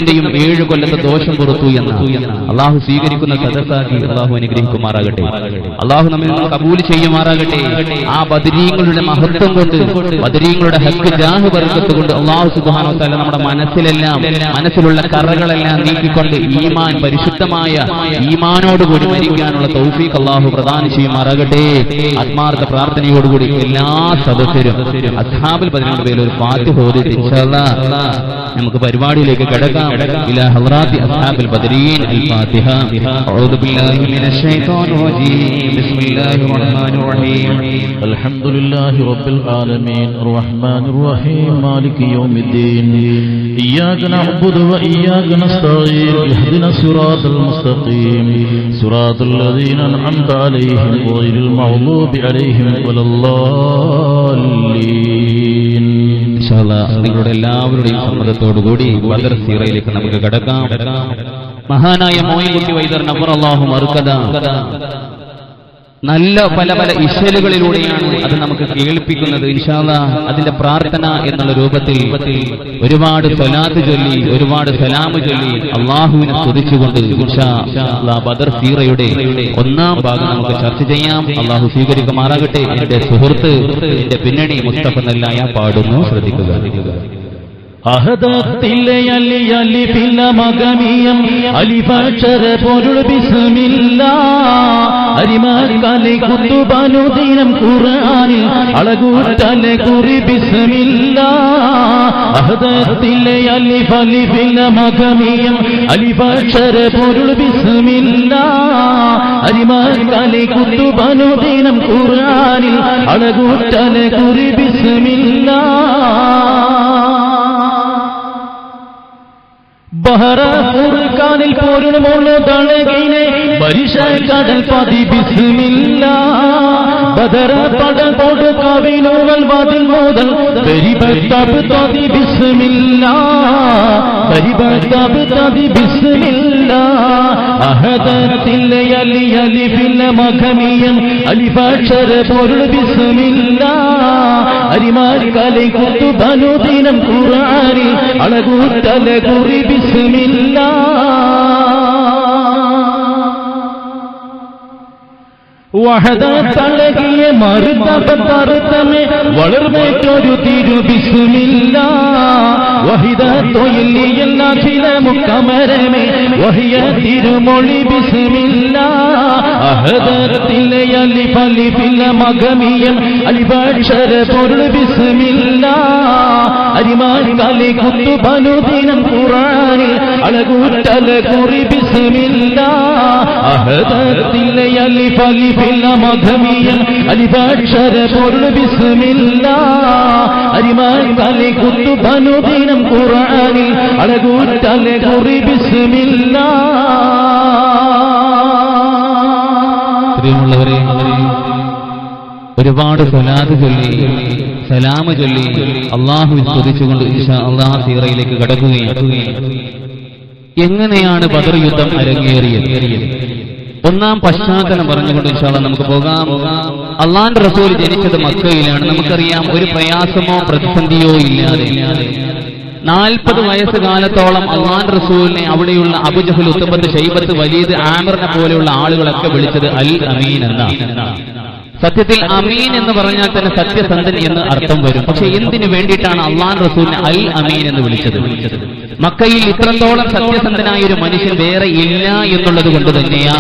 ന്റെയും 7 കൊല്ലത്തെ ദോഷം പുറത്തു എന്ന് അള്ളാഹു സ്വീകരിക്കുന്ന സദസ്സാക്കി അള്ളാഹു അനുഗ്രഹിക്കുമാറാകട്ടെ. അള്ളാഹു നമ്മിൽ നിന്ന് കബൂൽ ചെയ്യുമാറാകട്ടെ. ആ ബദരീങ്ങളുടെ മഹത്വം കൊണ്ട്, ബദരീങ്ങളുടെ ഹക്ക് ജാഹ് ബർക്കത്ത് കൊണ്ട് അള്ളാഹു സുബ്ഹാനഹു വ തആല നമ്മുടെ മനസ്സിലുള്ള കറകളെല്ലാം നീക്കിക്കൊണ്ട് ഈമാൻ, പരിശുദ്ധമായ ഈമാനോടുകൂടി മരിക്കാനുള്ള തൗഫീഖ് അള്ളാഹു പ്രദാനം ചെയ്യുമാറാകട്ടെ. ആത്മാർത്ഥ പ്രാർത്ഥനയോടുകൂടി എല്ലാ സദസ്യരും അസ്ഹാബുൽ ബദറിന്റെ പേരിൽ ഒരു ഫാത്തിഹ ഓതി ഇൻഷാ അല്ലാഹ് നമുക്ക് പരിപാടിയിലേക്ക് കടക്കാം. إلى حضرات أصحاب البدرين الفاتحة. أعوذ بالله من الشيطان الرجيم. بسم الله الرحمن الرحيم. الحمد لله رب العالمين الرحمن الرحيم مالك يوم الدين. إياك نعبد وإياك نستعين. اهدنا الصراط المستقيم صراط الذين أنعمت عليهم غير المغضوب عليهم ولا الضالين. നിങ്ങളുടെ എല്ലാവരുടെയും സമ്മതത്തോടുകൂടി ബദർ സീറയിലേക്ക് നമുക്ക് കടക്കാം. മഹാനായ മോയിൻകുട്ടി വൈദ്യർ നവറല്ലാഹു മർക്കദ നല്ല പല ഇശലുകളിലൂടെയാണ് അത് നമുക്ക് കേൾപ്പിക്കുന്നത്. ഇൻഷാ അല്ലാഹ് അതിന്റെ പ്രാർത്ഥന എന്നുള്ള രൂപത്തിൽ ഒരുപാട് സ്വലാത്ത് ചൊല്ലി, ഒരുപാട് സലാമ് ചൊല്ലി അള്ളാഹുവിനെ സ്തുതിച്ചുകൊണ്ട് ഇൻഷാ അല്ലാഹ് ബദർ സീറയുടെ 1ാം ഭാഗം നമുക്ക് ചർച്ച ചെയ്യാം. അള്ളാഹു സ്വീകരിക്കുമാറാകട്ടെ. എന്റെ സുഹൃത്ത്, എന്റെ പിന്നണി മുസ്തഫ നെല്ലായ പാടുന്നു, ശ്രദ്ധിക്കുക. അഹദത്തിലെ അലി അലിഫില്ല മഗമിയം അലിഫാക്ഷര പൊരുൾ ബിസ്മില്ലാഹ് അരിമാർക്കാലെ കുത്തുബാനുദീനം ഖുർആനിൽ അളകൂട്ടലെ കുറി ബിസ്മില്ലാഹ് അഹദത്തിലെ അലിഫില്ല മഗമിയം അലിഫാക്ഷര പൊരുൾ ബിസ്മില്ലാഹ് അരിമാർക്കാലെ കുത്തുബാനുദീനം ഖുർആനിൽ അളകൂട്ടലെ കുറി ബിസ്മില്ലാഹ് ബഹറ ഫുർഖാനിൽ പോരുണമുള്ള തളകിനെ പരിശ കടൽ പതി ബിസ്മില്ലാഹ് ബദറ പടൽ പോട് കവിനുകൾ വാതിൽ മുതൽ ബരിബത്തബ് തതി ബിസ്മില്ലാഹ് ബരിബത്തബ് തതി ബിസ്മില്ലാഹ് അഹദത്തിലെ അലി അലിഫിൽ മഖമിയം അലിഫാക്ഷര പൊരുൾ ബിസ്മില്ലാഹ് അരിമാർക്കാലെ കുത്തുബാനുദീനം ഖുർആനിൽ അളകൂട്ടലെ കുറി വഹദത്തളകിയ മറുതബത്തറുതമേ വളർന്നേറ്റൊരു തിരു ബിസ്മില്ലാഹ് വഹിദത്തൊയില്ല ചില മുക്കമരമേ വഹിയ തിരുമൊഴി ബിസ്മില്ലാഹ് അഹദത്തിലെ അലിഫലിഫില്ല മഗമിയം അലിഫാക്ഷര പൊരുൾ ബിസ്മില്ലാഹ് അരിമാർക്കാലെ കുത്തുബാനുദീനം ഖുർആനിൽ അളകൂട്ടലെ കുറി ബിസ്മില്ലാഹ് അഹദത്തിലെ അലിഫലിഫില്ല മഗമിയം അലിഫാക്ഷര പൊരുൾ ബിസ്മില്ലാഹ് അരിമാർക്കാലെ കുത്തുബാനുദീനം ഖുർആനിൽ അളകൂട്ടലെ കുറി ബിസ്മില്ലാഹ്. പ്രിയമുള്ളവരെ, ഒരുപാട് സ്വലാത്ത് ചൊല്ലി, സലാമ് ചൊല്ലി അള്ളാഹുവിനെ സ്തുതിച്ചുകൊണ്ട് ഇൻഷാ അല്ലാഹ് സീറയിലേക്ക് കടക്കുകയാണ്. എങ്ങനെയാണ് ബദർ യുദ്ധം അരങ്ങേറിയത്? 1ാം പശ്ചാത്തലം പറഞ്ഞുകൊണ്ട് ഇൻഷാ അല്ലാഹ് നമുക്ക് പോകാം. അള്ളാഹുവിന്റെ റസൂൽ ജനിച്ചത് മക്കയിലാണ്. നമുക്കറിയാം, ഒരു പ്രയാസമോ പ്രതിസന്ധിയോ ഇല്ലാതെ 40 വയസ്സുകാലത്തോളം അള്ളാഹുവിന്റെ റസൂലിനെ അവിടെയുള്ള അബൂജഹൽ, ഉത്ബത്ത്, ശൈബത്ത്, വലീദ്, ആമിറിനെ പോലെയുള്ള ആളുകളൊക്കെ വിളിച്ചത് അൽ അമീൻ എന്നാണ്. സത്യത്തിൽ അമീൻ എന്ന് പറഞ്ഞാൽ തന്നെ സത്യസന്ധൻ എന്ന് അർത്ഥം വരും. പക്ഷെ എന്തിനു വേണ്ടിയിട്ടാണ് അള്ളാഹുവിന്റെ റസൂലിനെ അൽ അമീൻ എന്ന് വിളിച്ചത്? മക്കയിൽ ഇത്രത്തോളം സത്യസന്ധനായ ഒരു മനുഷ്യൻ വേറെ ഇല്ല എന്നുള്ളത് കൊണ്ട് തന്നെയാ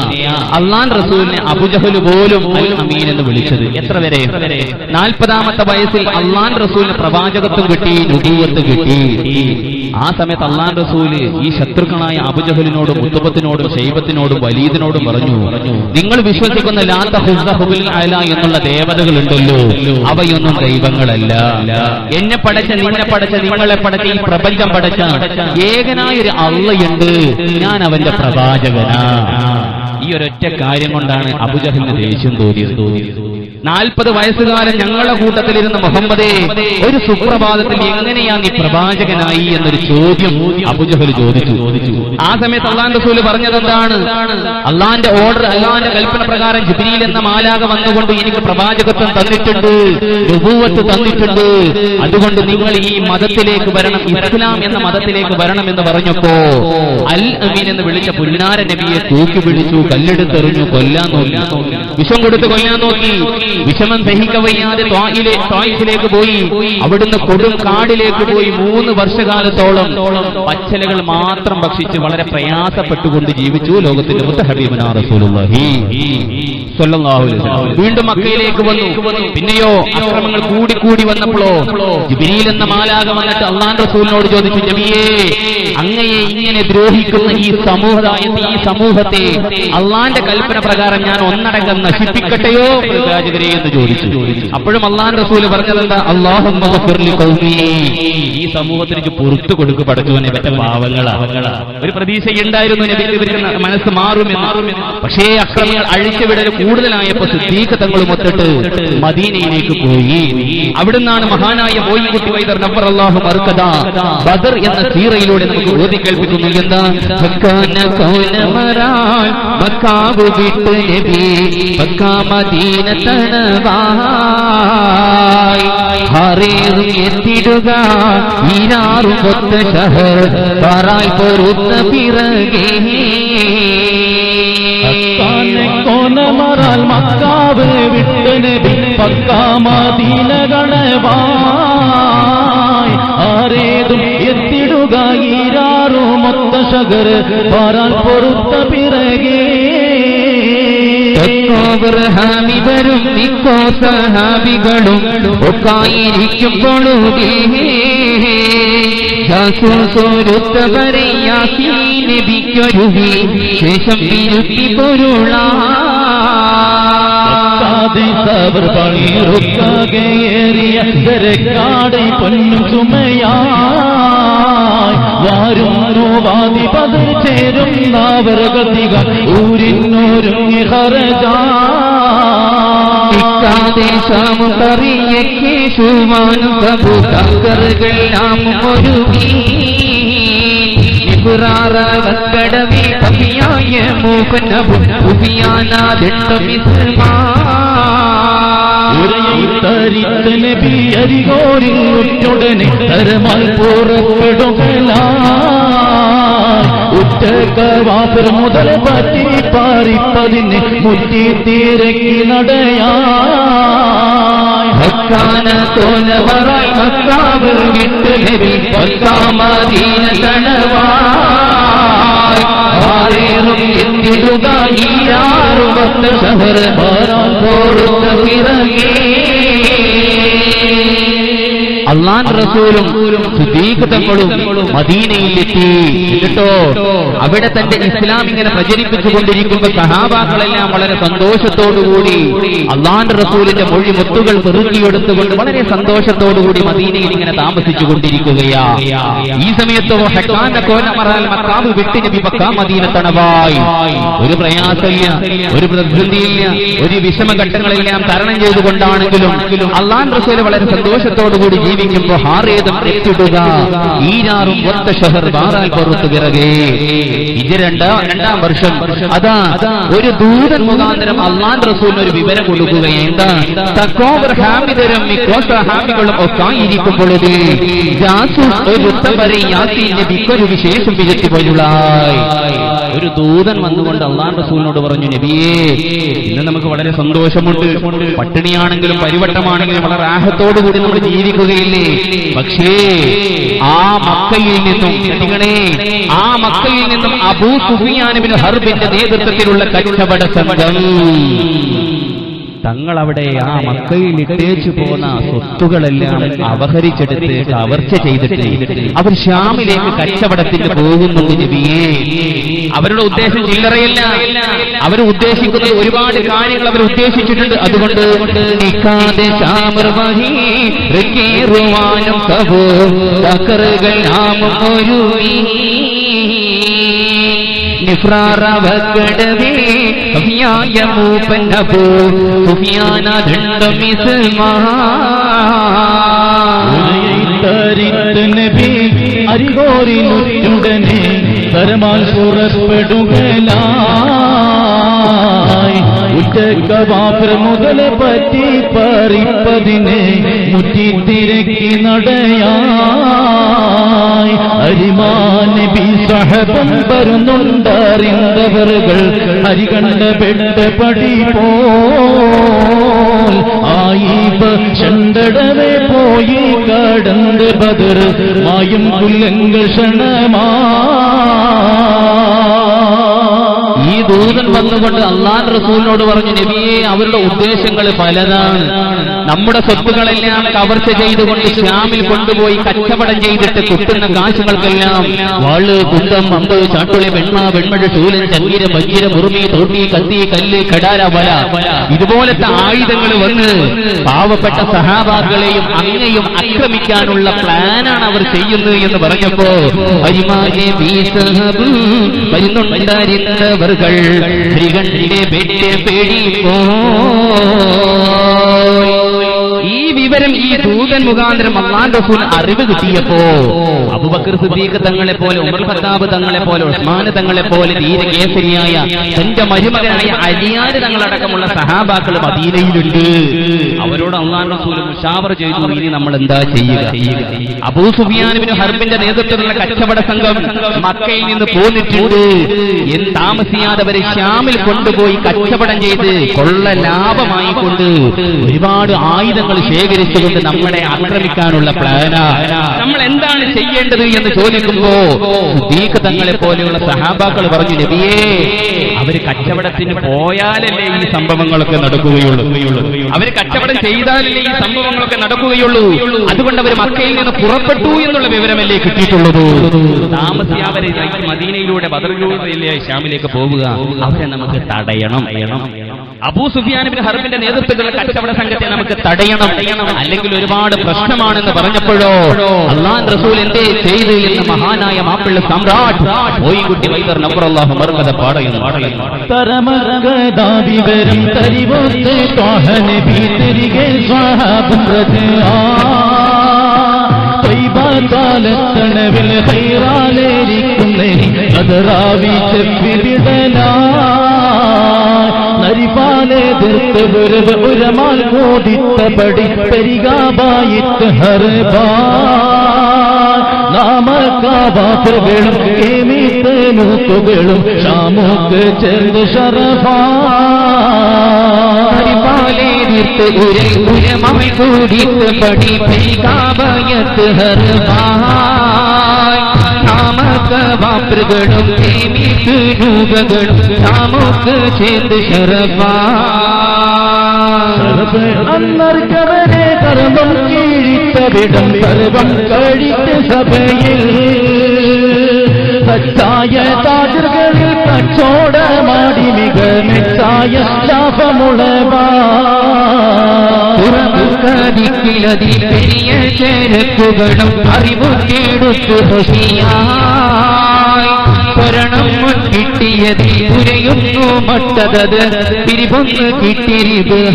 അള്ളാഹുവിന്റെ റസൂലിനെ അബൂജഹൽ പോലും അൽ അമീൻ എന്ന് വിളിച്ചത്. എത്ര വരെ? 40ാമത്തെ വയസ്സിൽ അള്ളാഹുവിന്റെ റസൂലിന് പ്രവാചകത്വം കിട്ടി, നുബുവത്ത് കിട്ടി. ആ സമയത്ത് അള്ളാഹുവിന്റെ റസൂല് ഈ ശത്രുക്കളായ അബൂജഹലിനോടും, ഉത്ബത്തിനോടും, ശൈബത്തിനോടും, വലീദിനോടും പറഞ്ഞു, നിങ്ങൾ വിശ്വസിക്കുന്ന ലാത്ത, ഹുസ്സ, ഹുബൽ, അല എന്നുള്ള ദേവതകളുണ്ടല്ലോ, അവയൊന്നും ദൈവങ്ങളല്ല. എന്നെ പടച്ച, നിന്നെ പടച്ച, നിങ്ങളെ പടച്ച, ഈ പ്രപഞ്ചം പടച്ച ഏകനായൊരു അള്ളയുണ്ട്, ഞാൻ അവന്റെ പ്രവാചകനാ. ഈ ഒരൊറ്റ കാര്യം കൊണ്ടാണ് അബൂജഹലിന് ദേഷ്യം തോന്നിയത്. 40 വയസ്സുകാലം ഞങ്ങളുടെ കൂട്ടത്തിലിരുന്ന മുഹമ്മദേ, ഒരു സുപ്രഭാതത്തിൽ എങ്ങനെയാ നീ പ്രവാചകനായി എന്നൊരു ചോദ്യം അബൂജഹൽ ചോദിച്ചു. ആ സമയത്ത് അള്ളാന്റെ റസൂൽ പറഞ്ഞതെന്താണ്? അള്ളാന്റെ ഓർഡർ, അള്ളാന്റെ കൽപ്പന പ്രകാരം ജിബ്രീൽ എന്ന മാലാക വന്നുകൊണ്ട് എനിക്ക് പ്രവാചകത്വം തന്നിട്ടുണ്ട്, നുബുവത്ത് തന്നിട്ടുണ്ട്. അതുകൊണ്ട് നിങ്ങൾ ഈ മതത്തിലേക്ക് വരണം, ഇസ്ലാം എന്ന മതത്തിലേക്ക് വരണം എന്ന് പറഞ്ഞപ്പോ അൽ അമീൻ എന്ന് വിളിച്ച പുന്നാര നബിയെ തൂക്കി പിടിച്ചു, കല്ലെടുത്തെറിഞ്ഞു, കൊല്ലാൻ നോക്കി, വിഷം കൊടുത്ത് കൊല്ലാൻ നോക്കി. വിഷമം സഹിക്കവയ്യാതെ ത്വായിഫിലേക്ക് പോയി. അവിടുന്ന് കൊടും കാടിലേക്ക് പോയി 3 വർഷകാലത്തോളം പച്ചിലകൾ മാത്രം ഭക്ഷിച്ച് വളരെ പ്രയാസപ്പെട്ടുകൊണ്ട് ജീവിച്ചു ലോകത്തിന്റെ മുത്തഹബീബനാ റസൂലുള്ളാഹി സ്വല്ലല്ലാഹു അലൈഹി വസല്ലം. വീണ്ടും മക്കയിലേക്ക് വന്നു. പിന്നെയോ അക്രമങ്ങൾ കൂടി വന്നപ്പോഴോ ജിബ്രീൽ എന്ന മാലാക വന്നിട്ട് അള്ളാഹുവിന്റെ റസൂലിനോട് ചോദിച്ചു, നബിയേ, അങ്ങയെ ഇങ്ങനെ ദ്രോഹിക്കുന്ന ഈ സമൂഹത്തെ അള്ളാന്റെ കൽപ്പന പ്രകാരം ഞാൻ ഒന്നടങ്കം നശിപ്പിക്കട്ടെയോ പ്രവാചകരെ എന്ന് ചോദിച്ചു. അപ്പോഴും അള്ളാഹുവിന്റെ റസൂല് പറഞ്ഞതെന്താ? അല്ലാഹുമ്മ ഗഫിർ ലി ഖൗമി, ഈ സമൂഹത്തിന് പുറത്തു കൊടുക്കു പടച്ചവനെ, പറ്റ പാവങ്ങളാ. ഒരു പ്രതീക്ഷയുണ്ടായിരുന്നു നബിക്ക് ഇവർക്ക് മനസ്സ് മാറുമെന്ന്. പക്ഷേ അക്രമങ്ങൾ അഴിച്ചുവിടൽ കൂടുതലായപ്പോ സിദ്ദീഖ് തങ്ങളും ഒത്തിട്ട് മദീനയിലേക്ക് പോയി. അവിടുന്നാണ് മഹാനായ മോയിൻകുട്ടി വൈദർ നവ്വറല്ലാഹു മർകദ ബദർ എന്ന സീറയിലൂടെ നമുക്ക് ഓതി കേൾപ്പിക്കുന്നു. എന്താ? മക്കാവ് വിട്ട് നബി മക്കാ മദീന തണവായി ഹറേറും എത്തിടുക ഈരാറും ഒത്ത ഷഹർ പറായി പൊറുത്ത പിറകെ കോനമറാൽ മക്കാവ് വിട്ട് നബി മക്കാ മദീന തണവായി ആരേതും എത്തിടുക ഈരാറും ഒത്ത ഷഹർ പറാൽ പൊറുത്ത പിറകെ ഹാമിവരും മിക്കോ സഹാബികളും ഒക്കായിരിക്കുമ്പോഴേ ജാസൂസോരുത്തവരെ യാസീൻ നബിക്കൊരുവി ശേഷം വിരുത്തി പൊരുളാതെ പണിറുക്കാകേറിയ തിരക്കാടൈ പൊന്നും ചുമയായി വാരുന്നു വാതി പതിർ ചേരുന്നവർ ഗതിക ഊരിന്നോരുങ്ങി ഹറജാദേശമുറിയേശുവാനും പ്രഭുക്കറുകളെല്ലാം ഒരുങ്ങി നിപുറാറവക്കടവി കവിയായ മോഹനവും തരിത്തനബിയരികോരിൽ ഉറ്റുടനെ തരമാൽ ഉറ്റക്കവാഫർ മുതൽ പറ്റി പാറിപ്പതിന് മുറ്റി തിരക്കി നടയാന തോലവറായി മക്കാവ് വിട്ട് നബി മക്കാ മദീന തണവായി ആരേറും എത്തിടുക ഈരാറും ഒത്ത ഷഹർ പറാൻ പൊറുത്ത പിറകെ. അള്ളാഹുവിന്റെ റസൂലും സിദ്ദീഖ് തങ്ങളും മദീനയിലെത്തി. എന്നിട്ടോ അവിടെ തന്റെ ഇസ്ലാം ഇങ്ങനെ പ്രചരിപ്പിച്ചുകൊണ്ടിരിക്കുമ്പോൾ സഹാബാക്കളെല്ലാം വളരെ സന്തോഷത്തോടുകൂടി അള്ളാഹുവിന്റെ റസൂലിന്റെ മൊഴി മുത്തുകൾ പെറുക്കിയെടുത്തുകൊണ്ട് വളരെ സന്തോഷത്തോടുകൂടി മദീനയിൽ ഇങ്ങനെ താമസിച്ചു കൊണ്ടിരിക്കുകയാ. ഈ സമയത്തോ ഹക്കാന്റെ കോനമറാൽ മക്കാവ് വിട്ട് നബി മക്കാ മദീന തണവായി. ഒരു പ്രയാസമില്ല, ഒരു പ്രതിസന്ധിയില്ല, ഒരു വിഷമഘട്ടങ്ങളെല്ലാം തരണം ചെയ്തുകൊണ്ടാണെങ്കിലും അള്ളാഹുവിന്റെ റസൂൽ വളരെ സന്തോഷത്തോടുകൂടി ജീവിക്കുമ്പോ ഹാറേതും എത്തിടുക ഈരാറും ഒത്ത ഷഹർ വാറാൽ പുറത്തു പിറകെ. ഇത് രണ്ടാം വർഷം അതാ ഒരു ദൂതൻ മുഖാന്തരം അള്ളാഹുവിന്റെ റസൂലിന് ഒരു വിവരം കൊടുക്കുകയാണ്. എന്താ? തക്കോവർ ഹാമിദരും മിക്കോസ ഹാമികളും ഒക്കെ ആയിരിക്കുമ്പോഴത് ജാസൂസ് ഒരു ഉത്തവരെ യാസീൻ നബിക്കൊരു വിശേഷം പിഴച്ചു പോയുള്ളായി. ഒരു ദൂതൻ വന്നുകൊണ്ട് അള്ളാഹുവിന്റെ റസൂലിനോട് പറഞ്ഞു, നബിയേ, ഇന്ന് നമുക്ക് വളരെ സന്തോഷമുണ്ട്, പട്ടിണിയാണെങ്കിലും പരിവട്ടമാണെങ്കിലും വളരെ റാഹത്തോടുകൂടി നമ്മൾ ജീവിക്കുകയില്ലേ. പക്ഷേ ആ മക്കയിൽ നിന്നും അബൂ സുഫിയാൻ ഇബ്നു ഹർബിന്റെ നേതൃത്വത്തിലുള്ള കച്ചവട സംഘം തങ്ങളവിടെ ആ മക്കയിൽ ഇട്ടേച്ചു പോന്ന സ്വത്തുകളെല്ലാം അപഹരിച്ചെടുത്ത് കവർച്ച ചെയ്തിട്ട് അവർ ഷ്യാമിലേക്ക് കച്ചവടത്തിന് പോകുന്നുണ്ട് നബിയേ. അവരുടെ ഉദ്ദേശം ചില്ലറയില്ല, അവർ ഉദ്ദേശിക്കുന്നത് ഒരുപാട് കാര്യങ്ങൾ അവർ ഉദ്ദേശിച്ചിട്ടുണ്ട്. അതുകൊണ്ട് നിഫ്രാറവക്കടവേ സഫിയായ മൂപ്പന്നബൂ സുഫിയാന ദണ്ഡമിസ്മാ നബി അരികോരിനുടനെ തരമാൽ പുറപ്പെടുകലായി ഉറ്റക്കവാഫർ മുതൽ പറ്റി പറിപ്പതിനെ മുറ്റിത്തിരക്കി നടയായി അരിമാൻ നബി സഹബം വരുന്നുണ്ടറിന്തവറുകൾ അരികണ്ട പെട്ടപടി പോൽ ആയിബ് ചണ്ടടവേ പോയി കടന്ന് ബദർ മായും കുല്ലങ്ങൾ ക്ഷണമാ ഈ ദൂതൻ വന്നുകൊണ്ട് അല്ലാഹുവിന്റെ റസൂലിനോട് പറഞ്ഞു, നബിയെ, അവരുടെ ഉദ്ദേശങ്ങൾ പലതാണ്. നമ്മുടെ സ്വത്തുക്കളെല്ലാം കവർച്ച ചെയ്തുകൊണ്ട് ശ്യാമിൽ കൊണ്ടുപോയി കച്ചവടം ചെയ്തിട്ട് കിട്ടുന്ന കാശുകൾക്കെല്ലാം വാള്, കുന്തം, അമ്പ്, ചാട്ടുളി, വെണ്മ, വെൺമഴ, ശൂലൻ, ചങ്ങീര, വജ്ര, മുറുമി, തോട്ടി, കത്തി, കല്ല്, കടാര, വല, ഇതുപോലത്തെ ആയുധങ്ങൾ വന്ന് പാവപ്പെട്ട സഹാബാക്കളെയും അങ്ങയും ആക്രമിക്കാനുള്ള പ്ലാനാണ് അവർ ചെയ്യുന്നത് എന്ന് പറഞ്ഞപ്പോ അരിമാനെ വരുന്നുണ്ടായിരുന്നവർ പേടിപ്പോ ഈ വിവരം ഈ ദൂതൻ മുഖാന്തരം അല്ലാഹുവിന്റെ റസൂൽ അറിവ് കിട്ടിയപ്പോ അബൂബക്കർ സിദ്ദീഖ് തങ്ങളെ പോലെ, ഉമർ ഖത്താബ് തങ്ങളെ പോലെ, ഉസ്മാൻ തങ്ങളെ പോലെ ധീരകേസരിയായ തന്റെ മരുമകനായ അലിയാർ തങ്ങളടക്കമുള്ള സഹാബാക്കൾ മദീനയിലുണ്ട്. അവരോട് അല്ലാഹുവിന്റെ റസൂൽ മുശാവറ ചെയ്തു, ഇനി നമ്മൾ എന്താ ചെയ്യുക? അബൂ സുഫിയാൻ ഇബ്നു ഹർബിന്റെ നേതൃത്വത്തിലുള്ള കച്ചവട സംഘം മക്കയിൽ നിന്ന് പോന്നിട്ടുണ്ട്. താമസിയാതെ അവരെ ശ്യാമിൽ കൊണ്ടുപോയി കച്ചവടം ചെയ്ത് കൊള്ള ലാഭമായി കൊണ്ട് ഒരുപാട് ആയുധങ്ങൾ ശേഖരിച്ചുകൊണ്ട് നമ്മളെ ആക്രമിക്കാനുള്ള പ്ലാനാ. നമ്മൾ എന്താണ് ചെയ്യേണ്ടത് എന്ന് ചോദിക്കുമ്പോ സിദ്ദീഖ് തങ്ങളെ പോലെയുള്ള സഹാബാക്കൾ പറഞ്ഞു, നബിയേ, അവര് കച്ചവടത്തിന് പോയാലല്ലേ ഈ സംഭവങ്ങളൊക്കെ നടക്കുകയുള്ളൂ, അവര് കച്ചവടം ചെയ്താലല്ലേ ഈ സംഭവങ്ങളൊക്കെ നടക്കുകയുള്ളൂ. അതുകൊണ്ട് അവർ മക്കയിൽ നിന്ന് പുറപ്പെട്ടു എന്നുള്ള വിവരമല്ലേ കിട്ടിയിട്ടുള്ളത്. താമസിയാവരെ മദീനയിലൂടെ ബദറിലൂടെ ശ്യാമിലേക്ക് പോവുക, അവരെ നമുക്ക് തടയണം. അബൂ സുഫിയാൻ ഇബ്നു ഹർബിന്റെ നേതൃത്വത്തിലുള്ള കച്ചവട സംഘത്തെ നമുക്ക് തടയണം, അല്ലെങ്കിൽ ഒരുപാട് പ്രശ്നമാണെന്ന് പറഞ്ഞപ്പോഴോ അല്ലാഹുവിന്റെ റസൂൽ എന്തേ ചെയ്തു എന്ന് മഹാനായ മാപ്പിള്ള സമ്രാട്ട് ഓയിൻകുട്ടി വൈദ്യർ നബ്ബറല്ലാഹു മർകദ പാടുന്നു. തരമർകദാവിവരം തരിവോത്തെ ത്വാഹ നബി തിരികെ സ്വഹാബം റജആ ത്വയ്ബാലത്തണവിൽ ഖൈറാലേരിക്കുന്നേ ബദറാവി ചെപ്പിടലാ നരിപാലെ ദിർത്ത് ബുർബ് ഉരമാൽ കോദിത്തപടി പരിഗാബായിത്ത് ഹർബാ നാമകാവാഫറുകളും കേമീത്തനൂക്കുകളും ഷാമൂക്ക് ചേർന്ന് ഷറഫാ നരിപാലെ ദിർത്ത് ഉരമാൽ കോദിത്തപടി പരിഗാബായിത്ത് ഹർബാ നാമകാവാഫറുകളും കേമീത്തനൂക്കുകളും ഷാമൂക്ക് ചേർന്ന് ഷറഫാ അന്നർക്കവരെ കർമ്മം കീഴിത്തവിടം സർവം കഴിച്ച് സഭയിൽ സച്ചായ താജുകളിൽ കച്ചോടമാടി മിക മെച്ചായ ലാഭമുളവാ പുറമുക്കതിക്കിലതി പെരിയ ചരക്കുകളും അറിവ് കേടുത്തു ഹുഷിയായി ശരണം കിട്ടിയതി പുരയുന്നു മട്ടതത് പിരിപൊന്ന് കിട്ടിരിബിൽ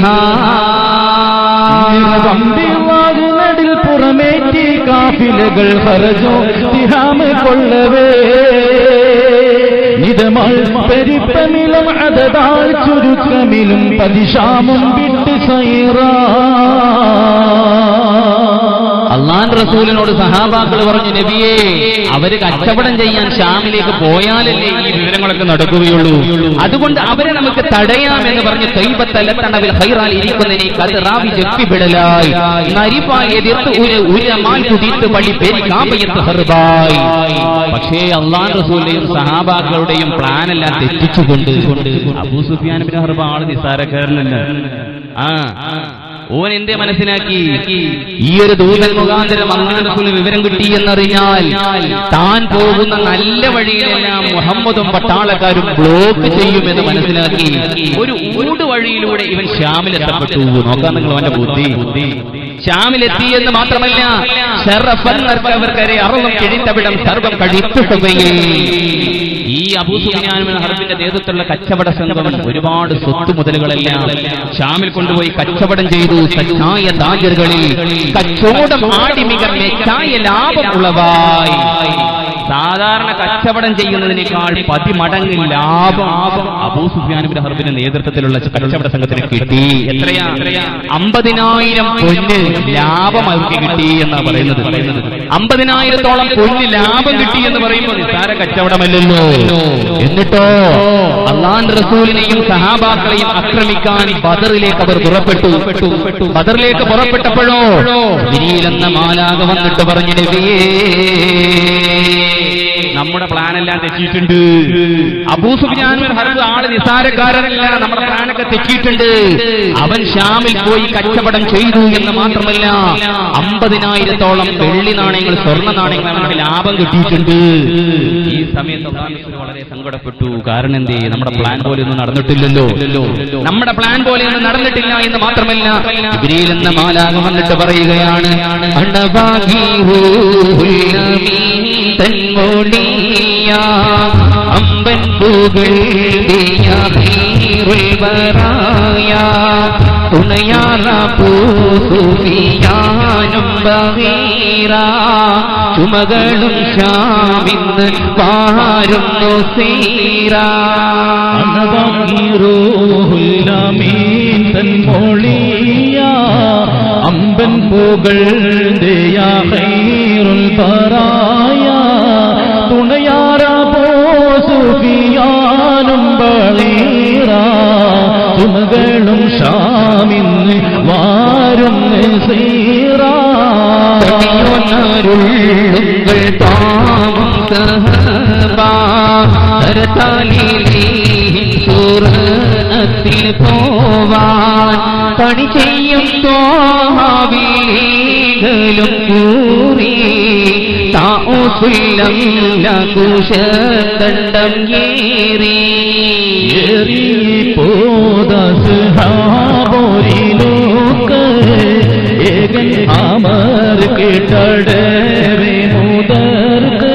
പുറമേറ്റി കാഫിലകൾ ഹറജോ തിഹാമ് കൊള്ളവേ നിതമാൾ പെരിപ്പമിലും അതതാൾ ചുരുക്കമിലും പതിശാമും വിട്ട് സൈറാ അല്ലാഹുവിന്റെ റസൂലിനോട് സഹാബാക്കൾ പറഞ്ഞു, നബിയേ, അവര് കച്ചവടം ചെയ്യാൻ ശ്യാമിലേക്ക് പോയാലല്ലേ ഈ വിവരങ്ങളൊക്കെ നടക്കുകയുള്ളൂ. അതുകൊണ്ട് അവരെ നമുക്ക് തടയാമെന്ന് പറഞ്ഞ് തൈബത്തലത്തണവിൽ ഖൈറാൽ ഇരിക്കുന്നതിനെ കദറാവി ജപ്പിവിടലായി നരിപ്പാൽ എതിർത്ത് ഉരമാൽ കുതിത്ത് പടി പേരി കാമ്പയത്ത് ഹർബായി. പക്ഷേ അല്ലാഹുവിന്റെ റസൂലിന്റെയും സഹാബാക്കളുടെയും പ്ലാനെല്ലാം തെറ്റിച്ചുകൊണ്ട് അബൂ സുഫിയാൻ ഇബ്നു ഹർബ് ആള് നിസ്സാരക്കാരനല്ല. ഓൻ എന്തേ മനസ്സിലാക്കി, ഈ ഒരു ദൂതൻ മുഖാന്തരം അല്ലാഹുവിന്റെ റസൂലിന് വിവരം കിട്ടി എന്നറിഞ്ഞാൽ താൻ പോകുന്ന നല്ല വഴിയിലെല്ലാം മുഹമ്മദും പട്ടാളക്കാരും ബ്ലോക്ക് ചെയ്യുമെന്ന് മനസ്സിലാക്കി ഒരു ഊട് വഴിയിലൂടെ ഇവൻ ശ്യാമിലെത്തപ്പെട്ടു. നോക്കാൻ നിങ്ങൾ അവന്റെ ബുദ്ധി. ശ്യാമിലെത്തിയെന്ന് മാത്രമല്ല, ഷറഫൻ അവർക്കരെ അറുതും കിഴിത്തവിടം സർവം കഴിച്ചു. ഈ അബൂ സുഫിയാൻ ബിൻ ഹർബിന്റെ നേതൃത്വത്തിലുള്ള കച്ചവട സംഘം ഒരുപാട് സ്വത്ത് മുതലുകളെല്ലാം ഷാമിൽ കൊണ്ടുപോയി കച്ചവടം ചെയ്തു. സച്ചായ താജറുകളിൽ കച്ചവടം ആടിമിക മെച്ചായ ലാഭം ഉളവായി. സാധാരണ കച്ചവടം ചെയ്യുന്നതിനേക്കാൾ 10 മടങ്ങ് ലാഭം അബൂ സുഫിയാൻ ബിൻ ഹർബിന്റെ നേതൃത്വത്തിലുള്ള കച്ചവട സംഘത്തിന് കിട്ടി. എത്രയാ? 50,000 പൊന്ന് ലാഭം അവർക്ക് കിട്ടി എന്നാ പറയുന്നത്. 50,000-ഓളം പൊന്ന് ലാഭം കിട്ടി എന്ന് പറയുമ്പോൾ നിസ്സാര കച്ചവടമല്ലല്ലോ. എന്നിട്ടോ അല്ലാഹുവിന്റെ റസൂലിനെയും സഹാബാക്കളെയും ആക്രമിക്കാൻ ബദറിലേക്ക് അവർ പുറപ്പെട്ടു. ബദറിലേക്ക് പുറപ്പെട്ടപ്പോഴോ ജിബ്രീൽ എന്ന മാലാഖ വന്നിട്ട് പറഞ്ഞു, നബിയേ, നമ്മുടെ പ്ലാനെല്ലാം തെറ്റിയിട്ടുണ്ട്. അബൂ സുഫിയാൻ ബിൻ ഹർബ് ആള് നിസാരക്കാരനല്ല, നമ്മുടെ പ്ലാനൊക്കെ തെറ്റിയിട്ടുണ്ട്. അവൻ ഷാമിൽ പോയി കച്ചവടം ചെയ്തു എന്ന് മാത്രമല്ല 50,000-ഓളം വെള്ളി നാണയങ്ങൾ, സ്വർണ്ണ നാണയങ്ങൾ അവർക്ക് ലാഭം കിട്ടിയിട്ടുണ്ട്. ഈ സമയത്ത് അല്ലാഹു വളരെ സങ്കടപ്പെട്ടു. കാരണം എന്തേ? നമ്മുടെ പ്ലാൻ പോലെ ഒന്നും നടന്നിട്ടില്ലല്ലോ. നമ്മുടെ പ്ലാൻ പോലെ ഒന്നും നടന്നിട്ടില്ല എന്ന് മാത്രമല്ല, ജിബ്രീൽ എന്ന മാലാഖ വന്നിട്ട് പറയുകയാണ്, അമ്പൻ പൂകൾ തുണയാനും ബഹീറ ചുമകളും ഷാമിന്ന് വാരുന്നു സീറ അമ്പൻ പൂകൾ തുണയാറും ബളീറ ചുമകളും ഷാമിന്ന് വാരും സീറ സൂറത്തിൽ പോവാൻ പണി ചെയ്യും തോഹാവിലും കൂറി കുശത്തണ്ടം ഏറി പോതോരിലോക്ക് ഏകൻ അമർ കേട്ടടവേ മുതർക്ക്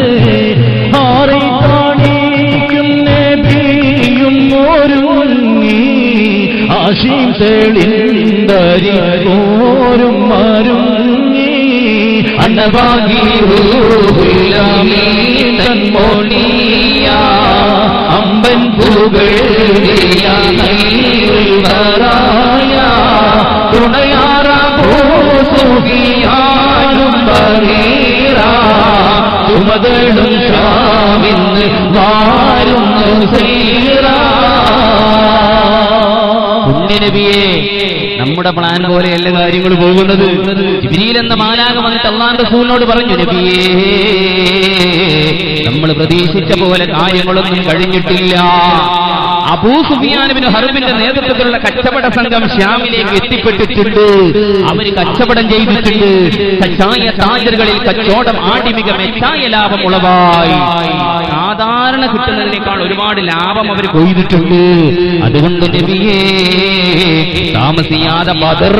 ആരെ കാണിക്കും നബിയും ഒരു ആശീം തെളിന്തരി ഓരും മരുങ്ങി അന്നഭാഗീ അമ്പൻ പൂകൾ തുണയാറും ഷാമിന്ന് വാരുന്നു സീറ. നബിയെ, നമ്മുടെ പ്ലാൻ പോലെ എല്ലാ കാര്യങ്ങളും പോകുന്നത്. ജിബ്രീൽ എന്ന മാലാഖ വന്നിട്ട് അല്ലാഹുവിന്റെ റസൂലിനോട് പറഞ്ഞു, നബിയേ, നമ്മൾ പ്രതീക്ഷിച്ച പോലെ കാര്യങ്ങളൊന്നും കഴിഞ്ഞിട്ടില്ല. അബൂ സുഫിയാൻ ബിൻ ഹർബിന്റെ നേതൃത്വത്തിലുള്ള കച്ചവട സംഘം ഷ്യാമിലേക്ക് എത്തിപ്പെട്ടിട്ടുണ്ട്. അവർ കച്ചവടം ചെയ്തിട്ടുണ്ട്. സച്ചായ താജറുകളിൽ കച്ചവടം ആടിമിക മെച്ചായ ലാഭം ഉളവായി. സാധാരണ കിട്ടുന്നതിനേക്കാൾ ഒരുപാട് ലാഭം അവർ കൊയ്തിട്ടുണ്ട്. അതുകൊണ്ട് നബിയേ, താമസിയാതെ ബദർ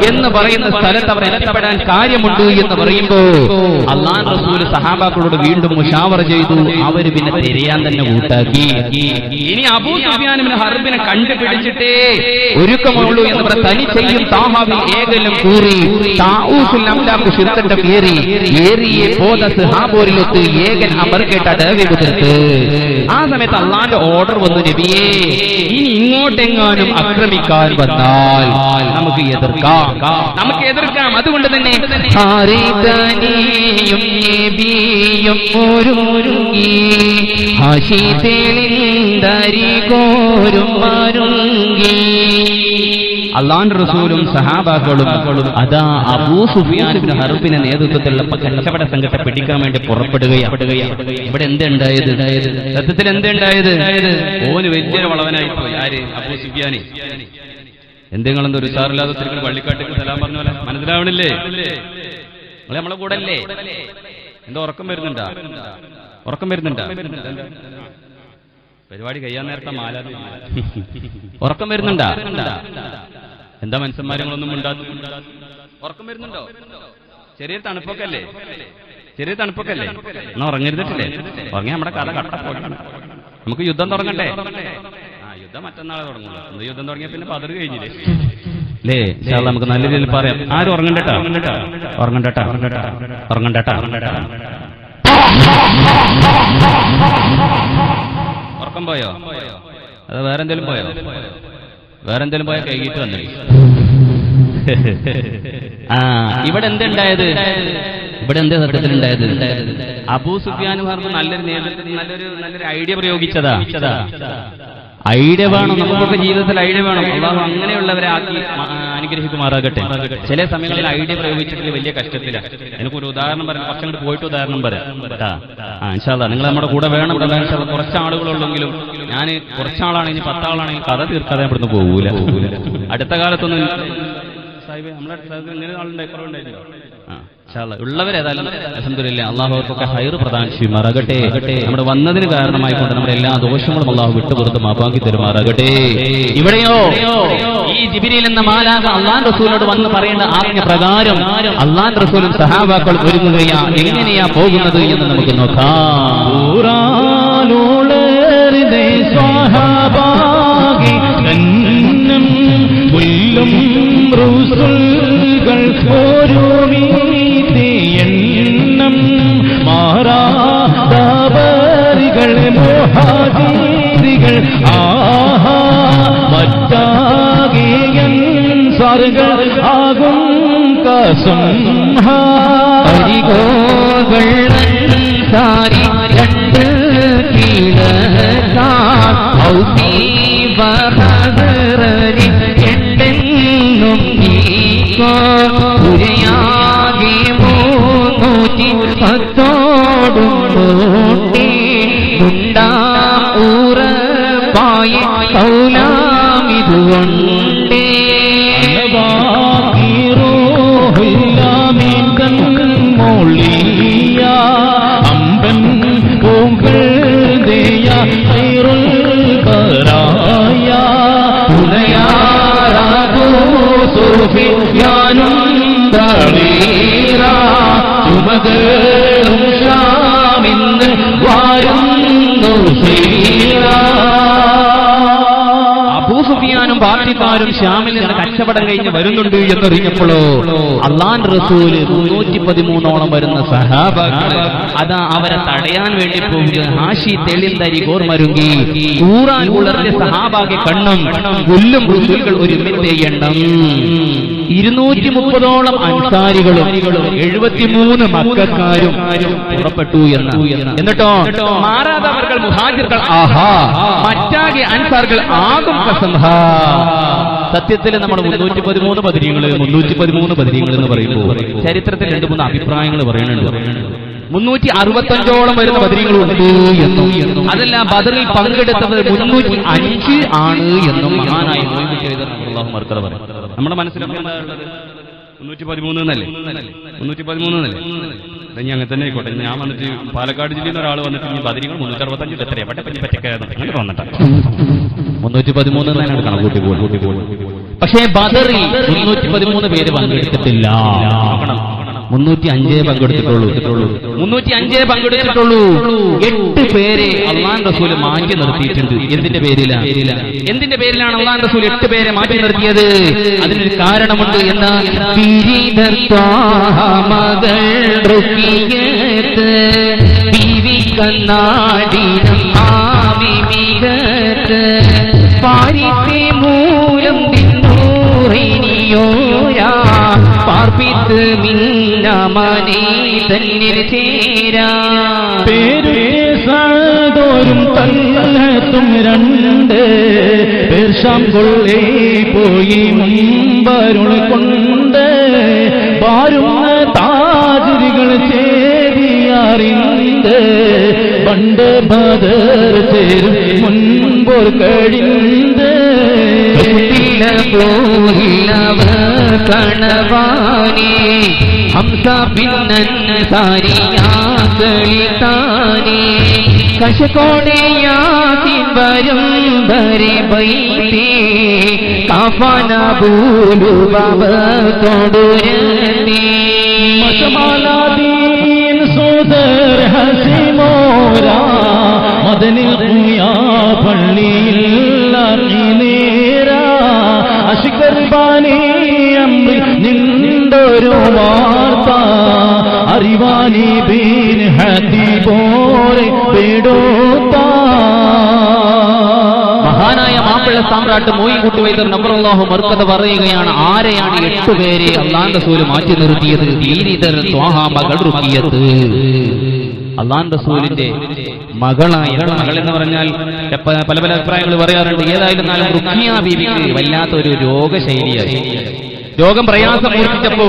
എന്ന് പറയുന്ന സ്ഥലത്ത് അവർ എത്തിപ്പെടാൻ കാര്യമുണ്ട് എന്ന് പറയുമ്പോ അല്ലാഹുവിന്റെ റസൂൽ സഹാബാക്കളോട് വീണ്ടും മുശാവറ ചെയ്തു. അവർ പിന്നെ തിരയാൻ തന്നെ കൂട്ടാക്കി. ഇനി അബൂ സുഫിയാൻ ബിൻ ഹർബിനെ കണ്ടുപിടിച്ചിട്ടേ ഒരുക്കമുള്ളൂ എന്ന് പറഞ്ഞ തനി ചെയ്യും താഹാവിൽ ഏകലും കൂറി താഊസുൽ അംലാഖ് ശിർത്തട്ട ഏറിയെ പോത സഹാബോരിലൊത്ത് ഏകൻ അമർ കേട്ട ഡേവി കുതിർത്ത്. ആ സമയത്ത് അള്ളാന്റെ ഓർഡർ വന്നു, നബിയേ, ഇനി ഇങ്ങോട്ടെങ്ങാനും ആക്രമിക്കാൻ വന്നാൽ നമുക്ക് എതിർക്കാം. അതുകൊണ്ട് തന്നെ അല്ലാഹുവിന്റെ റസൂലും സഹാബാക്കളും അതാ അബൂ സുഫിയാൻ ബിൻ ഹർബിന്റെ നേതൃത്വത്തിലുള്ള കച്ചവട സംഘത്തെ പിടിക്കാൻ വേണ്ടി പുറപ്പെടുകയാണ്. ഇവിടെ എന്തുണ്ടായത്? സത്യത്തിൽ എന്തുണ്ടായത്? ഓന് വലിയൊരു വളവനായി പോയി. ആര്? അബൂ സുഫിയാൻ. എന്തെങ്കിലും ഒരു സാറില്ലാതെ തിരികെ വള്ളിക്കാട്ടേക്ക് സലാം പറഞ്ഞ പോലെ മനസ്സിലാവണില്ലേ? നിങ്ങൾ നമ്മളെ കൂടെ അല്ലേ? എന്താ ഉറക്കം വരുന്നുണ്ടാ? പരിപാടി കഴിയാൻ നേരത്തെ മാല ഉറക്കം വരുന്നുണ്ടാ? എന്താ മനുഷ്യന്മാരങ്ങളൊന്നും ഉണ്ടാകും? ഉറക്കം വരുന്നുണ്ടോ? ചെറിയ തണുപ്പൊക്കെ അല്ലേ? എന്നാ ഉറങ്ങരുതിട്ടില്ലേ? ഉറങ്ങിയ നമ്മുടെ കഥ കട്ട പോകണം. നമുക്ക് യുദ്ധം തുടങ്ങട്ടെ. യുദ്ധം മറ്റന്നാളെ തുടങ്ങുള്ളൂ. ഇന്ന് യുദ്ധം തുടങ്ങിയ പിന്നെ ബദർ കഴിഞ്ഞില്ലേ അല്ലേ? നമുക്ക് നല്ല രീതിയിൽ പറയാം. ആരും ഉറങ്ങണ്ടട്ടാ, ഉറങ്ങണ്ടട്ടാ, ഉറങ്ങണ്ടട്ടാ. ഉറക്കം പോയോ? അത് വേറെ എന്തേലും പോയോ? വേറെ എന്തേലും പോയാൽ കൈകിട്ട് വന്നില്ല. ഇവിടെ എന്തുണ്ടായത്? ഇവിടെ എന്താ സത്യത്തിലുണ്ടായത്? അബൂ സുഫിയാൻ പറഞ്ഞ നല്ലൊരു നേതൃത്വത്തിൽ നല്ലൊരു ഐഡിയ പ്രയോഗിച്ചതാ. ഐഡിയ വേണം, നമുക്കൊക്കെ ജീവിതത്തിൽ ഐഡിയ വേണം. അള്ളാഹു അങ്ങനെയുള്ളവരെ ആക്കി അനുഗ്രഹിക്കുമാറാകട്ടെ. ചില സമയങ്ങളിൽ ഐഡിയ പ്രയോഗിച്ചിട്ട് വലിയ കഷ്ടത്തിലാണ്. എനിക്കൊരു ഉദാഹരണം പറയാം, കുറച്ചങ്ങോട്ട് പോയിട്ട് ഉദാഹരണം പറയാം. ഇൻഷാ അല്ലാഹ് നിങ്ങൾ നമ്മുടെ കൂടെ വേണം. കുറച്ച് ആളുകളുള്ളെങ്കിലും ഞാൻ കുറച്ചാളാണ്, ഇനി 10 ആളാണെങ്കിൽ കഥ തീർക്കാതെ ഇവിടുന്ന് പോകൂല. അടുത്ത കാലത്തൊന്നും ഇങ്ങനെ ആളുണ്ടായി കുറവുണ്ടായില്ല. ഉള്ളവരേതായാലും അൽഹംദുലില്ലാഹ് അല്ലാഹു അവർക്കൊക്കെ ഹൈർ പ്രദാനം ചെയ്യുമാറാകട്ടെ. നമ്മുടെ വന്നതിന് കാരണമായിക്കൊണ്ട് നമ്മുടെ എല്ലാ ദോഷങ്ങളും അല്ലാഹു വിട്ടുപുറത്ത് മാപ്പാക്കി തരുമാറാകട്ടെ. ഇവിടെയോ ഈ ജിബ്രീൽ എന്ന മാലാഖ അല്ലാഹുവിന്റെ റസൂലിനോട് വന്ന് പറയേണ്ട ആജ്ഞ പ്രകാരം അല്ലാഹുവിന്റെ റസൂലും സഹാബാക്കൾ ഒരുങ്ങുകയാ. എങ്ങനെയാ പോകുന്നത് എന്ന് നമുക്ക് നോക്കാം. എണ്ണം മാറാതവരികൾ മുഹാജിറുകൾ ആഹാ മറ്റാകിയൻ സർഗൾ ആകും കസുംഹാരികോകൾ സാരി രണ്ട് കീഴത്താൽ ഔസി ബഹദറരി എണ്ടെന്നും നീക്കോ ഉരയാകെ 310 കൂട്ടി മുണ്ടാം ഊറപ്പായ കൗലാമിതുകൊണ്ടേ മൊളിയ അമ്പൻ പൂങ്കൾ ദേയ ായ ഉദയാറാകൂ സൂഫിയാനും തളീറാ ചുമകളും ഷാമിന്ന് വാരുന്നു സീറാ. അബൂ സുഫിയാനും പാർട്ടിക്കാരും ശ്യാമിൽ നിന്ന് കച്ചവടം കഴിഞ്ഞ് വരുന്നുണ്ട് എന്നറിഞ്ഞപ്പോഴോ അല്ലാഹുവിന്റെ റസൂല് 313ഓളം വരുന്ന സഹാബാക്കൾ അതാ അവരെ തടയാൻ വേണ്ടി പോവുക. ഹാഷി തെളിന്തരി കോർമരുങ്ങി ഊറാൻ ഉളർന്ന സഹാബാകെ കണ്ണും പുല്ലും റസൂലുകൾ ഒരുമിച്ച് എണ്ണം 230ഓളം അൻസാരികളും 73 മക്കക്കാരും പുറപ്പെട്ടു എന്ന്. എന്നിട്ടോ മാറാതവർകൾ മുഹാജിറുകൾ ആഹാ മറ്റാകെ അൻസാറുകൾ ആകും കസംഹാ. സത്യത്തിൽ നമ്മുടെ 313 ബദരീങ്ങൾ 313 ബദരീങ്ങൾ എന്ന് പറയുമ്പോൾ ചരിത്രത്തിൽ 2-3 അഭിപ്രായങ്ങൾ പറയുന്നുണ്ട്. 365ഓളം വരുന്ന ബദരീങ്ങളുണ്ട് എന്നും അതല്ല ബദറിൽ പങ്കെടുത്തത് 305 ആണ് എന്നും മഹാനായ അല്ലാഹു മർക്കറ പറയും. നമ്മുടെ മനസ്സിൽ 313 എന്നല്ലേ? 313 എന്നല്ലേ? ഇനി അങ്ങനെ തന്നെ ആയിക്കോട്ടെ. ഞാൻ വന്നിട്ട് പാലക്കാട് ജില്ലയിൽ നിന്ന് ഒരാൾ വന്നിട്ട് ഇനി ബദരീങ്ങൾ 365 എത്രയാ പറ്റൊക്കെ വന്നിട്ടാ 313 എന്നാണ് കണക്കൂട്ടി പോകും. പക്ഷേ ബദറിൽ 313 പേര് പങ്കെടുത്തിട്ടില്ല. 305 പങ്കെടുത്തിട്ടുള്ളൂ. 8 പേരെ അല്ലാഹുവിന്റെ റസൂൽ മാറ്റി നിർത്തിയിട്ടുണ്ട്. എന്തിന്റെ പേരിലാണ് അല്ലാഹുവിന്റെ റസൂൽ 8 പേരെ മാറ്റി നിർത്തിയത്? അതിനൊരു കാരണമുണ്ട്. എന്നാ കണ്ണാടിനും ആവി മികത്ത് പാരിത്തെ മൂലം തിന്നൂറിനിയോരാ പാർപ്പിത്ത് മിന്നമനെ തന്നിൽ ചേരാ പേരും തല്ലത്തും 2 പേർഷാം കൊള്ളേ പോയി മുമ്പരുൾ കൊണ്ട് പാരുന്ന താജിരികൾ ചേരിയാറിണ്ട് പണ്ട് ബദർ ചേരും മുൻപോർ കഴിണ്ട് കണവാനി ഹംസ പിന്നൻസാരിയാക്കളിത്താനി കശകോടെയാക്കി വരും വരെ ബൈത്തി കഫന ബൂലുബവ തൊടുരത്തി മശമാലാദീൻ സോദർ ഹസിമോരാ മദനിൽ ഖുയാ പള്ളിയിൽ നേരാ അഷ്കർബാനി അമ്രിൽ നിണ്ടൊരു വാർത്ത അറിവാനി ബീൻ ഹദീബോരെ പേടോത്താ. മഹാനായ മാപ്പിള സാമ്രാട്ട് മോയിൻകുട്ടി വൈദ്യർ നബറുല്ലാഹു മർക്കത പറയുകയാണ്, ആരെയാണ് 8 പേരെ അല്ലാഹുവിന്റെ റസൂൽ മാറ്റി നിർത്തിയത്? ദീനിദർ ത്വാഹ മകൾ റുഖിയത്ത്. അല്ലാഹുവിന്റെ റസൂലിന്റെ മകളായ, മകൾ എന്ന് പറഞ്ഞാൽ പല പല അഭിപ്രായങ്ങൾ പറയാറുണ്ട്. ഏതായിരുന്നാലും റുഖിയ ബീവിക്ക് വല്ലാത്തൊരു രോഗശൈലിയായി. രോഗം പ്രയാസം മൂർച്ഛിച്ചപ്പോ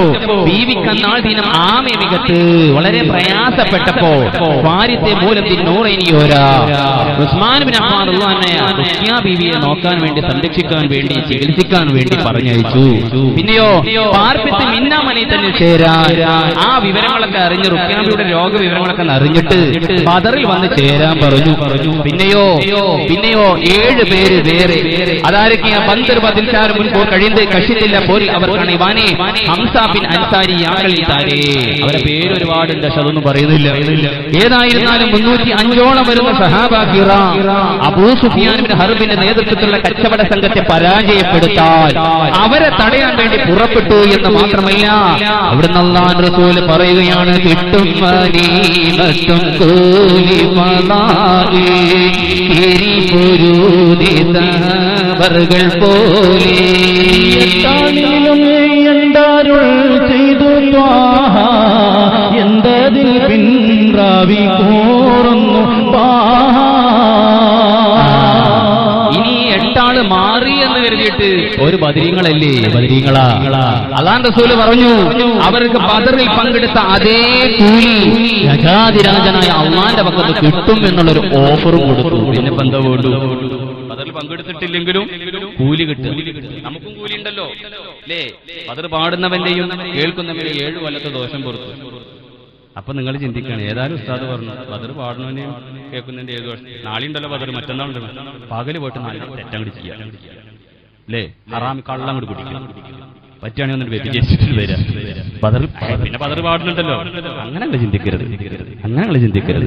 ബീവിക്ക് നാൾ ദിനം ആമേമികത്ത് വളരെ പ്രയാസപ്പെട്ടപ്പോ വാരിത്തെ മൂലത്തിൽ നൂറേനിയോരാ ഉസ്മാൻ ബിൻ അഫ്ഫാൻ റുഖിയ ബീവിയെ നോക്കാൻ വേണ്ടി, സംരക്ഷിക്കാൻ വേണ്ടി, ചികിത്സിക്കാൻ വേണ്ടി പറഞ്ഞയച്ചു. പിന്നെയോ പാർപ്പിത്ത് മിന്നാമലയിൽ തന്നെ ചേരാൻ ആ വിവരങ്ങളൊക്കെ അറിഞ്ഞ് റുഖിയ ബീവിയുടെ രോഗവിവരങ്ങളൊക്കെ അറിഞ്ഞിട്ട് ബദറിൽ വന്ന് ചേരാൻ പറഞ്ഞു. പിന്നെയോ 7 പേര് വേറെ, അതാരൊക്കെയാ? ബദർ പതിൽക്കാർ മുൻപോ കഴിയുന്നത് കഷിത്തില്ല പോരിൽ അവർ ഇവാനെ ഹംസ ബിൻ അൻസാരി യാക്കലിത്താരേ. അവരുടെ പേര് ഒരുപാടുണ്ട്, പക്ഷെ അതൊന്നും പറയുന്നില്ല. ഏതായിരുന്നാലും 305ഓളം വരുന്ന സഹാബ കിറാം അബൂ സുഫിയാൻ ബിൻ ഹർബിന്റെ നേതൃത്വത്തിലുള്ള കച്ചവട സംഘത്തെ പരാജയപ്പെടുത്താൻ അവരെ തടയാൻ വേണ്ടി പുറപ്പെട്ടു എന്ന് മാത്രമല്ല, അവിടുന്ന് അല്ലാഹുവിന്റെ റസൂൽ പറയുകയാണ്, കിട്ടും മദീനത്തും കൂലി മദാഇ എരിപൊരുദിതവർകൾ പോലെ എന്താരുൾ ചെയ്തു ത്വാഹ എന്തതിൽ പിൻറാവി കോറുന്നു. ഇനി 8 ആള് മാറി എന്ന് കരുതിയിട്ട് ഒരു ബദരീങ്ങളല്ലേ? ബദരീങ്ങളാ. അല്ലാഹുവിന്റെ റസൂൽ പറഞ്ഞു, അവർക്ക് ബദറിൽ പങ്കെടുത്ത അതേ കൂലി രാജാതിരാജനായ അല്ലാഹുവിന്റെ പക്കത്ത് കിട്ടും എന്നുള്ളൊരു ഓഫറും കൊടുത്തു. പിന്നെ എന്താ വേണ്ടു? ബദറിൽ പങ്കെടുത്തിട്ടില്ലെങ്കിലും കൂലി കിട്ടും. നമുക്കും കൂലി ഉണ്ടല്ലോ അല്ലേ? ബദർ പാടുന്നവന്റെയും കേൾക്കുന്നവന്റെയും 7 കൊല്ലത്തെ ദോഷം പുറത്തു. അപ്പൊ നിങ്ങൾ ചിന്തിക്കുകയാണ്, ഏതായാലും ഉസ്താദ് പറഞ്ഞു ബദർ പാടുന്നവനെയും കേൾക്കുന്നതിന്റെ 7 ദോഷം. നാളെ ഉണ്ടല്ലോ ബദർ, മറ്റന്നാളുണ്ട്. പകല് പോയിട്ട് നല്ല തെറ്റങ്ങോട്ട് ചെയ്യാം അല്ലേ? ഹറാമി കള്ളം അങ്ങോട്ട് കുടിക്കും. പറ്റുകയാണെങ്കിൽ ഒന്നിട്ട് വ്യതിചരിച്ചിട്ട് വരാം. ബദർ പിന്നെ ബദർ പാടുന്നുണ്ടല്ലോ. അങ്ങനെയല്ല ചിന്തിക്കരുത്, അങ്ങനെയല്ല ചിന്തിക്കരുത്.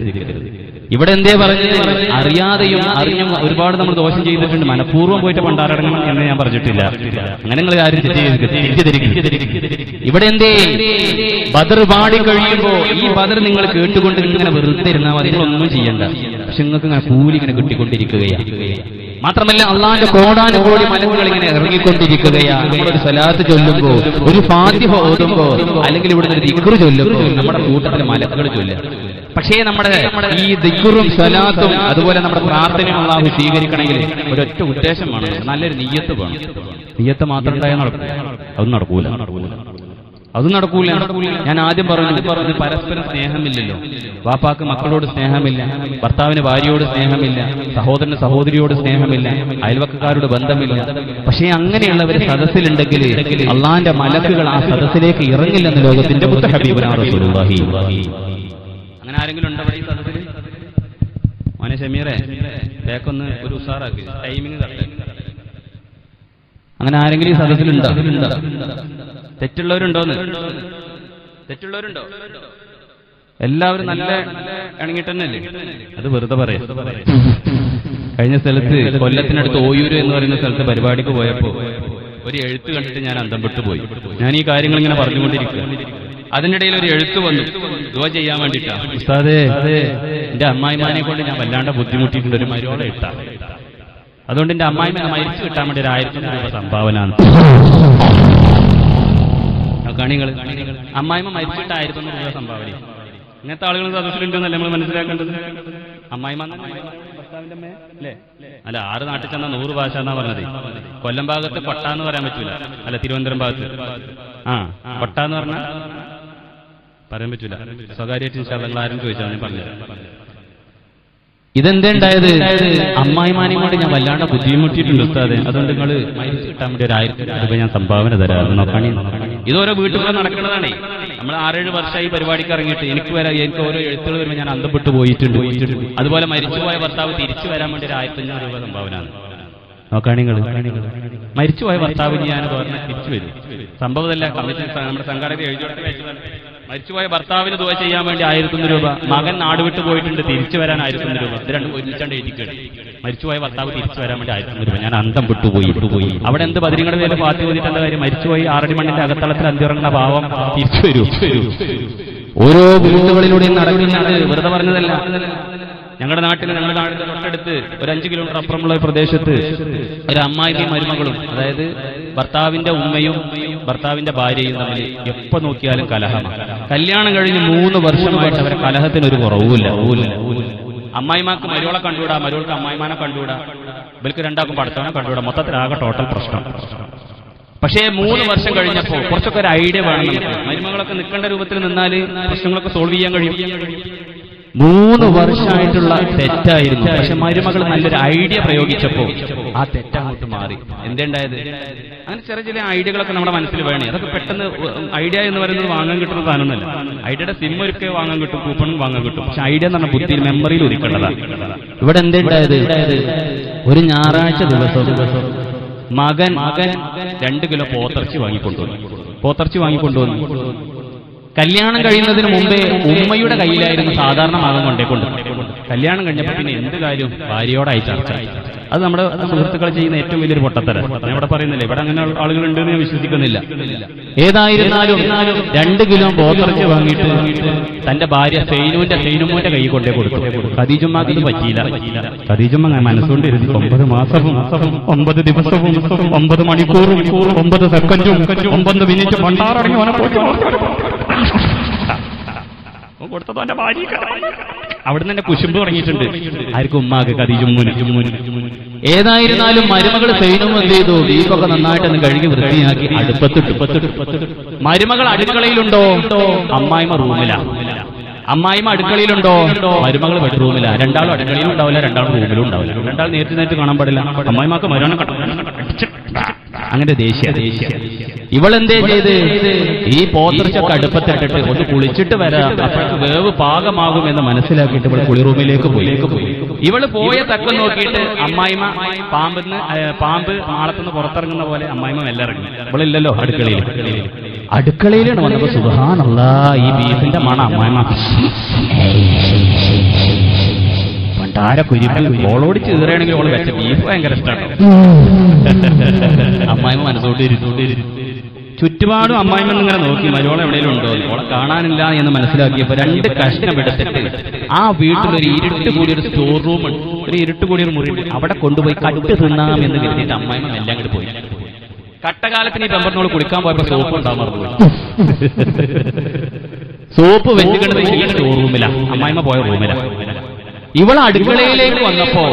ഇവിടെ എന്തേ പറഞ്ഞത്? അറിയാതെയും അറിഞ്ഞും ഒരുപാട് നമ്മൾ ദോഷം ചെയ്തിട്ടുണ്ട്. മനഃപൂർവ്വം പോയിട്ട് പണ്ടാരടങ്ങണം എന്ന് ഞാൻ പറഞ്ഞിട്ടില്ല. അങ്ങനെ നിങ്ങൾ ആരും ഇവിടെ എന്തേ? ബദർ പാടി കഴിയുമ്പോ ഈ ബദർ നിങ്ങൾ കേട്ടുകൊണ്ട് ഇങ്ങനെ വെറുതെ ഇരുന്നാൽ മതി, നിങ്ങളൊന്നും ചെയ്യണ്ട. പക്ഷെ നിങ്ങൾക്ക് ഇങ്ങനെ കൂലി ഇങ്ങനെ കിട്ടിക്കൊണ്ടിരിക്കുകയാണ്. മാത്രമല്ല അള്ളാന്റെ കോടാനുകോടി മലക്കുകൾ ഇങ്ങനെ ഇറങ്ങിക്കൊണ്ടിരിക്കുകയാണ്. നമ്മളൊരു സ്വലാത്ത് ചൊല്ലുമ്പോ, ഒരു ഫാത്തിഹ ഓതുമ്പോ, അല്ലെങ്കിൽ ഇവിടെ ഒരു ദിക്റ് ചൊല്ലുമ്പോ നമ്മുടെ കൂട്ടത്തിലെ മലക്കുകൾ ചൊല്ലുക. പക്ഷേ നമ്മുടെ ഈ ദിക്റും സ്വലാത്തും അതുപോലെ നമ്മുടെ പ്രാർത്ഥനയും അല്ലാഹു സ്വീകരിക്കണമെങ്കിൽ ഒരൊറ്റ ഉദ്ദേശം വേണം, നല്ലൊരു നിയ്യത്ത് വേണം. നിയ്യത്ത് മാത്രം ഉണ്ടായാൽ നടക്കും? അത് നടക്കൂല, അത് നടക്കൂല. ഞാൻ ആദ്യം പറഞ്ഞു, പരസ്പരം സ്നേഹമില്ലല്ലോ. വാപ്പാക്ക് മക്കളോട് സ്നേഹമില്ല, ഭർത്താവിന് ഭാര്യയോട് സ്നേഹമില്ല, സഹോദരന് സഹോദരിയോട് സ്നേഹമില്ല, അയൽവക്കക്കാരോട് ബന്ധമില്ല. പക്ഷേ അങ്ങനെയുള്ളവർ സദസ്സിലുണ്ടെങ്കിൽ അള്ളാന്റെ മലക്കുകൾ ആ സദസ്സിലേക്ക് ഇറങ്ങില്ലെന്ന് ലോകത്തിന്റെ മുത്ത ഹബീബുനാ റസൂലുള്ളാഹി. അങ്ങനെ ആരെങ്കിലും ഉണ്ടോ ഈ സദസ്സിൽ? മോനെ ഷമീറെ, ബേക്കൊന്ന് ഒരു ഉസാറാക്കി, ടൈമിങ് കറക്റ്റ്. അങ്ങനെ ആരെങ്കിലും ഈ സദസ്സിലുണ്ടോ? തെറ്റുള്ളവരുണ്ടോന്ന്? തെറ്റുള്ളവരുണ്ടോ? എല്ലാവരും നല്ല ഇണങ്ങിട്ട് തന്നെയല്ലേ? അത് വെറുതെ പറയാം. കഴിഞ്ഞ സ്ഥലത്ത് കൊല്ലത്തിനടുത്ത് ഓയൂര് എന്ന് പറയുന്ന സ്ഥലത്ത് പരിപാടിക്ക് പോയപ്പോ ഒരു എഴുത്ത് കണ്ടിട്ട് ഞാൻ അന്തം വിട്ടു പോയി. ഞാൻ ഈ കാര്യങ്ങൾ ഇങ്ങനെ പറഞ്ഞുകൊണ്ടിരിക്കുക. അതിനിടയിൽ ഒരു എഴുത്ത് വന്നു, ദുആ ചെയ്യാൻ വേണ്ടിയിട്ടാ. ഉസ്താദേ, എന്റെ അമ്മായിമാനെ കൊണ്ട് ഞാൻ വല്ലാണ്ട് ബുദ്ധിമുട്ടിയിട്ടുണ്ട്, ഒരു മരുമോളെ ഇട്ടാ. അതുകൊണ്ട് എന്റെ അമ്മായിമാനെ മരിച്ചു കിട്ടാൻ വേണ്ടി 1000 രൂപ സംഭാവന. കണികൾ അമ്മായിമ്മ മരിച്ചിട്ട് 1000 രൂപ സംഭാവന. ഇങ്ങനത്തെ ആളുകൾ സദസ്സിലുണ്ടെന്നല്ലേ നമ്മൾ മനസ്സിലാക്കേണ്ടത്? അമ്മായിമ്മ ഭർത്താവിന്റെ അമ്മ അല്ലേ? അല്ല, 6 നാട്ടിൽ ചെന്നാൽ 100 ഭാഷ എന്നാ പറഞ്ഞത്. കൊല്ലം ഭാഗത്ത് കൊട്ട എന്ന് പറയാൻ പറ്റൂല. അല്ല, തിരുവനന്തപുരം ഭാഗത്ത് കൊട്ട എന്ന് പറഞ്ഞാൽ പറയാൻ പറ്റൂല. സ്വകാര്യമായിട്ട് നിങ്ങൾ ആരും ചോദിച്ചാൽ ഞാൻ പറഞ്ഞു. ഇതെന്തുണ്ടായത്? അമ്മായിമാനെയും കൊണ്ട് ഞാൻ വല്ലാണ്ട് ബുദ്ധിമുട്ടിയിട്ടുണ്ട് ഉസ്താദേ, അതുകൊണ്ട് നിങ്ങൾ മരിച്ചു കിട്ടാൻ വേണ്ടി 1000 രൂപ ഞാൻ സംഭാവന തരാം. നോക്കണേ, ഇതോരോ വീട്ടിൽ നടക്കുന്നതാണേ. നമ്മൾ 6-7 വർഷമായി പരിപാടിക്ക് ഇറങ്ങിയിട്ട് എനിക്ക് ഓരോ എഴുത്തുകൾ വരുമ്പോൾ ഞാൻ അന്തപ്പെട്ടു പോയിട്ടുണ്ട്. അതുപോലെ മരിച്ചുപോയ ഭർത്താവ് തിരിച്ചു വരാൻ വേണ്ടി 1500 രൂപ സംഭാവന. നോക്കാണേ, മരിച്ചുപോയ ഭർത്താവിന് ഞാൻ തിരിച്ചു വരും. സംഭവമല്ല, കമ്മിറ്റി നമ്മുടെ സംഘാടകർ എഴുതിയോടെ മരിച്ചുപോയ ഭർത്താവിന് ദുആ ചെയ്യാൻ വേണ്ടി 1001 രൂപ, മകൻ നാട് വിട്ടു പോയിട്ടുണ്ട് തിരിച്ചു വരാൻ 1001 രൂപ. ഇത് രണ്ടും ഒരുമിച്ചാണ്ട് എഴുതിക്കേണ്ടി. മരിച്ചുപോയ ഭർത്താവ് തിരിച്ചു വരാൻ വേണ്ടി 1001 രൂപ. ഞാൻ അന്തം വിട്ടുപോയി. അവിടെ എന്ത് ബദരീങ്ങളുടെ പേര് പാത്തി ഓതിട്ടെന്താ കാര്യം? മരിച്ചുപോയി 6 അടി മണ്ണിന്റെ അകത്തളത്തിൽ അന്തിറങ്ങുന്ന പാവം തിരിച്ചു വരൂ. ഓരോ വീടുകളിലൂടെയും നടക്കുന്നത് വെറുതെ പറഞ്ഞതല്ല. ഞങ്ങളുടെ നാട്ടിന്റെ തൊട്ടടുത്ത് ഒരു 5 കിലോമീറ്റർ അപ്പുറമുള്ള പ്രദേശത്ത് ഒരു അമ്മായിയും മരുമകളും, അതായത് ഭർത്താവിന്റെ ഉമ്മയും ഭർത്താവിന്റെ ഭാര്യയും തമ്മിൽ എപ്പോ നോക്കിയാലും കലഹമാണ്. കല്യാണം കഴിഞ്ഞ് 3 വർഷമായിട്ട് അവരെ കലഹത്തിനൊരു കുറവുമില്ല. അമ്മായിമാർക്ക് മരുവളെ കണ്ടുകൂടാ, മരുവൾക്ക് അമ്മായിമാനെ കണ്ടുകൂടാ, ഇവർക്ക് രണ്ടാക്കും പടച്ചവനെ കണ്ടുകൂടാ. മൊത്തത്തിലാകെ ടോട്ടൽ പ്രശ്നം. പക്ഷേ 3 വർഷം കഴിഞ്ഞപ്പോൾ കുറച്ചൊക്കെ ഒരു ഐഡിയ വേണം നമുക്ക്. മരുമകളൊക്കെ നിൽക്കേണ്ട രൂപത്തിൽ നിന്നാല് പ്രശ്നങ്ങളൊക്കെ സോൾവ് ചെയ്യാൻ കഴിയും. 3 വർഷമായിട്ടുള്ള തെറ്റായിരുന്നു. പക്ഷെ മരുമകൾ നല്ലൊരു ഐഡിയ പ്രയോഗിച്ചപ്പോൾ ആ തെറ്റങ്ങോട്ട് മാറി. എന്തുണ്ടായത്? അങ്ങനെ ചില ഐഡിയകളൊക്കെ നമ്മുടെ മനസ്സിൽ വേണേ. അതൊക്കെ പെട്ടെന്ന് ഐഡിയ എന്ന് പറയുന്നത് വാങ്ങാൻ കിട്ടുന്ന സാധനമൊന്നുമല്ല. ഐഡിയയുടെ സിം ഒരിക്കൽ വാങ്ങാൻ കിട്ടും, കൂപ്പണും വാങ്ങാൻ കിട്ടും. പക്ഷെ ഐഡിയ എന്ന് പറഞ്ഞ ബുദ്ധിയിൽ മെമ്മറിയിൽ ഒരുക്കേണ്ടതാണ്. ഇവിടെ എന്തുണ്ടായത്? ഒരു ഞായറാഴ്ച ദിവസം മകൻ 2 കിലോ പോത്തിറച്ചി വാങ്ങിക്കൊണ്ടുവന്നു. കല്യാണം കഴിയുന്നതിന് മുമ്പേ ഉമ്മയുടെ കയ്യിലായിരുന്നു സാധാരണ മകൻ കൊണ്ടേക്കൊണ്ട്. കല്യാണം കഴിഞ്ഞപ്പോൾ പിന്നെ എന്ത് കാര്യം ഭാര്യയോടായി ചർച്ച. അത് നമ്മുടെ സുഹൃത്തുക്കൾ ചെയ്യുന്ന ഏറ്റവും വലിയൊരു പൊട്ടത്തര. ഞാൻ ഇവിടെ പറയുന്നില്ല, ഇവിടെ അങ്ങനെ ആളുകളുണ്ട് എന്ന് ഞാൻ വിശ്വസിക്കുന്നില്ല. ഏതായിരുന്നാലും 2 കിലോ പോത്തിറച്ചി വാങ്ങിയിട്ട് തന്റെ ഭാര്യ സൈനുമോന്റെ കൈ കൊണ്ടേ കൊടുത്തു. ഖദീജുമ്മക്ക് ഇത് പറ്റിയില്ല. ഖദീജുമ്മ മനസ്സുകൊണ്ട് 9 മാസവും 9 ദിവസവും 9 മണിക്കൂറും 9 സെക്കൻഡും 9 മിനിറ്റ് പണ്ടാറടങ്ങി കൊടുത്തത് എന്റെ ഭാര്യ. അവിടുന്ന് തന്നെ കുശുമ്പ് തുടങ്ങിയിട്ടുണ്ട്. ആർക്കും ഉമ്മാക്ക് ഖദീജുമ്മൂന്. ഏതായിരുന്നാലും മരുമകൾ സൈനും എന്ത് ചെയ്തു? ബീഫൊക്കെ നന്നായിട്ടൊന്ന് കഴുകി വൃത്തിയാക്കി അടുപ്പത്തിട്ട്. മരുമകൾ അടുക്കളയിലുണ്ടോ? അമ്മായിമ റൂമിലാണ്. അമ്മായിമ അടുക്കളയിലുണ്ടോ? മരുമകൾ ബെഡ്റൂമില്ല. രണ്ടാളും അടുക്കളയിലും ഉണ്ടാവില്ല, രണ്ടാളും റൂമിലും ഉണ്ടാവില്ല. രണ്ടാൾ നേരിട്ട് കാണാൻ പാടില്ല. അമ്മായിമാക്ക് മരുമനെ അങ്ങനെ ദേഷ്യ. ഇവളെന്തേ ചെയ്ത്? ഈ പോത്തിറച്ചൊക്കെ അടുപ്പത്തിട്ടിട്ട് ഒന്ന് കുളിച്ചിട്ട് വരാം, അപ്പോഴേക്ക് വേവ് പാകമാകുമെന്ന് മനസ്സിലാക്കിയിട്ട് ഇവൾ കുളിറൂമിലേക്ക് പോയി. ഇവള് പോയ തക്കം നോക്കിയിട്ട് അമ്മായിമ പാമ്പ് മാളത്തുനിന്ന് പുറത്തിറങ്ങുന്ന പോലെ അമ്മായിമ മെല്ലിറങ്ങി. ഇവളില്ലല്ലോ അടുക്കളയിലാണ് വന്നപ്പോ സുബ്ഹാനല്ലാഹ്, ഈ ബീഫിന്റെ മണം അമ്മായിമ പണ്ടാര കുരിപ്പിൽ ഓളോട് ചീറയാണെങ്കിൽ ഓള് വെച്ച ബീഫ് ഭയങ്കര ഇഷ്ടമാണ്. അമ്മായിമ മനസ്സോട്ട് ചുറ്റുപാടും അമ്മായിമെന്ന് ഇങ്ങനെ നോക്കി മരോളം എവിടെയും ഉണ്ടോ, ഓളെ കാണാനില്ല എന്ന് മനസ്സിലാക്കിയപ്പോ 2 കഷ്ണം എടുത്തിട്ട് ആ വീട്ടിലൊരു ഇരുട്ട് കൂടിയൊരു സ്റ്റോർ റൂം ഉണ്ട്, ഒരു ഇരുട്ട് കൂടിയൊരു മുറി, അവിടെ കൊണ്ടുപോയി കട്ട് തിന്നാം എന്ന് കരുതിയിട്ട് അമ്മായിമ എല്ലാം അങ്ങോട്ട് പോയി. കട്ടകാലത്തിന് ഈ പെമ്പറിനോട് കുളിക്കാൻ പോയപ്പോ സോപ്പ് ഉണ്ടാവാൻ പോയി. സോപ്പ് വെച്ചുകൊണ്ട് സ്റ്റോർ റൂമിലാ, അമ്മായിമ പോയ റൂമിലാ. ഇവൾ അടുക്കളയിലേക്ക് വന്നപ്പോ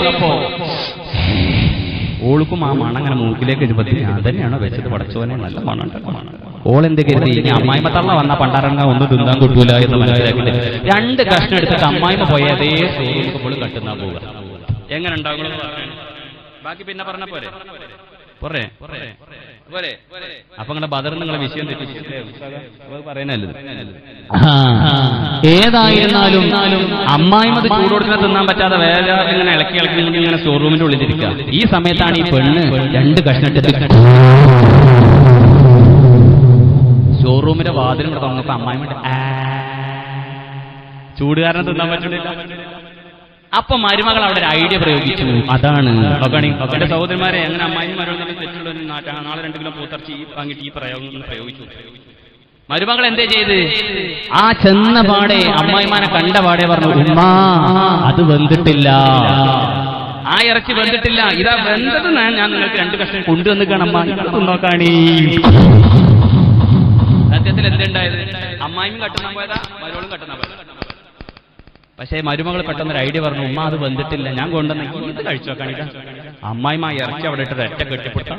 ഓൾക്കും ആ മണം അങ്ങനെ മൂക്കിലേക്ക് അതന്നെയാണോ വെച്ചത്? പടച്ചോനെ നല്ല മണം. ഓളെന്ത് കരുതി? ഇനി അമ്മായിമ തള്ള വന്ന പണ്ടാറങ്ങ ഒന്നും തിന്നാൻ കിട്ടൂല എന്ന് മനസ്സിലാക്കിയിട്ട് 2 കഷ്ണം എടുത്തിട്ട് അമ്മായിമ പോയ അതേ സ്റ്റോറിൽ കട്ടുന്നാ പോവുക. എങ്ങനെ ഉണ്ടാകും? ബാക്കി പിന്നെ പറഞ്ഞ പോരെ. അപ്പൊ നിങ്ങളെ ബദർ നിങ്ങളെ വിഷയം പറയുന്നല്ലോ. ഏതായിരുന്നാലും അമ്മായിമത് ചൂടോടുന്ന തിന്നാൻ പറ്റാതെ വേറെ ഇങ്ങനെ ഇളക്കി ഇങ്ങനെ സ്റ്റോർ റൂമിന്റെ ഉള്ളിലിരിക്കുക. ഈ സമയത്താണ് ഈ പെണ്ണ് 2 കഷ്ണത്തിൽ സ്റ്റോർ റൂമിന്റെ വാതിലും തുറന്നപ്പോ അമ്മായിമ ചൂടുകാരനെ തിന്നാൻ പറ്റില്ല. അപ്പൊ മരുമകൾ അവിടെ ഒരു ഐഡിയ പ്രയോഗിച്ചു. അതാണ് എന്റെ സഹോദരന്മാരെ, അങ്ങനെ അമ്മായിമാരോട് തെറ്റുള്ള നാളെ 2 കിലോ പോത്തിറച്ചി വാങ്ങിയിട്ട് ഈ പ്രയോഗിച്ചു. മരുമകൾ എന്തേ ചെയ്ത്? ആ ചെന്ന പാടെ അമ്മായിമാനെ കണ്ട പാടെ പറഞ്ഞു, ഉമ്മാ അത് വെന്തിട്ടില്ല, ആ ഇറച്ചി വെന്തിട്ടില്ല, ഇതാ വെന്തത് ഞാൻ നിങ്ങൾക്ക് 2 കഷ്ണം കൊണ്ടുവന്നിക്കാണ് അമ്മ നോക്കാണീ. സത്യത്തിൽ എന്തുണ്ടായത്? അമ്മായിയും കട്ടുന്ന പോയതാ, മരുമകളും കട്ടുന്ന പോയതാ. പക്ഷേ മരുമകൾ പെട്ടെന്നൊരു ഐഡിയ പറഞ്ഞു, ഉമ്മ അത് വെന്തിട്ടില്ല, ഞാൻ കൊണ്ടുവന്ന് ഇത് കഴിച്ചു നോക്കാണില്ല. അമ്മായിമ ഇറച്ചി അവിടെ ഇട്ട് ഒറ്റ കെട്ടിപ്പിടുത്ത.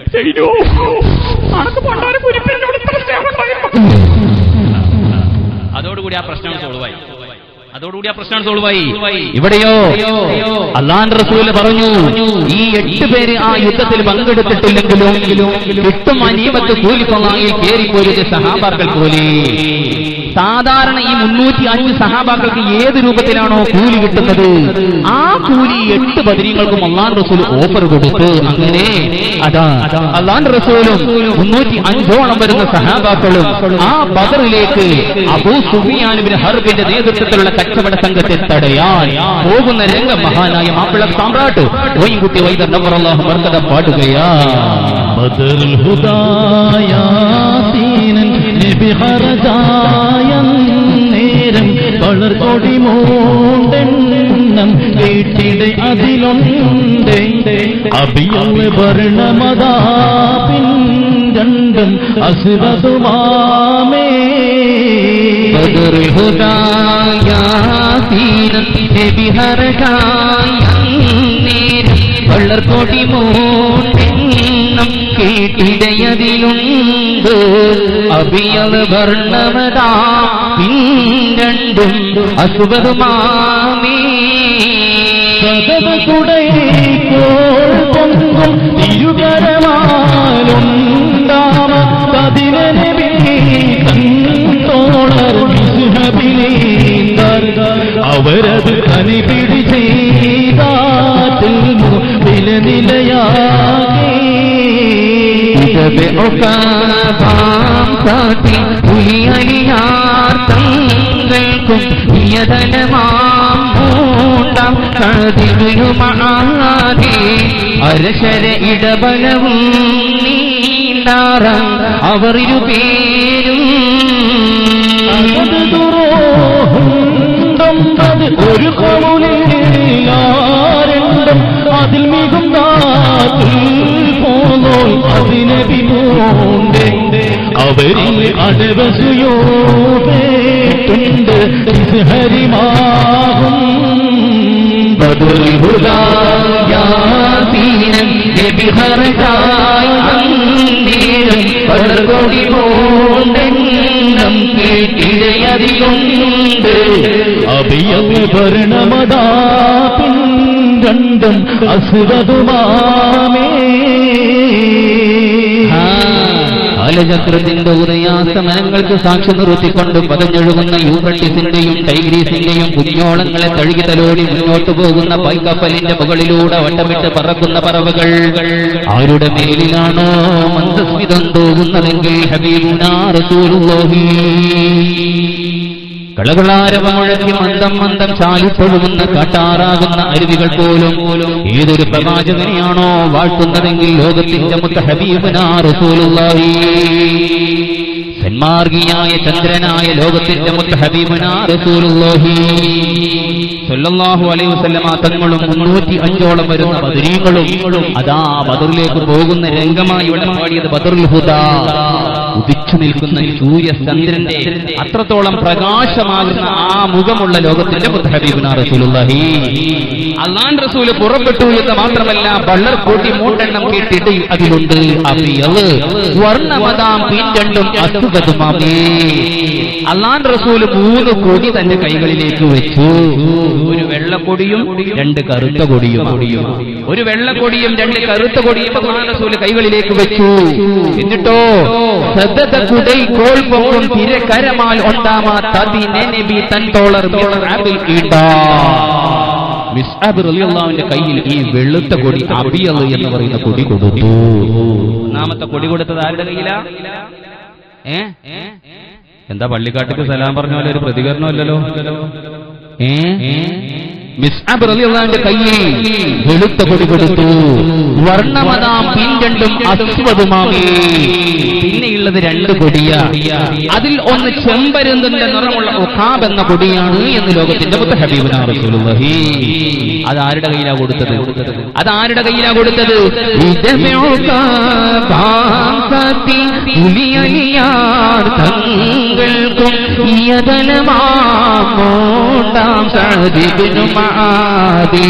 അതോടുകൂടി ആ പ്രശ്നം സോൾവായി. ഇവിടെയോ അല്ലാഹുവിന്റെ റസൂൽ പറഞ്ഞു, ഈ 8 പേര് ആ യുദ്ധത്തിൽ പങ്കെടുത്തിട്ടില്ലെങ്കിലും കിട്ടും അനീമത്ത് കൂലിക്കൊള്ളാങ്കിൽ കേറിപ്പോയത് സഹാബാക്കൾ പോലെ. സാധാരണ ഈ 305 സഹാബാക്കൾക്ക് ഏത് രൂപത്തിലാണോ കൂലി കിട്ടുന്നത്, ആ കൂലി 8 ബദരീങ്ങൾക്കും അല്ലാഹു റസൂൽ ഓഫർ കൊടുത്തു. അങ്ങനെ അതാ അല്ലാഹു റസൂലും 305ഓളം വരുന്ന സഹാബാക്കളും ആ ബദറിലേക്ക് അബൂ സുഫിയാൻ ഇബ്നു ഹർബിന്റെ നേതൃത്വത്തിലുള്ള കച്ചവട സംഘത്തെ തടയാൻ പോകുന്ന രംഗം മഹാനായ മാപ്പിള സാമ്രാട്ട് വൈകുട്ടി വൈദർ നവറല്ലാഹു ബർക്കത പാടുകയാ. ബദറുൽ ഹുദായാതീനൻ നബി ഹറജായ നേരം വളർകൊടി മൂണ്ടെണ്ണം കേട്ടിടെ അതിലുണ്ട് അബിയൽ വർണ്ണമതാ പിൻരണ്ടും അസ്വദുമാമേ. ബദറുൽ ഹുദായാതീനൻ നബി ഹറജായ നേരം വളർകൊടി മൂണ്ടെണ്ണം കേട്ടിടയതിലുണ്ട് അബിയൽ വർണ്ണമതാ പിൻരണ്ടും അസ്വദുമാമേ. കുടയേക്കോൾ പൊങ്കും തിരുകരമാലുണ്ടാമ പതിനോളർ അവരത് കനിപിടി ചെയ്താറ്റിൽ നിലനിലയാകെ തങ്ങൾക്കും യതലമാം കതിരുമാതെ അരശര ഇടബലവും നീണ്ടാറ അവർ ഇരുപേരും ഒരു കൗലിലാരണ്ടും അതിൽ മികും പോന്നോൾ അതിനെ വിമോണ്ടേ അവരിൽ അടവസുയോണ്ട് ഹരിമാകും. ബദറുൽ ഹുദായാതീനൻ നബി ഹറജായ നേരം വളർകൊടി മൂണ്ടെണ്ണം കേട്ടിടയതിലുണ്ട് അബിയൽ വർണ്ണമതാ പിൻരണ്ടും അസ്വദുമാമേ. കാലചക്രത്തിന്റെ ഉദയാസ്തമനങ്ങൾക്ക് സാക്ഷി നിർത്തിക്കൊണ്ട് പതഞ്ഞൊഴുകുന്ന യൂഫ്രട്ടീസിന്റെയും ടൈഗ്രീസിന്റെയും കുഞ്ഞോളങ്ങളെ തഴുകി തലോടി മുന്നോട്ടു പോകുന്ന പൈക്കപ്പലിന്റെ മുകളിലൂടെ വട്ടമിട്ട് പറക്കുന്ന പറവകൾ ആരുടെ മേലിലാണോ മന്ദസ്മിതം തോന്നുന്നതെങ്കിൽ ഹബീബുനാ റസൂലുള്ളാഹി. കളകളാരവമുഴക്കി മന്ദം മന്ദം ചാലിപ്പൊഴുകുന്ന കാട്ടാറാകുന്ന അരുവികൾ പോലും ഏതൊരു പ്രവാചകനെയാണോ വാഴ്ത്തുന്നതെങ്കിൽ ലോകത്തിന്റെ മുത്ത ഹബീബുനാ റസൂലുള്ളാഹി. സന്മാർഗിയായ ചന്ദ്രനായ ലോകത്തിന്റെ മുത്ത ഹബീബുനാ റസൂലുള്ളാഹി സ്വല്ലല്ലാഹു അലൈഹി വസല്ലമ തങ്ങളും 305ഓളം വരുന്ന ബദരീങ്ങളും അതാ ബദറിലേക്ക് പോകുന്ന രംഗമായി ഇവിടെ പാടിയത് ബദറുൽ ഹുദാ. ഉദിച്ചു നിൽക്കുന്ന സൂര്യചന്ദ്രന്റെ അത്രത്തോളം പ്രകാശമാകുന്ന ആ മുഖമുള്ള ലോകത്തിന്റെ മുത്ത ഹബീബുനാ റസൂലുള്ളാഹി. അല്ലാഹു റസൂൽ പുറപ്പെട്ടു എന്ന് മാത്രമല്ല ബള്ളർ കൂട്ടി മൂട്ടെണ്ണം കേട്ടിട്ട് അതിലുണ്ട് അബിയൽ വർണ്ണമതാം പിൻരണ്ടും അസ്വദുമാമേ. അല്ലാഹു റസൂൽ 3 കൊടി തന്റെ കൈകളിലേക്ക് വെച്ചു. ഒരു വെള്ളക്കൊടിയും 2 കറുത്ത കൊടിയും. ഒരു വെള്ളക്കൊടിയും 2 കറുത്ത കൊടിയും അല്ലാഹു റസൂൽ കൈകളിലേക്ക് വെച്ചു. എന്നിട്ടോ കുടൈക്കോൾ പൊങ്ങും തിരക്കരമാൽ ഒണ്ടാമാ തതിനെ നബി തൻ തോളർ മിസ്അബിൽ ഇടാ. മിസ്അബ് റളിയല്ലാഹുവിന്റെ കയ്യിൽ ഈ വെളുത്ത കൊടി അബിയൽ എന്ന് പറയുന്ന കൊടി കൊടുത്തു. ഒന്നാമത്തെ കൊടി കൊടുത്തത് ആരുടെ കയ്യിലാ? എന്താ പള്ളിക്കാട്ടിക്ക് സലാം പറഞ്ഞ പോലെ ഒരു പ്രതികരണമല്ലല്ലോ. മിസ്അബ് റളിയല്ലാഹുവിന്റെ കയ്യിൽ വെളുത്ത കൊടി കൊടുത്തു. വർണ്ണമതാം പിൻരണ്ടും അസ്വദുമാമേ. പിന്നെയുള്ളത് 2 കൊടിയാ. അതിൽ ഒന്ന് ചെമ്പരുന്തിന്റെ നിറമുള്ള ഉഖാബ് എന്ന കൊടിയാണ് എന്ന് ലോകത്തിന്റെ മുത്ത ഹബീബുനാ റസൂലുള്ളാഹി. അതാരുടെ കയ്യിലാ കൊടുത്തത്? അതാരുടെ കയ്യിലാ കൊടുത്തത്? തങ്ങൾക്കും യതലമാമോണ്ടാം സഅദിബ്നു മആദി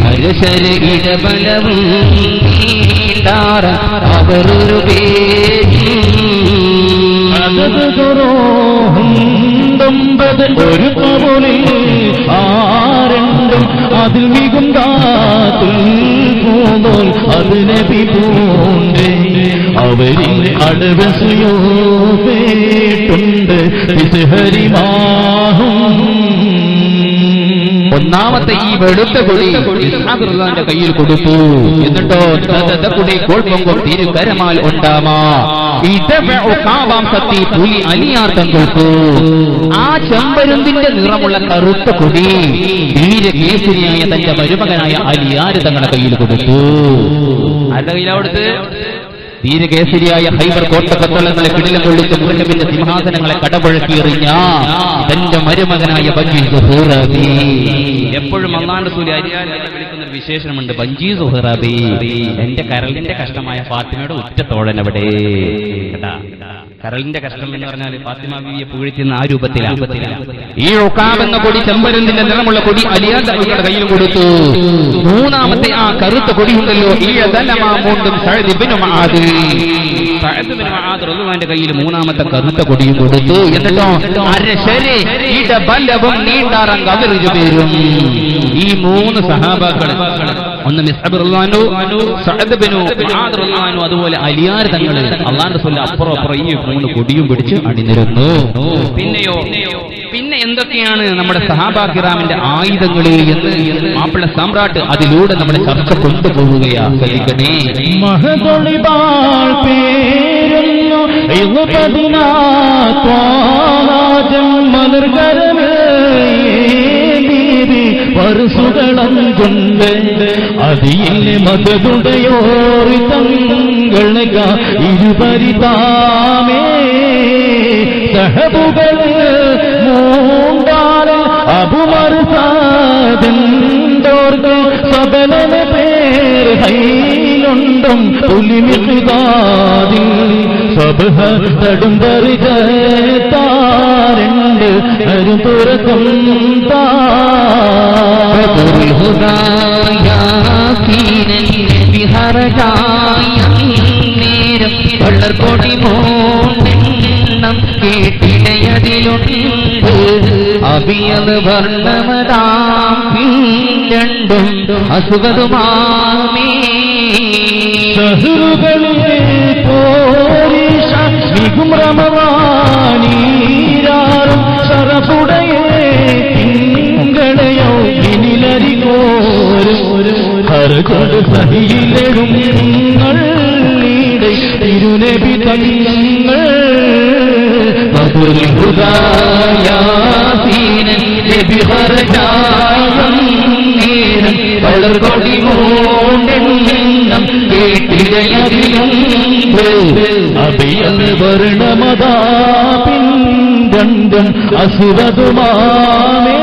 അരശര ഇടബലവും നീണ്ടാറ അവരൊരു ഒരു പവനിൽ ആരണ്ടും അതിൽ മികും പോന്നോൽ അതിനെ പൂണ്ടേ അവരിൽ അടവസുയോട്ടുണ്ട് ഒന്നാമത്തെ ഈ വെളുത്ത കൊടി ഇസ്ഹാഖിന്റെ കയ്യിൽ കൊടുത്തു. എന്നിട്ടോ കൊടി കോൾപ്പൊങ്കും തിരുക്കരമാൽ ഉണ്ടാമാ കാവാംസത്തി പുലി അലിയാർത്തം കൊടുത്തു. ആ ചെമ്പരുന്തിന്റെ നിറമുള്ള കറുത്ത കൊടി വീരകേസരിയായ തന്റെ മരുമകനായ അലിയാർ തങ്ങളുടെ കയ്യിൽ കൊടുത്തു. ആരുടെ കയ്യിലാവടുത്ത്? വീരകേസരിയായ ഹൈബർ കോട്ടക്കത്തളങ്ങളെ കിടിലം കൊള്ളിച്ച് മുറഹബിന്റെ സിംഹാസനങ്ങളെ കടപുഴക്കി എറിഞ്ഞ തന്റെ മരുമകനായ ബഞ്ചി സുഹറാബി. എപ്പോഴും അല്ലാഹുവിന്റെ റസൂൽ അലിയാരെ വിളിക്കുന്ന ഒരു വിശേഷണമുണ്ട്, ബഞ്ചി സുഹറാബി, എന്റെ കരളിന്റെ കഷ്ടമായ ഫാത്തിമയുടെ ഉറ്റത്തോഴൻ അവിടെ. കരളിന്റെ കഷ്ടം എന്ന് പറഞ്ഞാൽ ഫാത്തിമ ബീവിയെ പുകഴ്ത്തുന്ന ആ രൂപത്തിലാണ്. ഈ ഉഖാബ് എന്ന കൊടി ചെമ്പരുന്തിന്റെ നിറമുള്ള കൊടി അലിയാർ തങ്ങളുടെ കയ്യിൽ കൊടുത്തു. മൂന്നാമത്തെ ആ കറുത്ത കൊടി ഉണ്ടല്ലോ, റളിയല്ലാഹുവിന്റെ കയ്യിൽ മൂന്നാമത്തെ കറുത്ത കൊടിയും കൊടുത്തു. എന്നിട്ടോ ഈ മൂന്ന് സഹാബാക്കൾ, ഒന്ന് മിസ്അബ് റളിയല്ലാഹു അൻഹു, സഅദ് ബിൻ മുആദ് റളിയല്ലാഹു അൻഹു, അതുപോലെ അലിയാർ തങ്ങൾ അല്ലാഹുവിന്റെ റസൂൽ അപ്പുറം ഈ മൂന്ന് കൊടിയും പിടിച്ച് അണിനിരുന്നു. പിന്നെ എന്തൊക്കെയാണ് നമ്മുടെ സഹാബാ കിറാമിന്റെ ആയുധങ്ങൾ എന്ന് മാപ്പിള സാമ്രാട്ട് അതിലൂടെ നമ്മുടെ ചർച്ച കൊണ്ടുപോവുകയാ. ശ്രദ്ധിക്കണേ. പരസുകളം കൊണ്ട് അതിലെ മതതുടയോറി തങ്ങളക ഇരുപരിതാമേ സഹബുകള് മൂണ്ടാല അബുമർസാദോർക്ക് സബലന പേർ ഹൈലുണ്ടും പുലിമിതാദിൽ സബഹ തടുംബറിജത്താരണ്ട് അരുതുറക്കും നേരം വള്ളർക്കൊടി മോണ്ടെണ്ണം കേട്ടിടയതിലുണ്ട് അഭിയത് വർണ്ണമതാം രണ്ടും അസുഖതുമാമേ സഹുകളെ പോരീഷ മികും റമവാനീരാറും സറഫുടയേ തിങ്കളയോ ഹരകൊണ്ട് സഹിയിലെടും തിരുനബി തങ്ങൾ വളർകൊടി മോണ്ടെണ്ണം കേട്ടിടയതിലുണ്ട് അഭയത് വർണ്ണമതാപിൻ രണ്ടും അസുരതുമാമേ.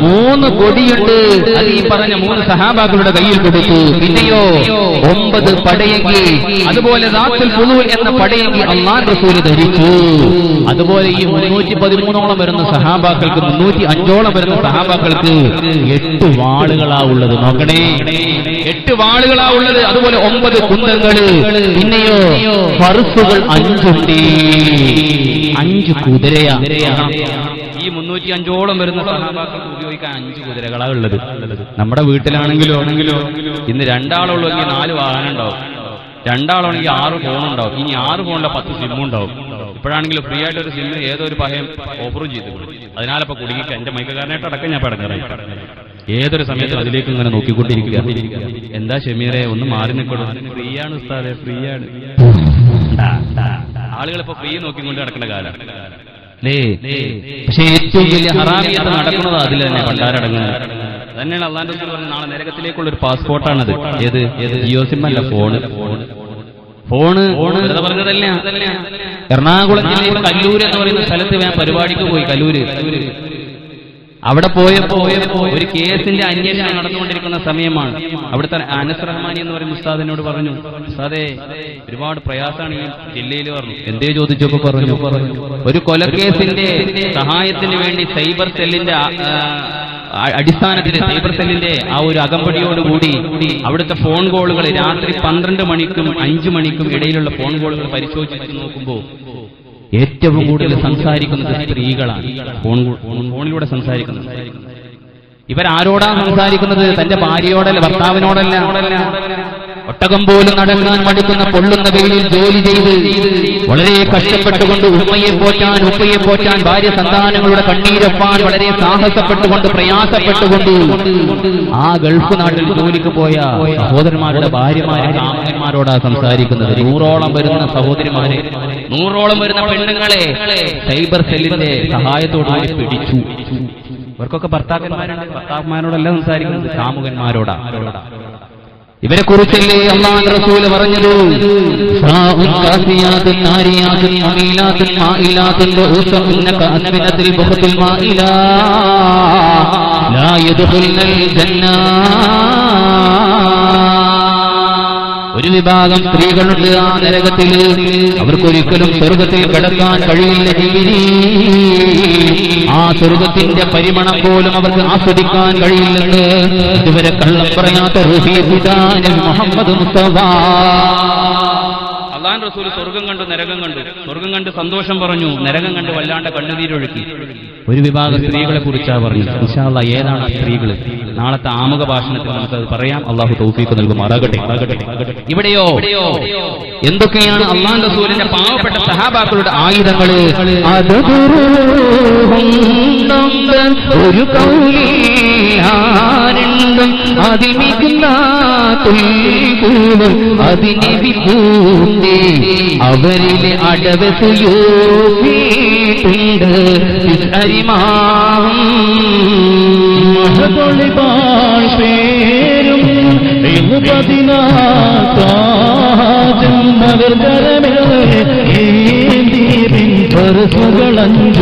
മൂന്ന് കൊടിയുണ്ട്, അത് ഈ പറഞ്ഞ മൂന്ന് സഹാബാക്കളുടെ കയ്യിൽ കൊടുത്തു. പിന്നെയോ 9 പടയങ്കി, അതുപോലെ ദാത്തുൽ ഖുലൂൽ എന്ന പടയങ്കി അല്ലാഹുവിന്റെ റസൂൽ ധരിച്ചു. അതുപോലെ ഈ 313ഓളം വരുന്ന സഹാബാക്കൾക്ക്, 305ഓളം വരുന്ന സഹാബാക്കൾക്ക് 8 വാളുകളാ ഉള്ളത്. നോക്കണേ, 8 വാളുകളാ ഉള്ളത്. അതുപോലെ 9 കുന്തങ്ങള്. പിന്നെയോ ഫർസുകൾ 5 ഉണ്ട്, 5 കുതിരയാ. ഈ 305ഓളം വരുന്ന സഹാബാക്കൾക്ക് ഉപയോഗിക്കാൻ 5 കുതിരകളാ ഉള്ളത്. നമ്മുടെ വീട്ടിലാണെങ്കിലോ ഇന്ന് 2 ആളുള്ളൂ എങ്കിൽ 4 വാഹനം ഉണ്ടാവും, 2 ആളാണെങ്കിൽ 6 ഫോണുണ്ടാവും. ഇനി 6 ഫോണിലെ 10 സിമ്മും ഉണ്ടാവും. ഇപ്പോഴാണെങ്കിലും ഫ്രീ ആയിട്ട് ഒരു സിമ്മ് ഏതോ ഒരു പഹയം ഓഫറും ചെയ്തു. അതിനാലപ്പോ കുടുങ്ങിക്ക എന്റെ മൈക്കക്കാരനായിട്ട് അടക്കം ഞാൻ പടങ്ങാറായി. ഏതൊരു സമയത്തും അതിലേക്ക് ഇങ്ങനെ നോക്കിക്കൊണ്ടിരിക്കുക. എന്താ ഷമീറെ ഒന്ന് മാറി നിൽക്കണം, ഫ്രീ ആണ് ഉസ്താദെ, ഫ്രീ ആണ്. ആളുകളിപ്പോ ഫ്രീ നോക്കിക്കൊണ്ട് നടക്കുന്ന കാലം. പക്ഷേ ഏറ്റവും വലിയ ഹറാമിയത്ത് നടക്കുന്നത് അതിൽ തന്നെ, പണ്ടാരടങ്ങുന്നത് തന്നെയാണ്. അല്ലാഹുവിന്റെ റസൂൽ പറഞ്ഞ നാളെ നരകത്തിലേക്കുള്ള ഒരു പാസ്പോർട്ടാണത്. ഏത് ജിയോ സിം അല്ല, ഫോണ് പറഞ്ഞതല്ല. എറണാകുളം ജില്ലയിൽ കല്ലൂർ എന്ന് പറയുന്ന സ്ഥലത്ത് ഞാൻ പരിപാടിക്ക് പോയി. കല്ലൂര് അവിടെ പോയപ്പോ ഒരു കേസിന്റെ അന്വേഷണം നടന്നുകൊണ്ടിരിക്കുന്ന സമയമാണ്. അവിടുത്തെ അനസ് റഹ്മാനി എന്ന് പറയുന്ന ഉസ്താദിനോട് പറഞ്ഞു, ഉസ്താദേ ഒരുപാട് പ്രയാസമാണ് ഈ ജില്ലയിൽ. പറഞ്ഞു എന്തേ ചോദിച്ചപ്പോ പറഞ്ഞു ഒരു കൊലക്കേസിന്റെ സഹായത്തിന് വേണ്ടി സൈബർ സെല്ലിന്റെ അടിസ്ഥാനത്തിൽ സൈബർ സെല്ലിന്റെ ആ ഒരു അകമ്പടിയോടുകൂടി അവിടുത്തെ ഫോൺ കോളുകൾ രാത്രി 12 മണിക്കും 5 മണിക്കും ഇടയിലുള്ള ഫോൺ കോളുകൾ പരിശോധിച്ച് നോക്കുമ്പോൾ ഏറ്റവും കൂടുതൽ സംസാരിക്കുന്നത് സ്ത്രീകളാണ്. ഫോണിലൂടെ സംസാരിക്കുന്നത്. ഇവരാരോടാണ് സംസാരിക്കുന്നത്? തന്റെ ഭാര്യയോടല്ല, ഭർത്താവിനോടല്ല, ഒട്ടകം പോലും നടക്കാൻ മടുക്കുന്ന പൊള്ളുന്ന വെയിലിൽ ജോലി ചെയ്ത് വളരെ കഷ്ടപ്പെട്ടുകൊണ്ട് ഉമ്മയെ പോറ്റാൻ ഭാര്യ സന്താനങ്ങളുടെ കണ്ണീരൊപ്പാൻ വളരെ സാഹസപ്പെട്ടുകൊണ്ട് പ്രയാസപ്പെട്ടുകൊണ്ട് ആ ഗൾഫ് നാട്ടിൽ ജോലിക്ക് പോയ സഹോദരന്മാരുടെ ഭാര്യമാരെ കാമന്മാരോടാ സംസാരിക്കുന്നത്. 100ഓളം വരുന്ന സഹോദരിമാരെ, 100ഓളം വരുന്ന പെണ്ണുങ്ങളെ സൈബർ സെല്ലിന്റെ സഹായത്തോടുകൂടി പിടിച്ചു. ഇവർക്കൊക്കെ ഭർത്താക്കന്മാരുണ്ട്, ഭർത്താക്കന്മാരോടല്ല സംസാരിക്കുന്നത്, കാമുകന്മാരോടാ. ഇവരെ കുറിച്ചല്ലേ അല്ലാഹുവിന്റെ റസൂൽ പറഞ്ഞത്, ഒരു വിഭാഗം സ്ത്രീകളുണ്ട് ആ നരകത്തിൽ, അവർക്കൊരിക്കലും സ്വർഗത്തിൽ കടക്കാൻ കഴിയില്ല. ആ സ്വർഗത്തിന്റെ പരിമളം പോലും അവർക്ക് ആസ്വദിക്കാൻ കഴിയില്ലെന്ന് ഇതുവരെ കള്ളം പറയാത്ത മുഹമ്മദ് മുസ്തഫ. അല്ലാഹുവിന്റെ റസൂൽ സ്വർഗം കണ്ടു, നരകം കണ്ടു. സ്വർഗം കണ്ട് സന്തോഷം പറഞ്ഞു, നരകം കണ്ട് വല്ലാണ്ട് കണ്ണുനീരൊഴുക്കി. ഒരു വിഭാഗം സ്ത്രീകളെ കുറിച്ചാണ് പറഞ്ഞു. ഇൻഷാ അല്ലാഹ് ഏതാണ് സ്ത്രീകൾ? നാളത്തെ ആമുഖ ഭാഷണത്തിൽ നമുക്കത് പറയാം. അള്ളാഹു തൗഫീഖ് നൽകുമാറാകട്ടെ. ഇവിടെയോ എന്തൊക്കെയാണ് അല്ലാഹുവിന്റെ റസൂലിന്റെ പാവപ്പെട്ട സഹാബാക്കളുടെ ആയുധങ്ങൾ? ഒരു കൗലിയാരണ്ടും അതിമിക്കുന്ന അതിനെ വിപൂണ്ടേ അവരിലെ അടവസുയോണ്ട് പേരും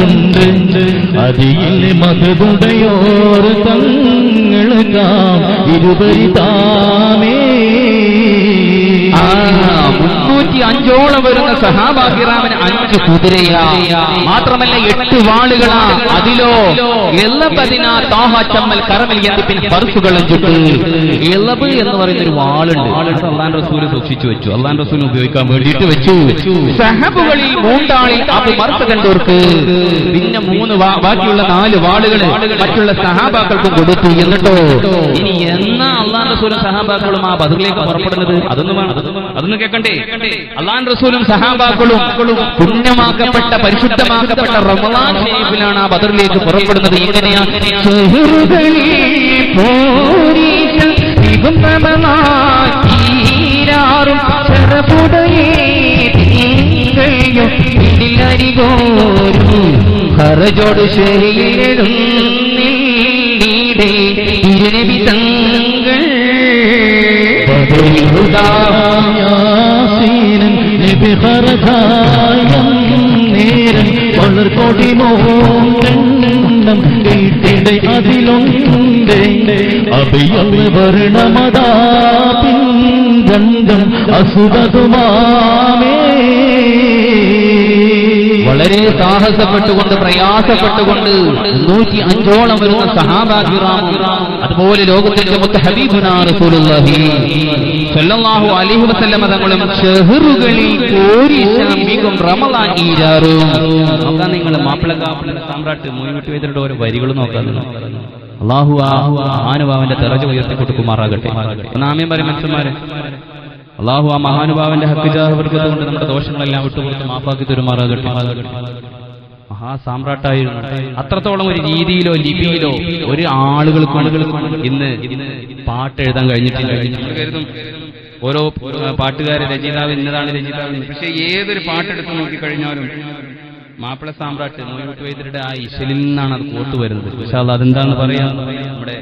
ുണ്ട് അതിൽ മധുടയോർ തങ്ങൾക്കാം ഇരുപരിതാമേ. 305ഓളം വരുന്ന സഹാബാക്കിറാമിന് 5 കുതിരയാ, മാത്രമല്ല 8 വാളുകളാ. അതിലോ പർസുകൾ 5. എളബ് എന്ന് പറയുന്ന ഒരു വാളുണ്ട്. അല്ലാഹുവിന്റെ റസൂൽ സൂക്ഷിച്ചു വെച്ചു, അല്ലാഹുവിന്റെ റസൂൽ ഉപയോഗിക്കാൻ വേണ്ടിയിട്ട് വെച്ചു. സഹബുകളിൽ 3 ആളിൽ അത് മറുത്ത് കണ്ടവർക്ക് പിന്നെ 3 ബാക്കിയുള്ള 4 വാളുകൾ മറ്റുള്ള സഹാബാക്കൾക്കും കൊടുത്തു. എന്നിട്ടോ ഇനി എന്നാ അല്ലാഹുവിന്റെ റസൂലും സഹാബാക്കളും ആ ബദറിലേക്ക് പുറപ്പെടുന്നത്? അതൊന്നും കേൾക്കണ്ടേ? അല്ലാഹുവിന്റെ റസൂലും സഹാബാക്കളും പുണ്യമാക്കപ്പെട്ട പരിശുദ്ധമാക്കപ്പെട്ട റമളാൻ ഷരീഫിലാണ് ആ ബദറിലേക്ക് പുറപ്പെടുന്നത്. എങ്ങനെയാ? ഹറജോട് ശരീരം നേരം വളർക്കൊടി മോഹം വീട്ടിടെ അതിലുണ്ട് അഭിയന്ന് വർണ്ണമതാ പിൻഗന്ധം അസുഖതുമാമേ. വളരെ സാഹസപ്പെട്ടുകൊണ്ട് പ്രയാസപ്പെട്ടുകൊണ്ട് 105ഓളം വരുന്ന സഹാബാക്കിറാം, അതുപോലെ ലോകത്തിന്റെ മുത്ത ഹബീബുനാ റസൂലുള്ളാഹി സ്വല്ലല്ലാഹു അലൈഹി വസല്ലം തങ്ങളും ഷഹറുകളിൽ കോരിശമികും റമളാൻ ഈരാറും. നോക്കാൻ നിങ്ങൾ മാപ്പിളക്കാപ്പിള സാമ്രാട്ട് മുൻവിട്ട് ചെയ്തിട്ട് ഓരോ വരികൾ നോക്കാൻ അല്ലാഹു മഹാനുഭാവന്റെ ദറജ ഉയർത്തി കൊടുക്കുമാറാകട്ടെ. നാമേ പറയും മനുഷ്യന്മാരെ, അല്ലാഹു ആ മഹാനുഭാവന്റെ ഹക്കിജാഹവർഗത കൊണ്ട് നമ്മുടെ ദോഷങ്ങളെല്ലാം വിട്ടുകൊടുത്ത് മാപ്പാക്കി തരുമാറാകട്ടെ. മഹാസാമ്രാട്ടായിരുന്നു. അത്രത്തോളം ഒരു രീതിയിലോ ലിപിയിലോ ഒരു ആളുകൾക്കും ഇന്ന് പാട്ട് എഴുതാൻ കഴിഞ്ഞിട്ടില്ല. കരുതും ഓരോ പാട്ടുകാരെ രചയിതാവ് ഇന്നതാണ് രചയിതാവ്, പക്ഷെ ഏതൊരു പാട്ടെടുത്ത് നോക്കിക്കഴിഞ്ഞാലും മാപ്പിള സാമ്രാട്ട് മോയിൻകുട്ടി വൈദ്യരുടെ ആ ഇശലിൽ നിന്നാണ് അത് കോർത്തു വരുന്നത്. പക്ഷെ അതെന്താണെന്ന് പറയാം, നമ്മുടെ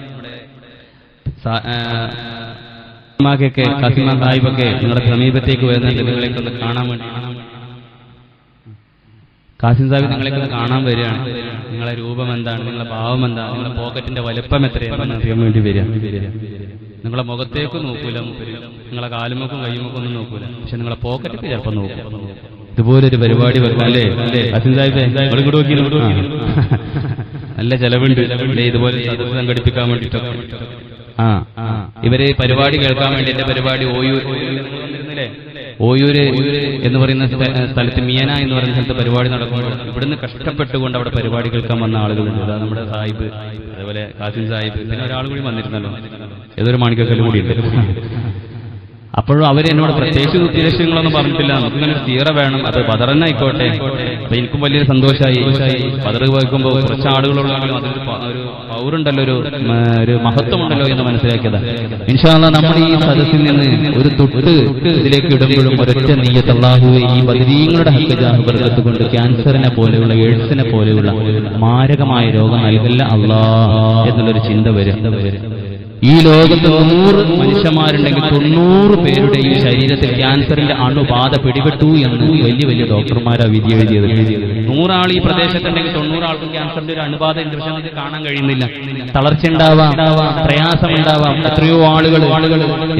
കാസിമ സാഹിബൊക്കെ നിങ്ങളുടെ സമീപത്തേക്ക് വരുന്നുണ്ട്, നിങ്ങളെക്കൊന്ന് കാണാൻ വേണ്ടി. കാസിം സാഹിബ് നിങ്ങളെക്കൊന്ന് കാണാൻ വരികയാണ്. നിങ്ങളെ രൂപം എന്താണ്, നിങ്ങളെ ഭാവം എന്താണ്, നിങ്ങളുടെ പോക്കറ്റിന്റെ വലുപ്പം എത്രയാണെന്ന് അറിയാൻ വേണ്ടി വരിക. നിങ്ങളെ മുഖത്തേക്കും നോക്കൂല, നിങ്ങളെ കാലുമൊക്കും കയ്യുമൊക്കെ ഒന്നും നോക്കൂല, പക്ഷെ നിങ്ങളെ പോക്കറ്റൊക്കെ ചിലപ്പോൾ നോക്കും. ഇതുപോലൊരു പരിപാടി വെക്കാം അല്ലേ കാസിം സാഹിബ്? നല്ല ചെലവുണ്ട് ഇതുപോലെ സദസ്സ് സംഘടിപ്പിക്കാൻ വേണ്ടിയിട്ടൊക്കെ. ഇവര് പരിപാടി കേൾക്കാൻ വേണ്ടി എന്റെ പരിപാടി ഓയൂര് എന്ന് പറയുന്ന സ്ഥലത്ത് മിയന എന്ന് പറയുന്ന സ്ഥലത്ത് പരിപാടി നടക്കുമ്പോൾ ഇവിടുന്ന് കഷ്ടപ്പെട്ടുകൊണ്ട് അവിടെ പരിപാടി കേൾക്കാൻ വന്ന ആളുകളുണ്ട്. അതാ നമ്മുടെ സാഹിബ്, അതേപോലെ കാസിം സാഹിബ്, പിന്നെ ഒരാൾ കൂടി വന്നിരുന്നല്ലോ, ഏതൊരു മാണിക്കക്കല്ലും കൂടി ഉണ്ട്. അപ്പോഴും അവരെന്നോട് പ്രത്യേകിച്ച് ഉദ്ദേശങ്ങളൊന്നും പറഞ്ഞിട്ടില്ല, നമുക്കിങ്ങനെ ഒരു സീറ വേണം, അത് ബദറന്നെ ആയിക്കോട്ടെ. അപ്പൊ എനിക്കും വലിയൊരു സന്തോഷമായി. ബദർ വയ്ക്കുമ്പോൾ കുറച്ച് ആളുകളുള്ളെങ്കിലും അതൊരു പൗരുണ്ടല്ലോ, ഒരു മഹത്വമുണ്ടല്ലോ എന്ന് മനസ്സിലാക്കിയതാണ്. ഇൻഷാ അല്ലാഹ് നമ്മൾ ഈ സദസ്സിൽ നിന്ന് ഒരു തൊട്ട് ഇതിലേക്ക് ഇടുമ്പോഴും ഒരൊറ്റ നിയ്യത്ത്, അല്ലാഹുവേ ഈ ബദരീങ്ങളുടെ ഹഖ് ജാഹ് ബർക്കത്ത് കൊണ്ട് ക്യാൻസറിനെ പോലെയുള്ള എയ്ഡ്സിനെ പോലെയുള്ള മാരകമായ രോഗം നൽകല്ല അല്ലാഹ് എന്നുള്ളൊരു ചിന്ത വരും. ഈ ലോകത്ത് 100 മനുഷ്യന്മാരുണ്ടെങ്കിൽ 90 പേരുടെയും ശരീരത്തിൽ ക്യാൻസറിന്റെ അണുബാധ പിടിപെട്ടു എന്ന് വലിയ വലിയ ഡോക്ടർമാരാ വിധി എഴുതിയത്. 100 ആൾ ഈ പ്രദേശത്തുണ്ടെങ്കിൽ 90 ആൾക്കും ക്യാൻസറിന്റെ ഒരു അണുബാധ ദൃശ്യങ്ങൾക്ക് കാണാൻ കഴിയുന്നില്ല. തളർച്ച ഉണ്ടാവാം, പ്രയാസമുണ്ടാവാം. എത്രയോ ആളുകൾ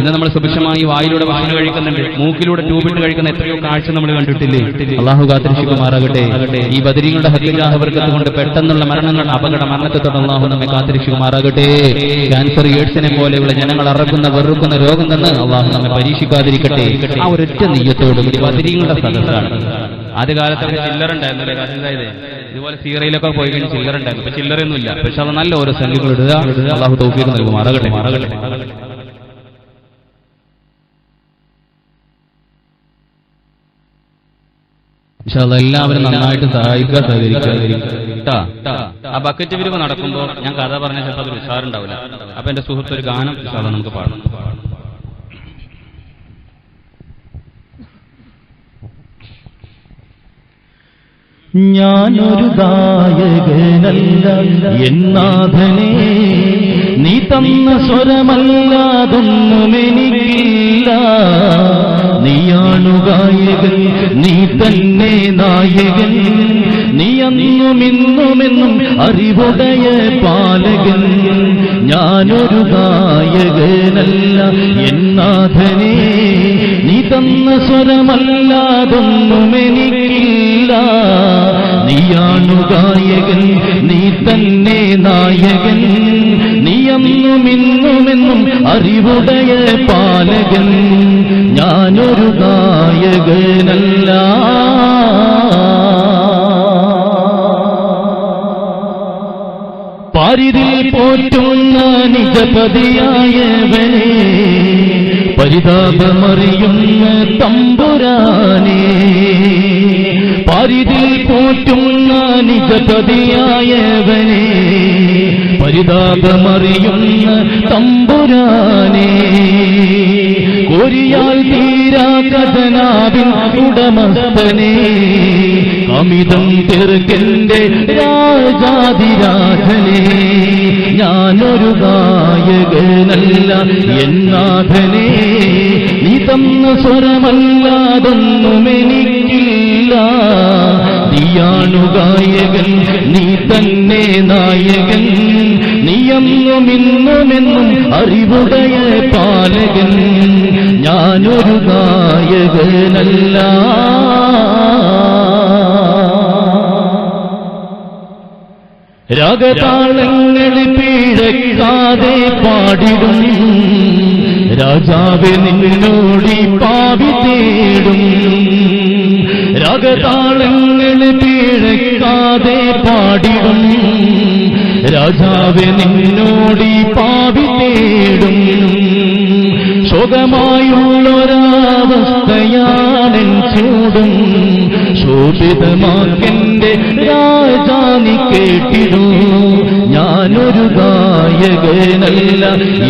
ഇന്ന് നമ്മൾ സുഭിക്ഷമായി വായിലൂടെ ഭക്ഷണം കഴിക്കുന്നുണ്ട്, മൂക്കിലൂടെ ട്യൂബിട്ട് കഴിക്കുന്ന എത്രയോ കാഴ്ച നമ്മൾ കണ്ടിട്ടില്ലേ? അല്ലാഹു കാത്തിരക്ഷിക്കുമാറാകട്ടെ. ഈ ബദരീങ്ങളുടെ ഹഖ് ജാഹ് ബർക്കത്ത് കൊണ്ട് പെട്ടെന്നുള്ള മരണങ്ങളുടെ മരണത്തെ തൊട്ട് അല്ലാഹു നമ്മെ കാത്തിരക്ഷിക്കുമാറാകട്ടെ. ക്യാൻസർ നെ പോലെയുള്ള ജനങ്ങൾ അറക്കുന്ന വെറുക്കുന്ന രോഗം നിന്ന് അല്ലാഹു നമ്മെ പരീക്ഷിക്കാതിരിക്കട്ടെ. ആ ഒരൊറ്റ നിയ്യത്തോട് കൂടി ബദരീങ്ങളുടെ സദസ്സാണ്. ആദ്യകാലത്ത് ചില്ലറുണ്ടായിരുന്നു, അതായത് ഇതുപോലെ സീറയിലൊക്കെ പോയി കഴിഞ്ഞാൽ ചില്ലറുണ്ടായിരുന്നു. ഇപ്പൊ ചില്ലറയൊന്നുമില്ല. പക്ഷെ അത് നല്ല ഓരോ സംഖ്യകൾ ഇടുക. അല്ലാഹു തൗഫീഖ് നൽകുമാറാകട്ടെ. ഇൻഷാ അല്ലാഹ് എല്ലാവരും നന്നായിട്ട് സഹായിക്കുക, സഹകരിക്കുക. ആ ബക്കറ്റ് പിരിവ് നടക്കുമ്പോൾ ഞാൻ കഥ പറഞ്ഞ ചിലപ്പോൾ അതൊരു ഉഷാറുണ്ടാവില്ല. അപ്പൊ എന്റെ സുഹൃത്ത് ഒരു ഗാനം ഇൻഷാ അല്ലാഹ് നമുക്ക് പാടാം. ഞാനൊരു ഗായകനല്ല എന്നാഥനെ, നീ തന്ന സ്വരമല്ലാതൊന്നും എനിക്കില്ല. നീയാണു ഗായകൻ, നീ തന്നെ നായകൻ, നീ അന്നുമിന്നുമെന്നും അറിവുടയ പാലകൻ. ഞാനൊരു ഗായകനല്ല എന്നാഥനെ, നീ തന്ന സ്വരമല്ലാതൊന്നും എനിക്കില്ല. നീയാണു ഗായകൻ, നീ തന്നെ നായകൻ, നീ അന്നുമിന്നുമെന്നും അറിവുടയ പാലകൻ. ഞാനൊരു ഗായകനല്ല. പാരിതിൽ പോറ്റുന്ന നിജപതിയായവനെ, പരിതാപമറിയുന്ന തമ്പുരാനെ. പാരിതിൽ പോറ്റുന്ന നിജപതിയായവനെ, പരിതാപമറിയുന്ന തമ്പുരാനെ. കോരിയാൽ തീരാ ഖജനാവിൻ ഉടമസ്ഥനെ, അമിതം തീർക്കന്റെ രാജാതിരാജനെ. ഞാനൊരു ഗായകനല്ല എന്നാഥനെ, നീ തന്ന സ്വരമല്ലാതൊന്നും എനിക്കില്ല. നീയാണു ഗായകൻ, നീ തന്നെ നായകൻ, നീയന്നുമിന്നുമെന്നും അറിവുടയ പാലകൻ. ഞാനൊരു ഗായകനല്ല. രാഗതാളങ്ങൾ പിഴക്കാതെ പാടിടും രാജാവെ നിന്നോടി പാവി തേടും. രാഗതാളങ്ങൾ പിഴക്കാതെ പാടിടും രാജാവെ നിന്നോടി പാവി തേടും. ശോകമായുള്ളൊരവസ്ഥയാണെൻ ചൂടും, ശോഭിതമാക്കെന്റെ രാജാനി കേട്ടിടൂ. ഞാനൊരു ഗായകനല്ല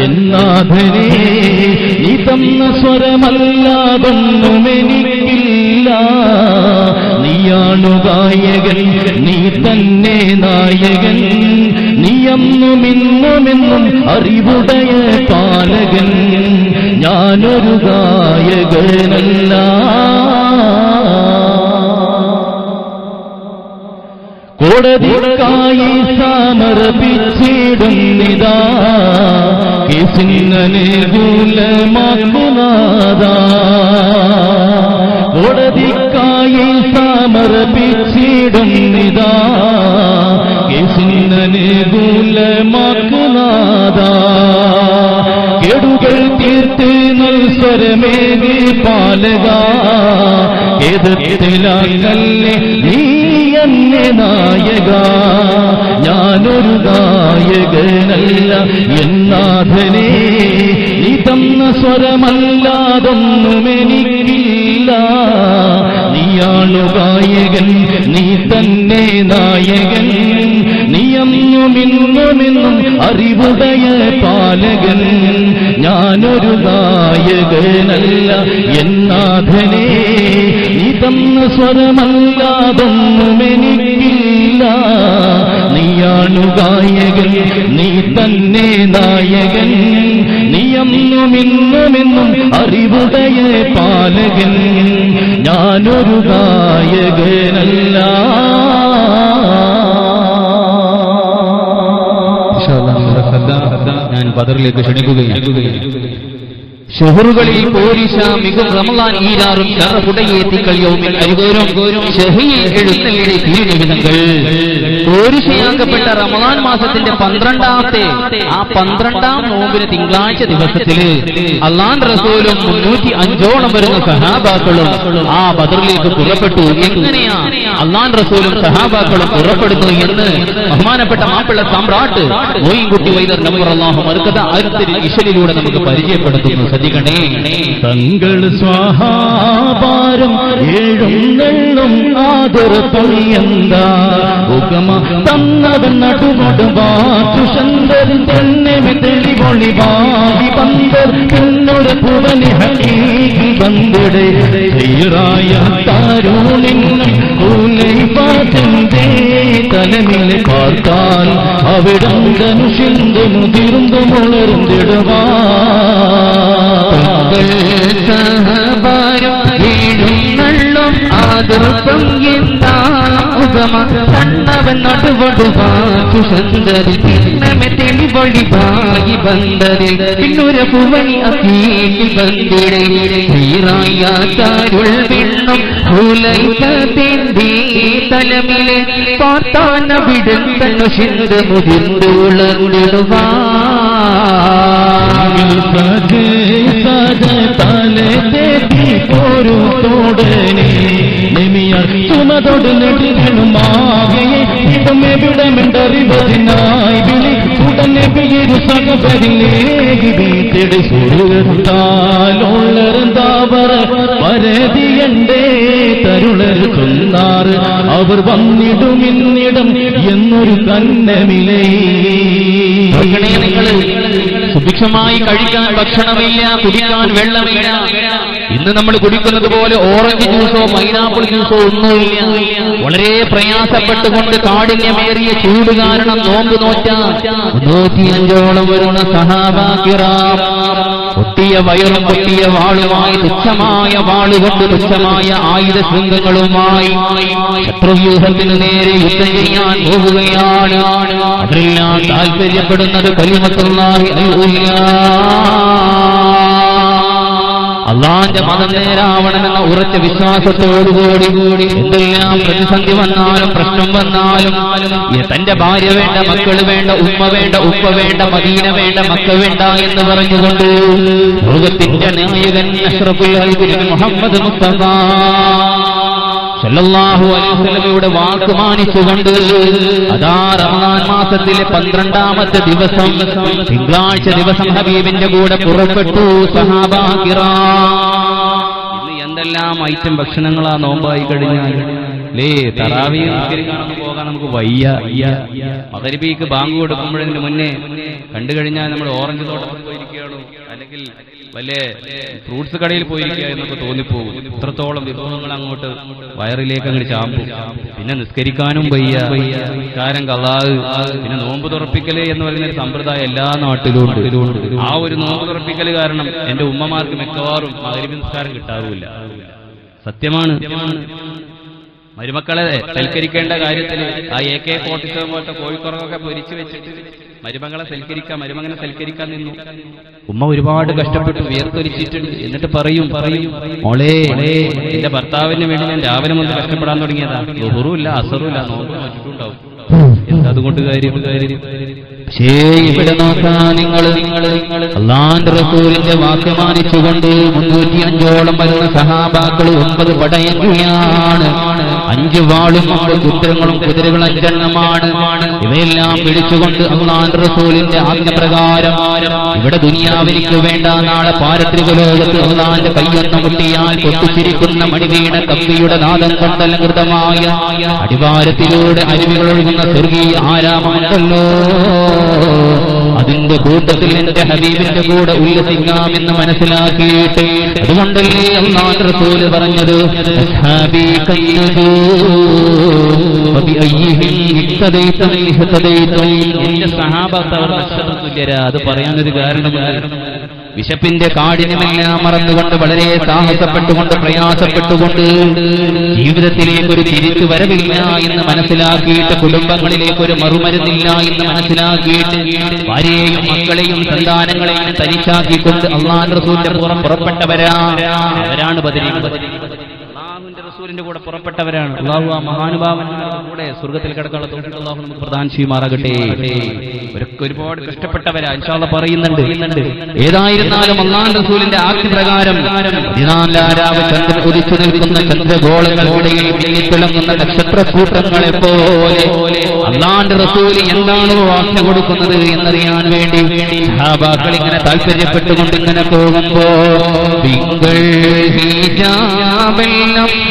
എന്നാഥനെ, നീ തന്ന സ്വരമല്ലാതൊന്നും എനിക്കില്ല. നീയാണു ഗായകൻ, നീ തന്നെ നായകൻ, നീയന്നുമിന്നുമെന്നും അറിവുടയ പാലകൻ. ഞാനൊരു ഗായകനല്ല. കോടതിക്കായി സമർപ്പിച്ചിടുന്നിതാ കേസിനനുകൂലമാക്കുനാദാ. കോടതിക്കായി സമർപ്പിച്ചിടുന്നിതാ കേസിനനുകൂലമാക്കുനാദാ. കേടുകൾ തീർത്ത് നൽസ്വരമേകി പാലക, ഏതത്തിലാകല്ലേ നീ എന്നെ നായക. ഞാനൊരു നായകനല്ല എന്നാഥനെ, നീ തന്ന സ്വരമല്ലാതൊന്നുമെനിക്കില്ല. നീയാണു ഗായകൻ, നീ തന്നെ നായകൻ, നീയെന്നുമിന്നുമെന്നും അറിവുടയ പാലകൻ. ഞാനൊരു നായകനല്ല എന്നാഥനേ, നീ തന്ന സ്വരമല്ലാതൊന്നുമെനിക്കില്ല. നീയാണു ഗായകൻ, നീ തന്നെ നായകൻ, നീയെന്നുമിന്നുമെന്നും അറിവുടയ പാലകൻ. ഞാനൊരു നായകനല്ല. ഞാൻ ബദറിലേക്ക് ക്ഷണിക്കുകയാണ്. ഷഹറുകളിൽ പോരിശ മികും റമളാൻ ഈരാറും ഷറഫുടയേത്തിക്കൽ യൗമിൽ അരികോരും ഷഹിയിൽ എഴുന്നള്ളിടെ തിരുനിമിതങ്ങൾ. പോരിശയാക്കപ്പെട്ട റമളാൻ മാസത്തിന്റെ 12ാമത്തെ ആ 12ാം നോമ്പിന് തിങ്കളാഴ്ച ദിവസത്തില് അല്ലാഹുവിന്റെ റസൂലും 305ഓളം വരുന്ന സഹാബാക്കളും ആ ബദറിലേക്ക് പുറപ്പെട്ടു. എങ്ങനെയാ അല്ലാഹുവിന്റെ റസൂലും സഹാബാക്കളും പുറപ്പെടുന്നു എന്ന് ബഹുമാനപ്പെട്ട മാപ്പിള സാമ്രാട്ട് മോയിൻകുട്ടി വൈദർ നബറല്ലാഹു മർകദ ആയത്തിൽ ഇശലിലൂടെ നമുക്ക് പരിചയപ്പെടുത്തുന്നു. തങ്ങൾ സ്വാഹാപാരം ഏഴുന്നെള്ളും ആദരപ്പം എന്താ ഉഗമ തന്നവൻ നടുകൊടു വാസുശന്തരി തന്നെ തെളിവൊളി വാടി പന്തർ പിന്നൊരു പുവനി ഹീകി ബന്ദിടെ ധൈറായ താരൂണിന്നും കൂലൈപാതിന്റെ തലമിൽ പാർത്താൽ അവിടം ധനുഷിന്തു മുതിർന്നു മുളർന്നിടുവാ. സഹബാരം വീഴുന്നള്ളും ആദർപ്പം എന്താ ഉഗമ കണ്ണവൻ നടുവടുവാസുശന്തരി പിന്നമെ തെളിവൊളി ഭാഗി ബന്ദരിൽ പിന്നൊരു പുവനി അസീകി ബന്ദിടെ ധീറായ താരുൾ വിണ്ണും ഹുലൈകതിന്റെ തലമിലെ പാർത്താൻ അവിടം ധനുഷിന്തു മുതിർന്നു ഉളർന്നിടുവാ. തലെ തേറ്റി പോരു തോടനെ നിമിയർ ചുമതൊട് നെടുകളുമാകെ ഇടമെവിടമെണ്ടറിവതിനായി വിളി ഉടനെ പിയരു സകപരിലേക്ക് വീട്ടിടെ സുരുത്താലുള്ളർ പരതിയണ്ടേ തരുളർ ചൊന്നാറ് അവർ വന്നിടുമിന്നിടം എന്നൊരു കന്നമിലേ. സുഭിക്ഷമായി കഴിക്കാൻ ഭക്ഷണമില്ല, കുടിക്കാൻ വെള്ളമില്ല. ഇന്ന് നമ്മൾ കുടിക്കുന്നത് പോലെ ഓറഞ്ച് ജ്യൂസോ പൈനാപ്പിൾ ജ്യൂസോ ഒന്നുമില്ല. വളരെ പ്രയാസപ്പെട്ടുകൊണ്ട് കാഠിന്യമേറിയ ചൂട് കാരണം നോമ്പ് നോറ്റ 105ഓളം വരുന്ന സഹാബാക്കിറാം പൊട്ടിയ വയറും പൊട്ടിയ വാളുമായി തുച്ഛമായ വാളുകൊണ്ട് തുച്ഛമായ ആയുധ ശൃംഗങ്ങളുമായി ശത്രുവ്യൂഹത്തിനു നേരെ യുദ്ധം ചെയ്യാൻ പോവുകയാണ്. അവരെല്ലാം താല്പര്യപ്പെടുന്നത് കലിമത്തുല്ലാഹി അള്ളാന്റെ മതം നേരാവണമെന്ന ഉറച്ച വിശ്വാസത്തോടുകൂടി എന്തെല്ലാം പ്രതിസന്ധി വന്നാലും പ്രശ്നം വന്നാലും തന്റെ ഭാര്യ വേണ്ട, മക്കള് വേണ്ട, ഉമ്മ വേണ്ട, ഉപ്പ വേണ്ട, മദീന വേണ്ട, മക്ക വേണ്ട എന്ന് പറഞ്ഞുകൊണ്ട് ലോകത്തിന്റെ നായകൻ അഷ്റഫുൽ ഖൽഖ് മുഹമ്മദ് മുസ്തഫ സല്ലല്ലാഹു അലൈഹി വസല്ലമയുടെ വാക്ക് മാനിച്ചുകൊണ്ട് അതാ റമളാൻ മാസത്തിലെ 12ാമത്തെ ദിവസം തിങ്കളാഴ്ച ദിവസം ഹബീബിന്റെ കൂടെ പുറപ്പെട്ടു സഹാബാ കിറാം. ഇന്ന് എന്തെല്ലാം ഐറ്റം ഭക്ഷണങ്ങളാ നോമ്പായി കഴിഞ്ഞാൽ ലേ തറാവീഹ് നിസ്കരിക്കാൻ പോകാൻ നമുക്ക് വയ്യ. മഗ്‌രിബിക്ക് ബാങ്ക് കൊടുക്കുമ്പോഴതിന് മുന്നേ കണ്ടു കഴിഞ്ഞാൽ നമ്മൾ ഓറഞ്ച് തോട്ടത്തിൽ പോയിരിക്കുകയാണോ അല്ലെങ്കിൽ വല്ല ഫ്രൂട്ട്സ് കടയിൽ പോയിരിക്കുക എന്നൊക്കെ തോന്നിപ്പോകും. ഇത്രത്തോളം വിഭവങ്ങൾ അങ്ങോട്ട് വയറിലേക്ക് അങ്ങോട്ട് ചാമ്പും. പിന്നെ നിസ്കരിക്കാനും വയ്യ, നിസ്കാരം കളാഹ്, പിന്നെ നോമ്പ് തുറപ്പിക്കല് എന്ന് പറയുന്ന ഒരു സമ്പ്രദായം എല്ലാ നാട്ടിലും ഉണ്ട്. ആ ഒരു നോമ്പ് തുറപ്പിക്കല് കാരണം എന്റെ ഉമ്മമാർക്ക് മിക്കവാറും മഗ്‌രിബ് നിസ്കാരം കിട്ടാറുമില്ല. സത്യമാണ്. മരുമക്കളെ സൽക്കരിക്കേണ്ട കാര്യത്തിൽ ആ AK-47 പോലത്തെ കോഴിക്കുറകൊക്കെ പൊരിച്ചു വെച്ചിട്ട് മരുമകളെ മരുമകനെ സൽക്കരിക്കാൻ നിന്നു. ഉമ്മ ഒരുപാട് കഷ്ടപ്പെട്ട് വിയർത്തൊലിച്ചിട്ടുണ്ട്. എന്നിട്ട് പറയും മോളെ, എന്റെ ഭർത്താവിന് വേണ്ടി ഞാൻ രാവിലെ മുതൽ കഷ്ടപ്പെടാൻ തുടങ്ങിയതാ. ളുഹറുമില്ല, അസറുമില്ല, നോമ്പ് നോറ്റിട്ടുണ്ടാവും. എന്താ അതുകൊണ്ട് കാര്യം? പക്ഷേ ഇവിടെ നോക്കാൻ നിങ്ങൾ അല്ലാഹുവിന്റെ റസൂലിന്റെ വാക്ക് മാനിച്ചുകൊണ്ട് 305ഓളം വരുന്ന സഹാബാക്കൾ 9 പടയക്കുകയാണ്. 5 വാളും 6 കുതിരകളും കുതിരകൾ 5 എണ്ണമാണ്. ഇവയെല്ലാം പിടിച്ചുകൊണ്ട് അല്ലാഹുവിന്റെ റസൂലിന്റെ ആജ്ഞപ്രകാരം ഇവിടെ ദുനിയാവിലേക്ക് വേണ്ട നാളെ പാരത്രിക ലോകത്ത് അല്ലാഹുവിന്റെ കയ്യൊന്ന് മുട്ടിയാൽ പൊട്ടിച്ചിരിക്കുന്ന മണിവീണ കപ്പിയുടെ നാദം കൊണ്ടലങ്കൃതമായ അടിവാരത്തിലൂടെ അരുവികൾ ഒഴുകുന്ന സ്വർഗീയ ആരാമമുണ്ടല്ലോ, അതിന്റെ കൂട്ടത്തിൽ എന്റെ ഹബീബിന്റെ കൂടെ ഉല്ലസിക്കാമെന്ന് മനസ്സിലാക്കിയിട്ട് അതുകൊണ്ടല്ലേ അല്ലാഹുവിന്റെ റസൂൽ പറഞ്ഞത് അസ്ഹാബീ കയ്യുദൂ വബിഅയ്യിഹിം ഇഖ്തദൈതും ഇഹ്തദൈതും. എന്റെ സഹാബത്ത് അവർ നക്ഷത്രതുല്യരാ. അത് പറയാനൊരു കാരണമുണ്ട്. വിശപ്പിന്റെ കാഠിന്യമെല്ലാം മറന്നുകൊണ്ട് വളരെ സാഹസപ്പെട്ടുകൊണ്ട് പ്രയാസപ്പെട്ടുകൊണ്ട് ജീവിതത്തിലേക്കൊരു തിരിച്ചു വരവില്ല എന്ന് മനസ്സിലാക്കിയിട്ട് കുടുംബങ്ങളിലേക്കൊരു മറുമരുന്നില്ല എന്ന് മനസ്സിലാക്കിയിട്ട് ഭാര്യയെയും മക്കളെയും സന്താനങ്ങളെയും തനിച്ചാക്കിക്കൊണ്ട് അല്ലാഹുവിന്റെ റസൂലിന്റെ അവരാണ് ബദരീങ്ങൾ. അല്ലാഹുവിന്റെ റസൂലിന്റെ കൂടെ പുറപ്പെട്ടവരാണ്. അല്ലാഹു ആ മഹാനുഭാവന്മാരുടെ കൂടെ സ്വർഗ്ഗത്തിൽ കിടക്കാനുള്ള തൗഫീഖ് അല്ലാഹു നമുക്ക് പ്രദാനം ചെയ്യുമാറാകട്ടെ. ഒരുപാട് കഷ്ടപ്പെട്ടവരാ ഇൻഷാ അല്ലാഹ് പറയുന്നുണ്ട്. ഏതായിരുന്നാലും അല്ലാഹുവിന്റെ റസൂലിന്റെ ആജ്ഞപ്രകാരം 14 രാവ് ചന്ദ്രൻ ഉദിച്ചു നിൽക്കുന്ന ചന്ദ്രഗോളങ്ങൾക്കിടയിൽ മിന്നിത്തിളങ്ങുന്ന നക്ഷത്രക്കൂട്ടങ്ങളെ പോലെ അല്ലാഹുവിന്റെ റസൂൽ എന്താണോ ആജ്ഞ കൊടുക്കുന്നത് എന്നറിയാൻ വേണ്ടി സഹാബാക്കൾ ഇങ്ങനെ താല്പര്യപ്പെട്ടുകൊണ്ട് ഇങ്ങനെ പോകുമ്പോ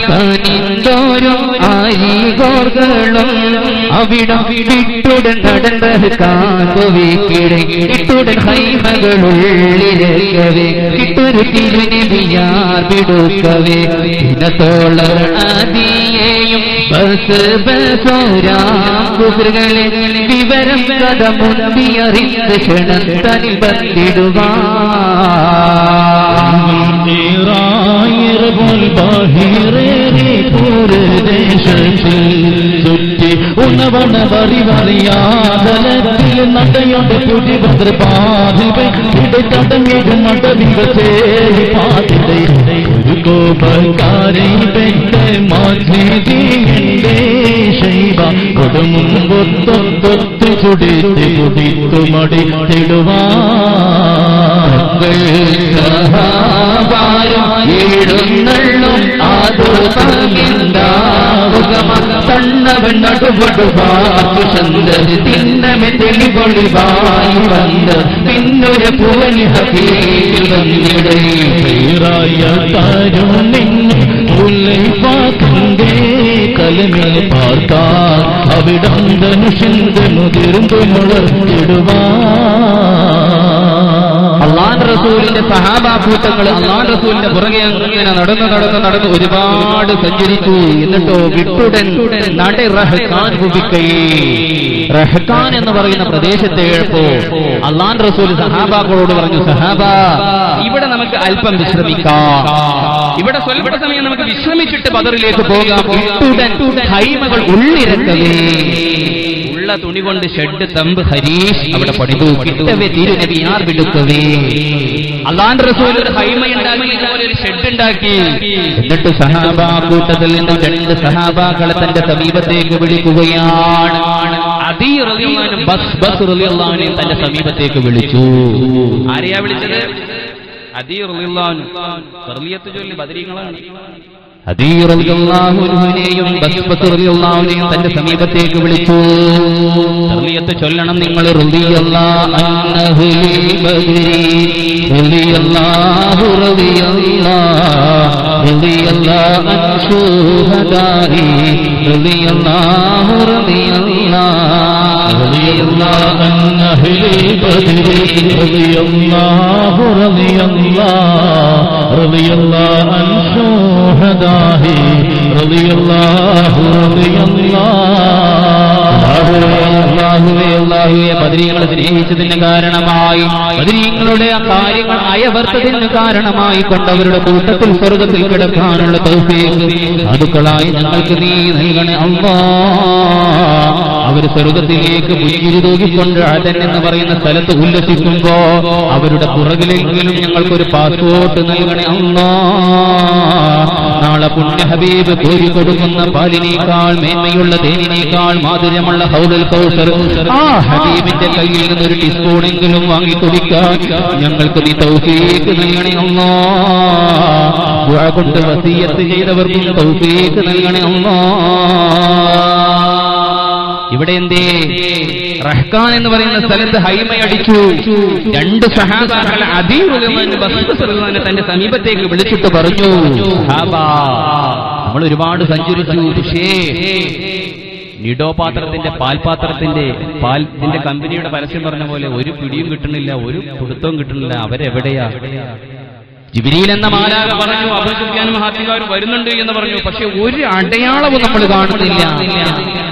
കനിന്തോരും അരികോർകളും അവിടം വിട്ടുടൻ നടന്നത് കാതുവിക്കിടെ ഇട്ടുടൻ ഹൈമകളുള്ളിലേക്കവേ കിട്ടൊരു തിരുനിധിയാർ വിടുക്കവേ ഇനത്തോളം ആദിയെയും ബസ് ബസോരാകുകളെ വിവരം കഥ മുന്തിയറിഞ്ഞ ക്ഷണത്തനിൽ ബന്ധിടുവാൻ ചുറ്റി ഉണവണ വറിവറിയാതലത്തിൽ നടയുടെ പുതിഭദ്രപാതിടങ്ങിടും നടവിക ചേരി പാതിടെ ഒരു കോപക്കാരി പെട്ട മാധ്യതീയന്റെ ശൈവ കൊടുമുമ്പൊത്തൊത്തൊത്തു ചുടിത്ത് കുടിത്തു മടിത്തിടുവാരും തണ്ണവൻ നടുപടുപാച്ചു ചന്ദ്രത് തിന്നമെന്തെളി പൊളിവായി വന്ന് പിന്നൊരു പൂവനി ഹബീബിൽ വന്നിടയായ തരുണിന് ഉലൈഫാത്തിന്റെ കലമിൽ പാർക്കാൻ അവിടം ധനുഷിന്റെ മുതിർന്നു അല്ലാഹുവിന്റെ റസൂലിന്റെ സഹാബാ കൂട്ടങ്ങൾ അല്ലാഹുവിന്റെ റസൂലിന്റെ പുറകെ ഇങ്ങനെ നടന്ന് ഒരുപാട് സഞ്ചരിച്ചു. എന്നിട്ടോ വിട്ടുടൻ നട റഹ്കാൻ കുബിക്കയെ റഹ്കാൻ എന്ന് പറയുന്ന പ്രദേശത്തെ എഴുപ്പോ അല്ലാഹുവിന്റെ റസൂൽ സഹാബാക്കളോട് പറഞ്ഞു, സഹാബാ ഇവിടെ നമുക്ക് അല്പം വിശ്രമിക്കാം, ഇവിടെ സ്വൽപ്പ സമയം നമുക്ക് വിശ്രമിച്ചിട്ട് ബദറിലേക്ക് പോകാം. വിട്ടുടൻ ഹൈമകൾ ഉള്ളിരക്കവേ ഉള്ള തുണി കൊണ്ട് ഷെഡ് തമ്പ് ഹരീഷ് അവിടെ പണിതു കിട്ടവേ തിരുനബിയാർ വിടുക്കവേ. അല്ലാഹുവിന്റെ റസൂൽ ഒരു ഹൈമയുണ്ടാക്കി, ഇതുപോലെ ഒരു ഷെഡ് ഉണ്ടാക്കി. എന്നിട്ട് സഹാബാ കൂട്ടത്തിൽ നിന്ന് 2 സഹാബാക്കളെ തന്റെ സമീപത്തേക്ക് വിളിക്കുകയാണ്. അദീ റളിയല്ലാഹു അൻഹു ബസ് റളിയല്ലാഹു അൻഹു തന്റെ സമീപത്തേക്ക് വിളിച്ചു. ആരെയാ വിളിച്ചത്? അദീ റളിയല്ലാഹു അൻഹു. തർലിയത്ത് ചൊല്ലി ബദരീങ്ങളാണ്. അദീ റളിയല്ലാഹു അൻഹുവിനെയും ബസ് റളിയല്ലാഹു അൻഹുവിനെയും തന്റെ സമീപത്തേക്ക് വിളിച്ചു. തർലിയത്ത് ചൊല്ലണം നിങ്ങൾ. റളിയല്ലാഹു അൻഹു ബദരി റളിയല്ലാഹു റളിയല്ലാഹു അൻ ശുഹദാഇ റളിയല്ലാഹു റളിയല്ലാഹു അൻ അഹ്ലി ബദരി റളിയല്ലാഹു റളിയല്ലാഹു അൻ ശുഹദാഇ റളിയല്ലാഹു അള്ളാഹുവേ ബദരീങ്ങളെ സ്നേഹിച്ചതിന് കാരണമായി, ബദരീങ്ങളുടെ ആ കാര്യങ്ങൾ അയവർത്തതിന് കാരണമായി കൊണ്ടവരുടെ കൂട്ടത്തിൽ സ്വർഗത്തിൽ കിടക്കാനുള്ള തൗഫീഖ് സാധുക്കളായി ഞങ്ങൾക്ക് നീ നൽകണേ അല്ലാഹ്. അവർ സ്വർഗത്തിലേക്ക് പുഞ്ചിരി തൂകിക്കൊണ്ട് അദൻ എന്ന് പറയുന്ന സ്ഥലത്ത് ഉല്ലസിക്കുമ്പോ അവരുടെ പുറകിലെങ്കിലും ഞങ്ങൾക്കൊരു പാസ്പോർട്ട് നൽകണേ അല്ലാഹ്. നാളെ പുണ്യ ഹബീബ് കോരി കൊടുക്കുന്ന പാലിനേക്കാൾ മേന്മയുള്ള തേനിനേക്കാൾ മാധുര്യമുള്ള ഹൗദുൽ കൗസർ ആ ഹബീബിന്റെ കയ്യിൽ നിന്നൊരു ടീസ്പൂണെങ്കിലും വാങ്ങി കുടിക്കാൻ ഞങ്ങൾക്ക് നീ തൗഫീഖ് നൽകണേ അല്ലാഹ്. ദുആ കൊണ്ട് വസിയത്ത് ചെയ്തവർക്കും തൗഫീഖ് നൽകണേ അല്ലാഹ്. ഇവിടെ എന്തേ റഹ്കാൻ എന്ന് പറയുന്ന സ്ഥലത്ത് ഹൈമയടിച്ചു. രണ്ട് സഹാബാക്കൾ തന്റെ സമീപത്തേക്ക് വിളിച്ചിട്ട് പറഞ്ഞു, നമ്മൾ ഒരുപാട് സഞ്ചരിച്ചു, പക്ഷേ നിഡോ പാത്രത്തിന്റെ പാലിന്റെ കമ്പനിയുടെ പരസ്യം പറഞ്ഞ പോലെ ഒരു പിടിയും കിട്ടുന്നില്ല, ഒരു പിടുത്തവും കിട്ടുന്നില്ല. അവരെവിടെയാ? ജിബ്രീൽ എന്ന മാലാഖ പറഞ്ഞു, അബൂ സുഫ്യാനും ഹാത്തികാരും വരുന്നുണ്ട് എന്ന് പറഞ്ഞു. പക്ഷെ ഒരു അടയാളവും നമ്മൾ കാണുന്നില്ല.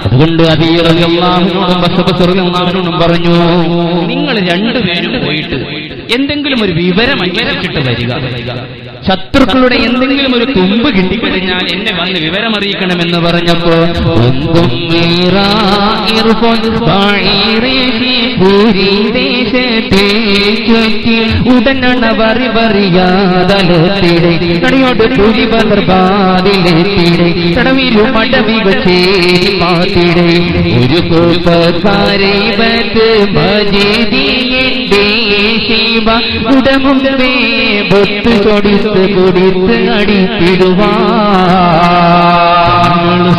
അതുകൊണ്ട് അലി റളിയല്ലാഹുവിനോടും ബസ്ബസ് റളിയല്ലാഹുവിനോടും പറഞ്ഞു, നിങ്ങൾ രണ്ടുപേരും പോയിട്ട് എന്തെങ്കിലും ഒരു വിവരം അന്വേഷിച്ചിട്ട് വരിക. ശത്രുക്കളുടെ എന്തെങ്കിലും ഒരു തുമ്പ് കിട്ടിക്കഴിഞ്ഞാൽ എന്നെ വന്ന് വിവരമറിയിക്കണമെന്ന് പറഞ്ഞപ്പോ ഉടനണ വറിയാതലോട് പുലി ബർബാദിലെത്തിടെ തടവിലും മടവിവച്ചേരിപ്പാത്തിടെ ഒരു കോപ്പക്കാരെ ശിവ ഉടമുമ്പേ ബൊത്ത് ചൊടിത്ത് കുടിത്ത് അടിത്തിടുവാൻ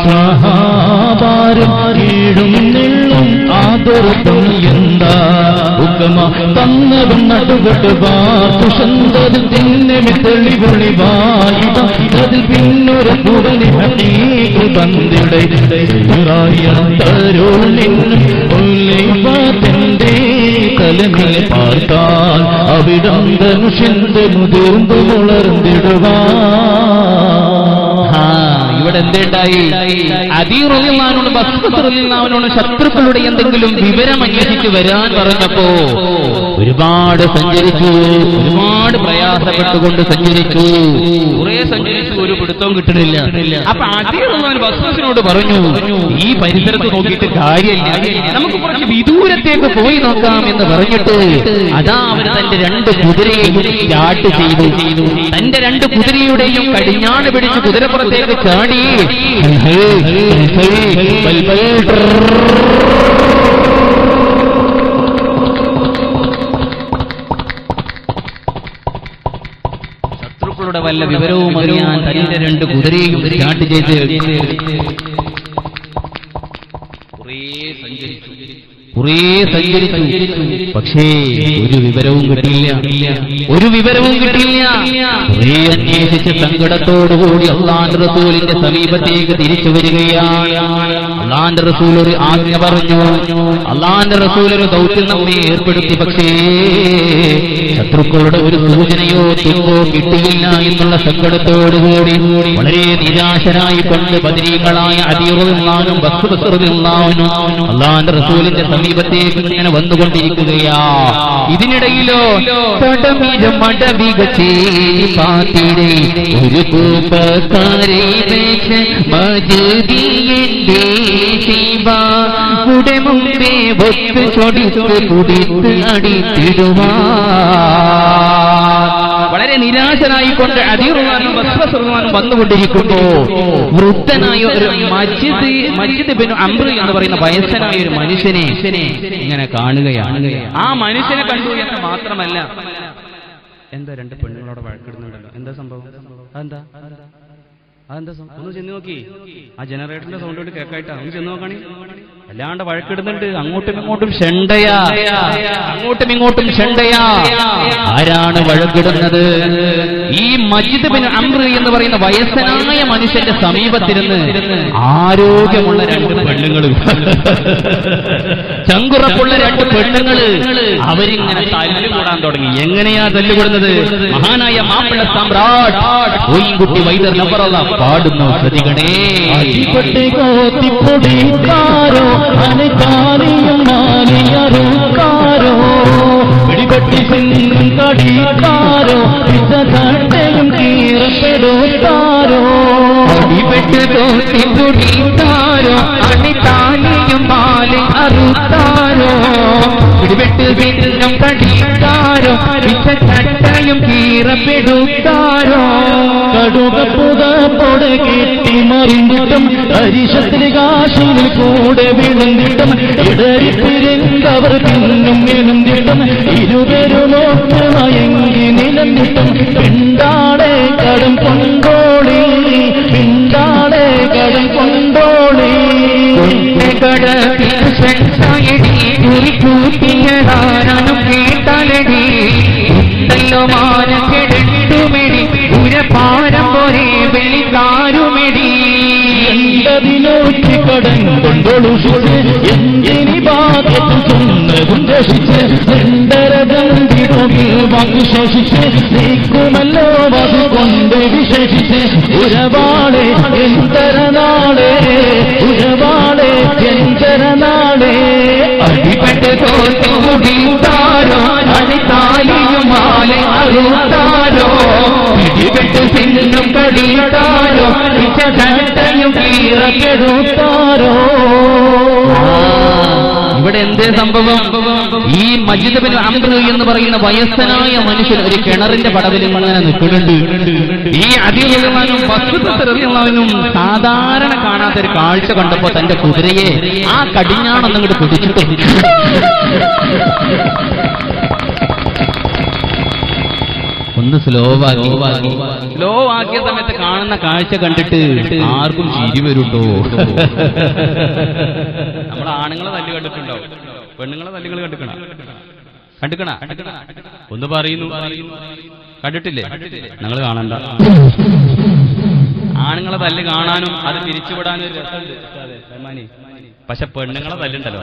സഹാബാരും കീഴും നെല്ലും ആദർശം എന്താ ഉക്കമ തന്നതും നടുകട്ട് വാർത്തുഷന്തത് തിന്നെ തെളിപൊളി വായുധത്തിൽ പിന്നൊരു പുറലി ഹീകു തന്നിടെ ഉള്ളിന്റെ കലമിലെ പാർത്താൽ അവിടം ധനുഷ്യന്റെ മുതിർന്നു വളർന്നിടുവാൻ. ഇവിടെ എന്തുണ്ടായി? അലി റളിയല്ലാഹുവിനോട് ബസ്ബസ് റളിയല്ലാഹുവിനോട് ശത്രുക്കളുടെ എന്തെങ്കിലും വിവരം അന്വേഷിച്ച് വരാൻ പറഞ്ഞപ്പോ ഒരുപാട് സഞ്ചരിച്ചു, ഒരുപാട് പ്രയാസപ്പെട്ടുകൊണ്ട് സഞ്ചരിച്ചു, കുറെ സഞ്ചരിച്ചു, ഒരു പിടുത്തവും കിട്ടണില്ല. അപ്പൊ അലി റളിയല്ലാഹു ബസ്ബസിനോട് പറഞ്ഞു, ഈ പരിസരത്ത് നോക്കിയിട്ട് കാര്യമില്ല, നമുക്ക് കുറച്ച് വിദൂരത്തേക്ക് പോയി നോക്കാം എന്ന് പറഞ്ഞിട്ട് അതാ അവര് തന്റെ രണ്ട് കുതിരയെയും സ്റ്റാർട്ട് ചെയ്തു. തന്റെ രണ്ട് കുതിരയുടെയും കടിഞ്ഞാണ് പിടിച്ച് കുതിരപ്പുറത്തേക്ക് ചാടി ശത്രുക്കളുടെ വല്ല വിവരവും അറിയാൻ തന്റെ രണ്ട് കുതിരയും സ്റ്റാർട്ട് ചെയ്ത് കുറേ സഞ്ചരിച്ചു. പക്ഷേ ഒരു വിവരവും കിട്ടില്ല. കുറേ അന്വേഷിച്ച് സങ്കടത്തോടുകൂടി അല്ലാഹുവിന്റെ റസൂലിന്റെ സമീപത്തേക്ക് തിരിച്ചു വരികയാണ്. അല്ലാഹുവിന്റെ റസൂൽ ഒരു ആജ്ഞ പറഞ്ഞു, അല്ലാഹുവിന്റെ റസൂൽ ഒരു ദൗത്യം നമ്മെ ഏർപ്പെടുത്തി. പക്ഷേ ശത്രുക്കളുടെ ഒരു സൂചനയോ തുമ്പോ കിട്ടിയില്ല എന്നുള്ള സങ്കടത്തോടുകൂടി വളരെ നിരാശനായി കൊണ്ട് ബദരീകളായ അലി റളിയല്ലാഹു ബസ്ബസ് റളിയല്ലാഹു അല്ലാഹുവിന്റെ റസൂലിന്റെ സമീപത്തേക്ക് ഇങ്ങനെ വന്നുകൊണ്ടിരിക്കുകയാ. ഇതിനിടയിലോ തടമിലും മടവികച്ചേരിപ്പാത്തിടെ ഒരു കൂപ്പക്കാരെ വെച്ച് മജദിയന്റെ ശിവ ഉടെ മുമ്പേ ഒത്ത് ചൊടിത്ത് കുടിത്ത് അടിത്തിടുവാൻ. വളരെ നിരാശനായിക്കൊണ്ട് അലി റളിയല്ലാഹു ബസ്ബസ് റളിയല്ലാഹു വന്നുകൊണ്ടിരിക്കുമ്പോ വൃദ്ധനായ ഒരു മജിദ് ബിൻ അംർ എന്ന് പറയുന്ന വയസ്സനായ ഒരു മനുഷ്യനെ ഇങ്ങനെ കാണുകയാണ്. ആ മനുഷ്യനെ കണ്ടു എന്ന് മാത്രമല്ല, എന്താ രണ്ട് പെണ്ണുങ്ങളോട് വഴക്കിടുന്നുണ്ടല്ലോ, എന്താ സംഭവം? അതെന്താ ഒന്ന് ചെന്ന് നോക്കി. ആ ജനറേറ്ററിന്റെ സൗണ്ട് കൊണ്ട് കേൾക്കായിട്ടാ, ഒന്ന് ചെന്ന് നോക്കണേ. അല്ലാണ്ട് വഴക്കിടുന്നുണ്ട്, അങ്ങോട്ടും ഇങ്ങോട്ടും ഷണ്ടയാ. ആരാണ് വഴക്കിടുന്നത്? ഈ മജിദ് ബിൻ അംർ എന്ന് പറയുന്ന വയസ്സനായ മനുഷ്യന്റെ സമീപത്തിരുന്ന് ആരോഗ്യമുള്ള രണ്ട് പെണ്ണുങ്ങൾ, ചങ്കുറപ്പുള്ള രണ്ട് പെണ്ണുങ്ങൾ, അവരിങ്ങനെ തല്ലുകൂടാൻ തുടങ്ങി. എങ്ങനെയാ തല്ലുകൂടുന്നത്? മഹാനായ മാപ്പിള സമ്രാട്ട് കുട്ടി വൈദ്യർ നബറല്ല പാടുന്നു. ശ്രദ്ധിക്കണേ. പിടിപെട്ടി കടിക്കാരോ കീറപ്പെടുത്താരോ അടിപെട്ട് തോട്ടി തുടിത്താരോ അണിതാലിയും മാലി അറുത്താരോ പിടിപെട്ട് പിന്നും കടിത്താരോ വിച്ചട്ടയും കീറപ്പെടുത്താരോ കടുകപ്പുതപ്പോടെ കെട്ടി മറിഞ്ഞിട്ടും അരിശത്തിൽ കാശിൽ കൂടെ വീണിട്ടും ഇടരിപ്പിരിന്തവർ പിന്നും വീണിട്ടും ഇരുവരുമൊത്ത് മയങ്ങി നിലഞ്ഞിട്ടും പിണ്ടാളെ കടം കൊണ്ടോളി പിണ്ടാളെ കടം കൊണ്ടോളി കൂട്ടിയതാരാനും കേട്ടാലടി ഉണ്ടല്ലോ മാന കെടുമെടി ഉരപാരം പോലെ വെളിക്കാരുമെടി എന്തതിനോക്കി കടം കൊണ്ടൊളുഷിച്ച് എന്തിനി ഭാഗ്യത്തിൽ ചെന്നതും രക്ഷിച്ച് എന്തരതന്തിടോകിൽ വാങ്ങി ശേഷിച്ച് നീക്കുമല്ലോ അത് കൊണ്ട് വിശേഷിച്ച് ഉരവാളെ എന്തരനാളെ ഉരവാളെ എന്തരനാളെ അടിപെട്ട് തോട്ടുമുടിത്താരോ അണിതാലിയും മാല അറുത്താരോ പിടിപെട്ട് പിന്നും കടിത്താരോ വിച്ചട്ടയും കീറപ്പെടുത്താരോ. ഇവിടെ എന്തേ സംഭവം? ഈ മജിദ് ബിൻ അംർ എന്ന് പറയുന്ന വയസ്സനായ മനുഷ്യൻ ഒരു കിണറിന്റെ പടവിൽ ഇങ്ങനെ നിൽക്കുന്നുണ്ട്. ഈ അദിറളിയല്ലാഹുവിനും വസ്തുതറിയല്ലാഹുവിനും സാധാരണ കാണാത്തൊരു കാഴ്ച കണ്ടപ്പോ തന്റെ കുതിരയെ ആ കടിഞ്ഞാണൊന്നങ്ങോട്ട് പിടിച്ചിട്ട് ഒന്ന് സ്ലോ ആക്കിയ സമയത്ത് കാണുന്ന കാഴ്ച കണ്ടിട്ട് ആർക്കും ചിരി വരുണ്ടോ? നമ്മുടെ ആണുങ്ങളെ തല്ലി കണ്ടിട്ടുണ്ടോ? പെണ്ണുങ്ങളെ തല്ലുകൾ കണ്ടിക്കണ ഒന്ന് പറയുന്നു, കണ്ടിട്ടില്ലേ? ഞങ്ങൾ കാണണ്ട. ആണുങ്ങളെ തല്ല് കാണാനും അത് തിരിച്ചുവിടാനും ഒരു രസമുണ്ട്. പക്ഷെ പെണ്ണുങ്ങളെ തല്ലുണ്ടല്ലോ,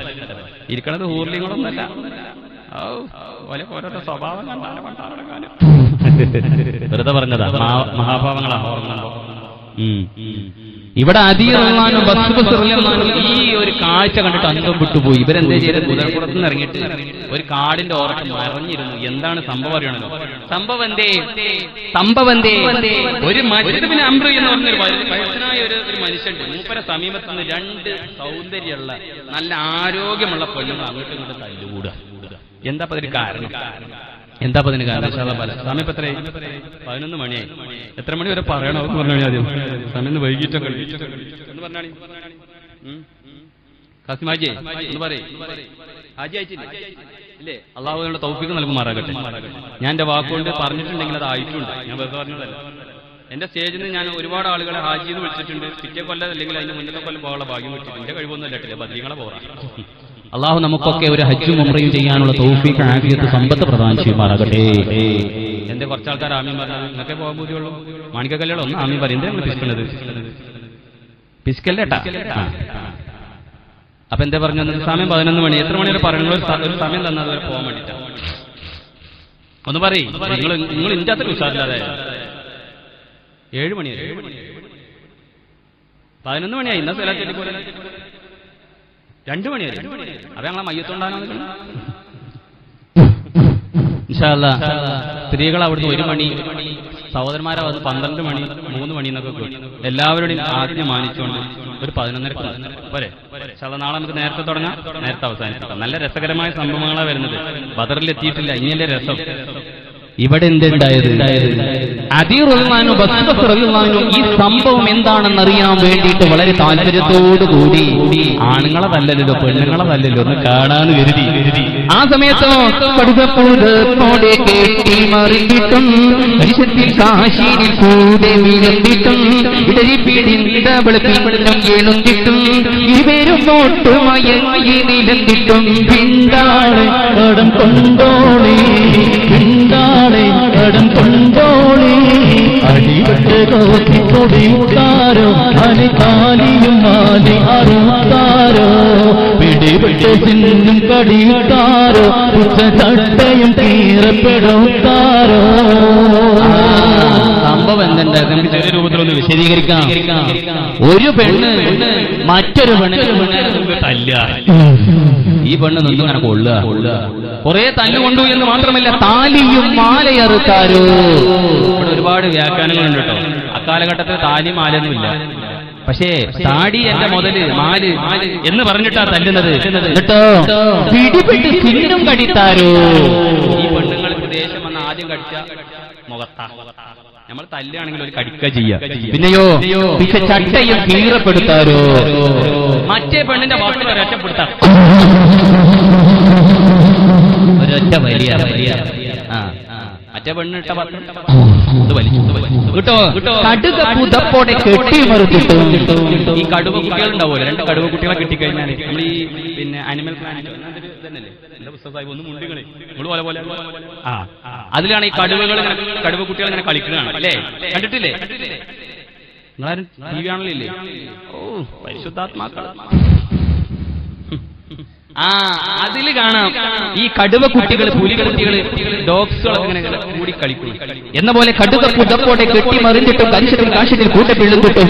ഇരിക്കണത് ഊർലിങ്ങളൊന്നല്ല. ഓരോരോ സ്വഭാവം കണ്ടാലും വെറുതെ പറഞ്ഞതാ, മഹാഭാവങ്ങളാ ഓർമ്മ. ഇവിടെ അധികം ഈ ഒരു കാഴ്ച കണ്ടിട്ട് അന്തം വിട്ടുപോയി. ഇവരെന്താ ചെയ്തത്? കുതിരപ്പുറത്ത് നിന്ന് ഇറങ്ങിയിട്ട് ഒരു കാടിന്റെ ഓരത്ത് മറിഞ്ഞിരുന്നു. എന്താണ് സംഭവം അറിയണല്ലോ? സംഭവം എന്തേ ഒരു മജിദ് ബിൻ അംർ എന്ന് പറഞ്ഞൊരു വയസ്സനായ ഒരു മനുഷ്യൻ, മൂപ്പര സമീപത്ത് നിന്ന് രണ്ട് സൗന്ദര്യമുള്ള നല്ല ആരോഗ്യമുള്ള പെണ്ണുങ്ങൾ അങ്ങോട്ടും ഇങ്ങോട്ടും തല്ലുകൂടുക. എന്താ അതിന് കാരണം? സമയം എത്ര? 11 മണിയായി. എത്ര മണി വരെ പറയണോ എന്ന് പറഞ്ഞു ആദ്യം. സമയം വൈകിട്ടൊക്കെ എന്ന് പറഞ്ഞാണ്. കാസിമാജി എന്ന് പറയും. ഹാജി അയച്ചില്ലേ? അള്ളാഹുവിനുള്ള തൗഫീഖ് നൽകുമാറാകട്ടെ. ഞാൻ എന്റെ വാക്കുകൊണ്ട് പറഞ്ഞിട്ടുണ്ടെങ്കിൽ അത് ആയിട്ടുണ്ട്. ഞാൻ വെറുതെ പറഞ്ഞതല്ല. എന്റെ സ്റ്റേജിൽ നിന്ന് ഞാൻ ഒരുപാട് ആളുകളെ ഹാജി എന്ന് വിളിച്ചിട്ടുണ്ട്. പിറ്റേ കൊല്ലം അല്ലെങ്കിൽ അതിന് മുന്നത്തെ കൊല്ലം പോകാനുള്ള ഭാഗ്യം വിളിച്ചിട്ടുണ്ട്. എന്റെ കഴിവൊന്നും അല്ലട്ടില്ല, ബദ്രീങ്ങളെ പോകാം. അള്ളാഹു നമുക്കൊക്കെ ഒരു ഹജ്ജും ഉംറയും ചെയ്യാനുള്ള തൗഫീഖ് ആഫിയത്ത് സമ്പത്ത് പ്രദാനം ചെയ്യുമാറാകട്ടെ. എന്റെ കുറച്ച് ആൾക്കാർ ആമീൻ പറഞ്ഞത് നിങ്ങൾക്ക് പോകാൻ ബുദ്ധിയുള്ളൂ. മാണിക്കല്യാണം ഒന്ന് ആമീൻ പറയും. എന്താ പിസ്കണത്? പിസ്കല്ലേട്ടാ. അപ്പൊ എന്താ പറഞ്ഞു? സമയം 11 മണി. എത്ര മണി വരെ പറയുന്ന ഒരു സമയം തന്നാൽ അതുവരെ പോകാൻ വേണ്ടിട്ടാ. ഒന്ന് പറയും. നിങ്ങൾ ഇതിന്റെ അത്ര വിശ്വാസമില്ലാതെ 7 മണി 11 മണിയായി. ഇന്ന സ്ഥലത്തേക്ക് പോലെ 2 മണി വരെ. അപ്പൊ ഞങ്ങളെ മയ്യത്തുണ്ടാകാൻ ഇൻഷാ അല്ലാഹ് സ്ത്രീകൾ അവിടുന്ന് 1 മണി, സഹോദരന്മാരെ അത് 12 മണി 3 മണി എന്നൊക്കെ പോയി. എല്ലാവരുടെയും ആജ്ഞ മാനിച്ചുകൊണ്ട് ഒരു 11:30 പോരെ. നാളെ നമുക്ക് നേരത്തെ തുടങ്ങാം, നേരത്തെ അവസാനിപ്പിക്കാം. നല്ല രസകരമായ സംഭവങ്ങളാണ് വരുന്നത്. ബദറിൽ എത്തിയിട്ടില്ല, ഇനിയല്ലേ രസം. ഇവിടെ എന്തുണ്ടായത്? ഈ സംഭവം എന്താണെന്ന് അറിയാൻ വേണ്ടിയിട്ട് വളരെ താല്പര്യത്തോടുകൂടി ആണുങ്ങളെ തല്ലല്ലോ പെണ്ണുങ്ങളെ തല്ലല്ലോ ഒന്ന് കാണാൻ കരുതി. ആ സമയത്തോ കടുകപ്പൂതോടെ കേട്ടി മറിഞ്ഞിട്ടും പരിശത്തിൽ കാശിയിൽ കൂടെ വിളമ്പിട്ടും ഇടരിപ്പിടിന്തവളും എഴുന്നിട്ടും ഇവരും നോട്ടുമയങ്ങി നിലന്നിട്ടും പിണ്ടാളെ കടം കൊണ്ടോളി പിണ്ടാളെ കടം കൊണ്ടോളി അടിപെട്ട് കോത്തിക്കൊടിത്താരോ അനിതാലിയും മാലി അറുത്താരോ പിടിപെട്ട് ചിന്നും കടിത്താരോ ഉച്ചതട്ടയും കീറപ്പെടുത്താരോ. സംഭവം എന്തുണ്ട്? നമുക്ക് ചെറിയ രൂപത്തിലൊന്ന് വിശദീകരിക്കാം. ഒരു പെണ്ണ് മറ്റൊരു പെണ്ണിന് തല്ല. ഈ പെണ്ണ് നിന്നും അങ്ങനെ കൊള്ളുക. കുറെ തല്ലുകൊണ്ടു എന്ന് മാത്രമല്ല താലിയും മാലയറുത്താരോ. ഇവിടെ ഒരുപാട് വ്യാഖ്യാനങ്ങളുണ്ട് കേട്ടോ. അക്കാലഘട്ടത്തിൽ താലി മാലയൊന്നുമില്ല. പക്ഷേ താടി എന്റെ മുതല് മാല് എന്ന് പറഞ്ഞിട്ടാ തല്ലുന്നത്. എന്നിട്ടോ പിടിപെട്ട് പിന്നും കടിത്താരോ. ഈ പെണ്ണുങ്ങൾക്ക് ദേഷ്യം വന്ന ആദ്യം കടിച്ച മുഖത്താ. നമ്മൾ തല്ലുകയാണെങ്കിൽ ഒരു കടിക്കുക ചെയ്യാം. പിന്നെയോ പിന്നെ ചട്ടയും കീറപ്പെടുത്താരോ. മറ്റേ പെണ്ണിന്റെ വാക്കുകൾ ഒരൊറ്റപ്പെടുത്താം. ഒരൊറ്റ വലിയ മറ്റേ പെണ്ണിട്ട കിട്ടോ കടുക പുതപ്പോടെ കെട്ടിമറിച്ചിട്ടു. ഈ കടുവ കുട്ടികളുണ്ടാവുമല്ലോ, 2 കടുവ കുട്ടികളെ കിട്ടിക്കഴിഞ്ഞാൽ നമ്മൾ ഈ പിന്നെ അനിമൽ പ്ലാനറ്റ് എന്റെ പുസ്തകമായി ഒന്ന് മുണ്ടികളെ നമ്മൾ പോലെ അതിലാണ് ഈ കടുവകൾ കടുവ കുട്ടികൾ ഇങ്ങനെ കളിക്കുന്നതാണ് അല്ലേ? കണ്ടിട്ടില്ലേ? നിങ്ങളാരും ടി വി ആണല്ലോ. ഓ പരിശുദ്ധാത്മാക്കൾ. അതില് കാണാം ഈ കടുവ കുട്ടികൾ പുലികൾ കുട്ടികള് ഡോഗ്സുകളൊക്കെ ഇങ്ങനെ കൂടി കളിക്കും എന്ന പോലെ കടുവ പുതപ്പോടെ കെട്ടി മറിഞ്ഞിട്ടും കരിച്ചിട്ടും കാശിട്ടും കൂട്ടപ്പിള്ളുന്നിട്ടും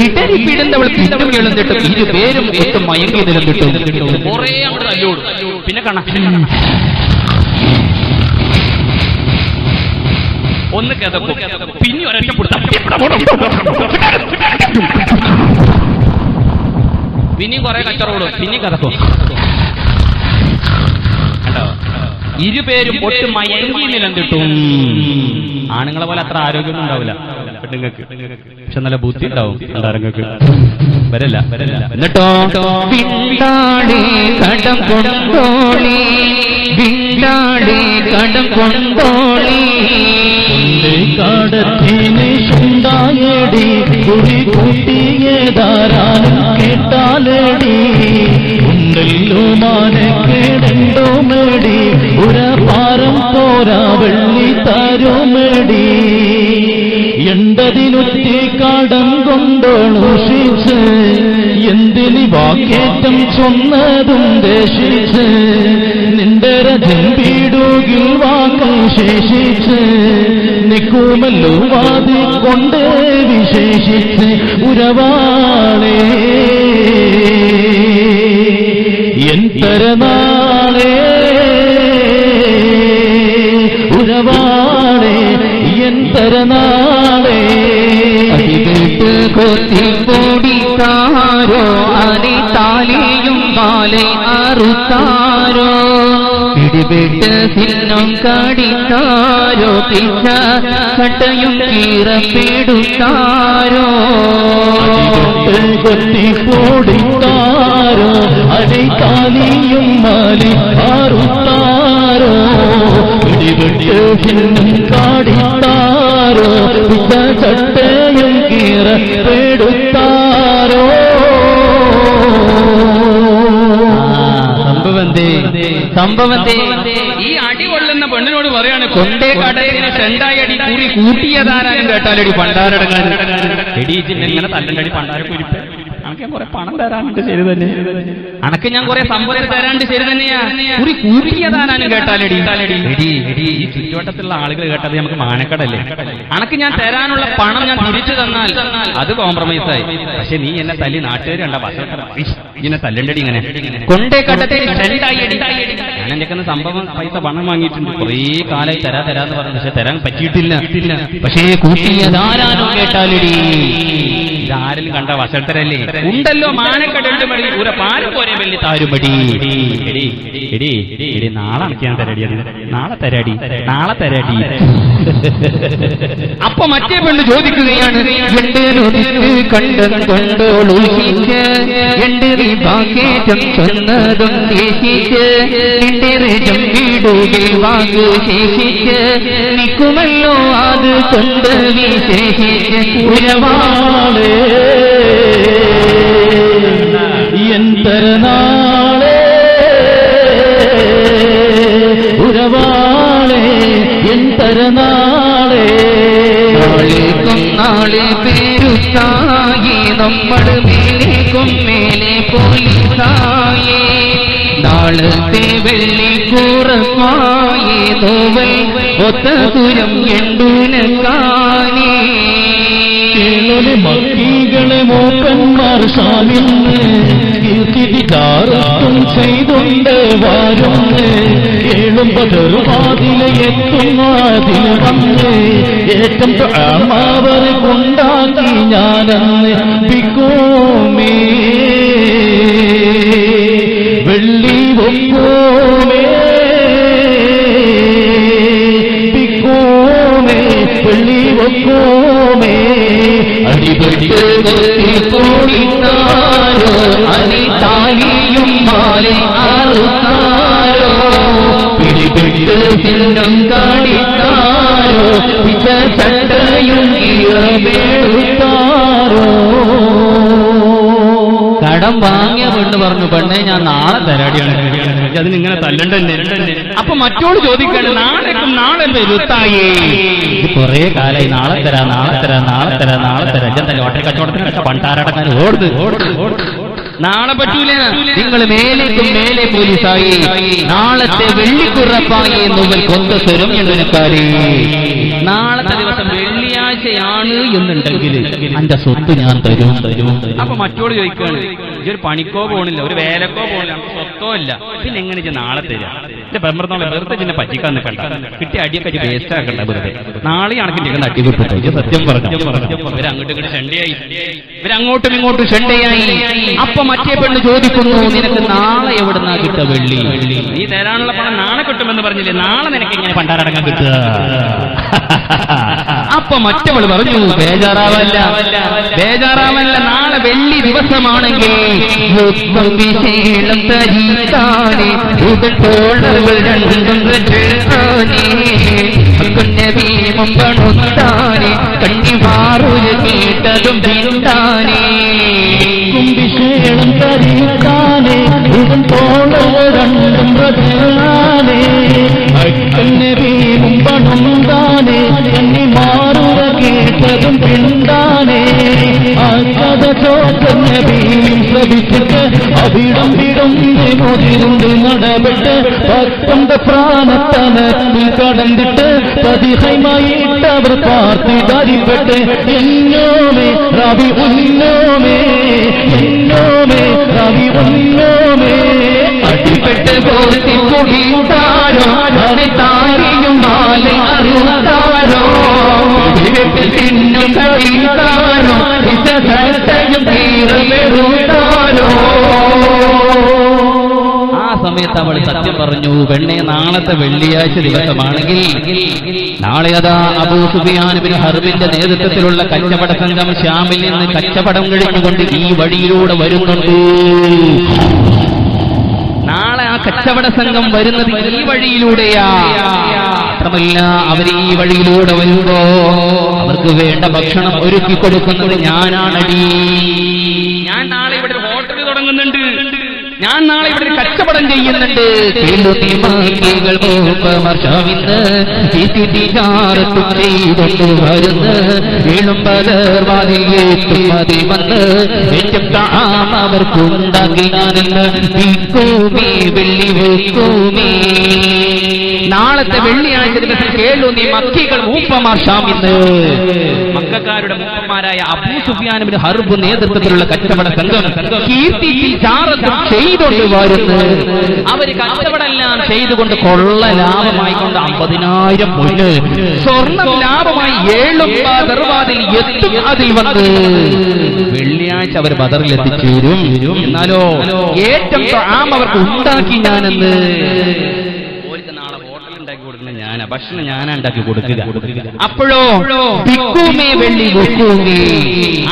ഇടരി പിടുന്നവൾ പിന്നും എഴുന്നിട്ടും 2 പേരും ഒട്ടും മയങ്ങി നിലന്നിട്ടും കുറേ അവിടെ തല്ലോടും. പിന്നെ കാണാം ഒന്ന് കിതക്കും, പിന്നെ ഒരൊറ്റപ്പെടുത്താം, പിന്നെയും കുറെ കച്ചറോടും, പിന്നെയും കിതക്കും. കണ്ടോ? 2 പേരും ഒട്ട് മയങ്ങി നിലന്നിട്ടും. ആണുങ്ങളെ പോലെ അത്ര ആരോഗ്യമൊന്നും ഉണ്ടാവില്ല പെണ്ണുങ്ങൾക്ക്, പക്ഷെ നല്ല ബുദ്ധി ഉണ്ടാവും ആണുങ്ങൾക്ക്. വരല്ല. എന്നിട്ടോ കടം കൊണ്ടോളി കടം കൊണ്ടോളി കാടത്തിനുണ്ടായടി കുറി കൂട്ടിയതാരാനും കേട്ടാലടി ഉണ്ടല്ലോ മാനക്കേടോ മേടി ഉരപാരം തോരാ വെള്ളി തരുമേടി എണ്ടതിനുറ്റി കടം കൊണ്ടോണൂഷിച്ച് എന്തിനി വാക്കേറ്റം ചൊന്നതും ദേശിച്ച് നിന്റെ രജൻ പീടുകിൽ വാക്ക് ശേഷിച്ച് നിൽക്കുമല്ലോ വാതി കൊണ്ട് വിശേഷിച്ച് ഉരവാളേ എന്തരനാളേ ഉരവാളേ എന്തരനാളേ അടികേട്ട് കൊത്തിപ്പൊടിത്താരോ അടി താലിയും കാലെ അറുത്താരോ പിടിപെട്ട് സിന്നും കടിത്താരോ പിച്ച ചട്ടയും കീറപ്പെടുത്താരോ കൊത്തിപ്പൊടിത്താരോ അടി താലിയും മാലെ അറുത്താരോ പിടിപെട്ട് സിന്നും കാടിത്താരോ പിച്ച ചട്ടയും കീറപ്പെടുത്താരോ. സംഭവത്തെ ഈ അടി കൊള്ളുന്ന പെണ്ണിനോട് പറയാണ് കൊണ്ടേ കടയിന് 2 അടി കൂടി കൂട്ടിയതാരാനും കേട്ടാലടി പണ്ടാരടങ്ങാൻ എടീച്ചിങ്ങനെ തല്ലണ്ടടി പണ്ടാരക്കുരിപ്പ്. അനക്ക് ഞാൻ കുറെ പണം തരാനുണ്ട് ശരി തന്നെ, അനക്ക് ഞാൻ കുറെ സമ്പത്ത് തരാനുണ്ട് ശരി തന്നെയാ, കുറി കൂട്ടിയതാരാനും കേട്ടാലടി ഈ ചുറ്റുവട്ടത്തുള്ള ആളുകൾ കേട്ടത് നമുക്ക് മാനക്കടല്ലേ. അനക്ക് ഞാൻ തരാനുള്ള പണം ഞാൻ തിരിച്ചു തന്നാൽ അത് കോംപ്രമൈസായി. പക്ഷെ നീ എന്നെ തല്ലി നാട്ടുകാർ കണ്ട വശത്തറ ഇങ്ങനെ തല്ലണ്ടടി ഇങ്ങനെ കൊണ്ടേ കടത്തെ 2 അടി. ഞാൻ എന്റെ സംഭവം പൈസ പണം വാങ്ങിയിട്ടുണ്ട്, കുറേ കാലമായി തരാന്ന് പറഞ്ഞു, പക്ഷെ തരാൻ പറ്റിയിട്ടില്ല. പക്ഷേ കൂട്ടിയതാരാനും കേട്ടാലടി ഇതാരെങ്കിലും കണ്ട വശത്തരല്ലേ ഉണ്ടല്ലോ മാനക്കടണ്ട് മടി പൂര പാരം പോലെ വെള്ളി താരുമടി. എടി നാളെ ഞാൻ തരടി, നാളെ തരാടി. അപ്പൊ മറ്റേ പെണ്ണ് ചോദിക്കുകയാണ് കണ്ടം കൊണ്ടോളൂഷിച്ച് എന്റെ ഭാഗ്യേറ്റം ചെന്നതും ദേശിച്ച് എന്റെ രജം വീടുകിൽ വാങ്ങു ശേഷിച്ച് നിൽക്കുമല്ലോ അത് കൊണ്ട് വിശേഷിച്ച് ഉരവാളേ എന്തരനാളേ ഉരവാളേ എന്തരനാളേ നാളെ പേരുത്തായി നമ്മൾ മേലേക്കും മേലെ പോലീസായേ നാളത്തെ വെള്ളി കുറവായി നോവൽ ഒത്ത ദൂരം എണ്ടൂനക്കാനേ മക്കികളെ മോക്കന്മാർ സ്വാമിന്ന് കീർത്തികാരം ചെയ്തുണ്ട് വാരുന്ന് ഏഴും ബദറുവാതിലെത്തുന്നതിൽ വന്ന് ഏറ്റം അവർ കൊണ്ടാക്കി ഞാനെന്ന് ബിക്കോമേ വെള്ളി വെക്കോമേ ബിക്കോമേ വെള്ളി വെക്കോമേ അടിപെട്ട് കൂടിത്താരോ അനിതാലിയും മാലെ ആറുത്താരോ പിടിപെട്ട് ചിഹ്നം കാണിത്താരോ പിച്ച ചട്ടയും ഇറവേടുത്താരോ കടം വാങ്ങിയ പെണ്ണ് പറഞ്ഞു, പെണ്ണെ ഞാൻ നാളെ തരാടിയാണ്, അതിനിങ്ങനെ തല്ലണ്ടല്ലേ. അപ്പൊ മറ്റോട് ചോദിക്കാണ്, നാളേക്കും നാളെ വരുത്തായേ, ഇത് കുറെ കാലായി നാളെ തരാ നാളെ തരാ നാളെ തരാ നാളെ തരാ, എന്താ ഓട്ട കച്ചവടത്തിന് പണ്ടാരടക്കാൻ ഓടുത് നാളെ പറ്റൂല. നിങ്ങൾ മേലേക്കും മേലെ പോലീസായി, നാളത്തെ വെള്ളിക്കുറപ്പായി എന്നുവൽ കൊന്തസ്വരം എന്നതിനക്കാരി. നാളത്തെ ദിവസം വെള്ളിയാഴ്ചയാണ് എന്നുണ്ടെങ്കിൽ എന്റെ സ്വത്ത് ഞാൻ തരും. അപ്പൊ മറ്റോട് ചോദിക്കാണ്, ഇതൊരു പണിക്കോ പോണില്ല, ഒരു വേലക്കോ പോണില്ല, നമുക്ക് സ്വത്തോ ഇല്ല, പിന്നെ എങ്ങനെ നാളെ തരാം? എന്റെ പെമ്പറത്തോളം വെറുതെ ചിന്നെ പറ്റിക്കാൻ നിൽക്കണ്ട, കിട്ടിയ അടിയൊക്കെ വേസ്റ്റ് ആക്കണ്ട വെറുതെ. നാളെ കണക്കിന്റെ അടി കിട്ടട്ടെ. സത്യം പറഞ്ഞു ഇവരങ്ങോട്ടും ഇങ്ങോട്ട് ഷണ്ടയായി, ഇവരങ്ങോട്ടും ഇങ്ങോട്ടും ഷണ്ടയായി. അപ്പൊ മറ്റേ പെണ്ണ് ചോദിക്കുന്നു, നിനക്ക് നാളെ എവിടുന്നാ കിട്ടുക വെള്ളി? നീ തരാനുള്ള പണം നാളെ കിട്ടുമെന്ന് പറഞ്ഞില്ലേ, നാളെ നിനക്ക് ഇങ്ങനെ പണ്ടാരടങ്ങാൻ കിട്ടുക? അപ്പൊ മറ്റവൾ പറഞ്ഞു, ബേജാറാവല്ല ബേജാറാവല്ല, നാളെ വെള്ളി ദിവസമാണെങ്കിൽ കേട്ടതും പിന്താനേ കുംഭിഷേളം തരിത്താനേ ഉടൻ തോളരണ്ടും പ്രധാനേ അക്കന്നബീമും പണം താനേ കന്നി മാറുക കേട്ടതും പിന്താനേ അക്കഥ ചോദ്യനബീയും ശ്രമിച്ചിട്ട് അവിടം വിടന്ന് മോതിരുണ്ട് നടപെട്ട് പക്വന്ത പ്രാണത്തനത്തിൽ കടന്നിട്ട് പതിഹൈമായിട്ടവർ പാർത്തി ധരിപ്പെട്ട് എന്നോമേ റവി ഉന്നോമേ എന്നോമേ റവി ഉന്നോമേ അടിപ്പെട്ട് പോത്തി കുടിത്താരോ താരിയും മാലെ അറിയാരോ തിന്നും കഴിത്താരോ സട്ടയും തീർത്താരോ. ആ സമയത്ത് അവൾ സത്യം പറഞ്ഞു, പെണ്ണെ നാളത്തെ വെള്ളിയാഴ്ച ദിവസമാണെങ്കിൽ നാളെ അതാ അബൂ സുഫിയാൻ ഇബ്നു ഹർബിന്റെ നേതൃത്വത്തിലുള്ള കച്ചവട സംഘം ശ്യാമിൽ നിന്ന് കച്ചവടം കഴിഞ്ഞുകൊണ്ട് ഈ വഴിയിലൂടെ വരുന്നുണ്ട്. നാളെ ആ കച്ചവട സംഘം വരുന്നത് ഈ വഴിയിലൂടെയാ. മാത്രമല്ല അവർ ഈ വഴിയിലൂടെ വരുമ്പോ അവർക്ക് വേണ്ട ഭക്ഷണം ഒരുക്കി കൊടുക്കുന്നത് ഞാനാണടി. ഞാൻ നാളെ ഇവിടെ ഒരു ഹോട്ടൽ തുടങ്ങുന്നുണ്ട്, ഞാൻ നാളെ ഇവിടെ ഒരു കച്ചവടം ചെയ്യുന്നുണ്ട്. അവർക്കുണ്ടാക്കി ഞാനെന്ന് വെള്ളി വെക്കൂമേ. നാളത്തെ വെള്ളിയാഴ്ച ദിവസം കേളു നീ മക്കികൾ മൂപ്പമാർ ഷാമിന്ന്. മക്കക്കാരുടെ മൂപ്പന്മാരായ അബൂ സുഫിയാൻ ഇബ്നു ഹർബ് നേതൃത്വത്തിലുള്ള കച്ചവട സംഘം കീർത്തി ചാറത്തും ചെയ്തുകൊണ്ട് വരുന്നു. അവര് കച്ചവടമെല്ലാം ചെയ്തുകൊണ്ട് കൊള്ള ലാഭമായിക്കൊണ്ട് 50,000 പൊന്ന് സ്വർണം ലാഭമായി 7 ബദർവാദിൽ എത്തും. അതിൽ വന്ന് വെള്ളിയാഴ്ച അവർ ബദറിൽ എത്തിച്ചേരും. എന്നാലോ ഏറ്റവും അവർക്ക് ഉണ്ടാക്കി ഞാനെന്ന്. നാളെ ഹോട്ടൽ ഉണ്ടാക്കി കൊടുക്കുന്ന ഞാനാ, ഭക്ഷണം ഞാനാ ഉണ്ടാക്കി കൊടുക്കുക. അപ്പോഴോ ബിക്കുമേ വെള്ളി വെക്കുമേ,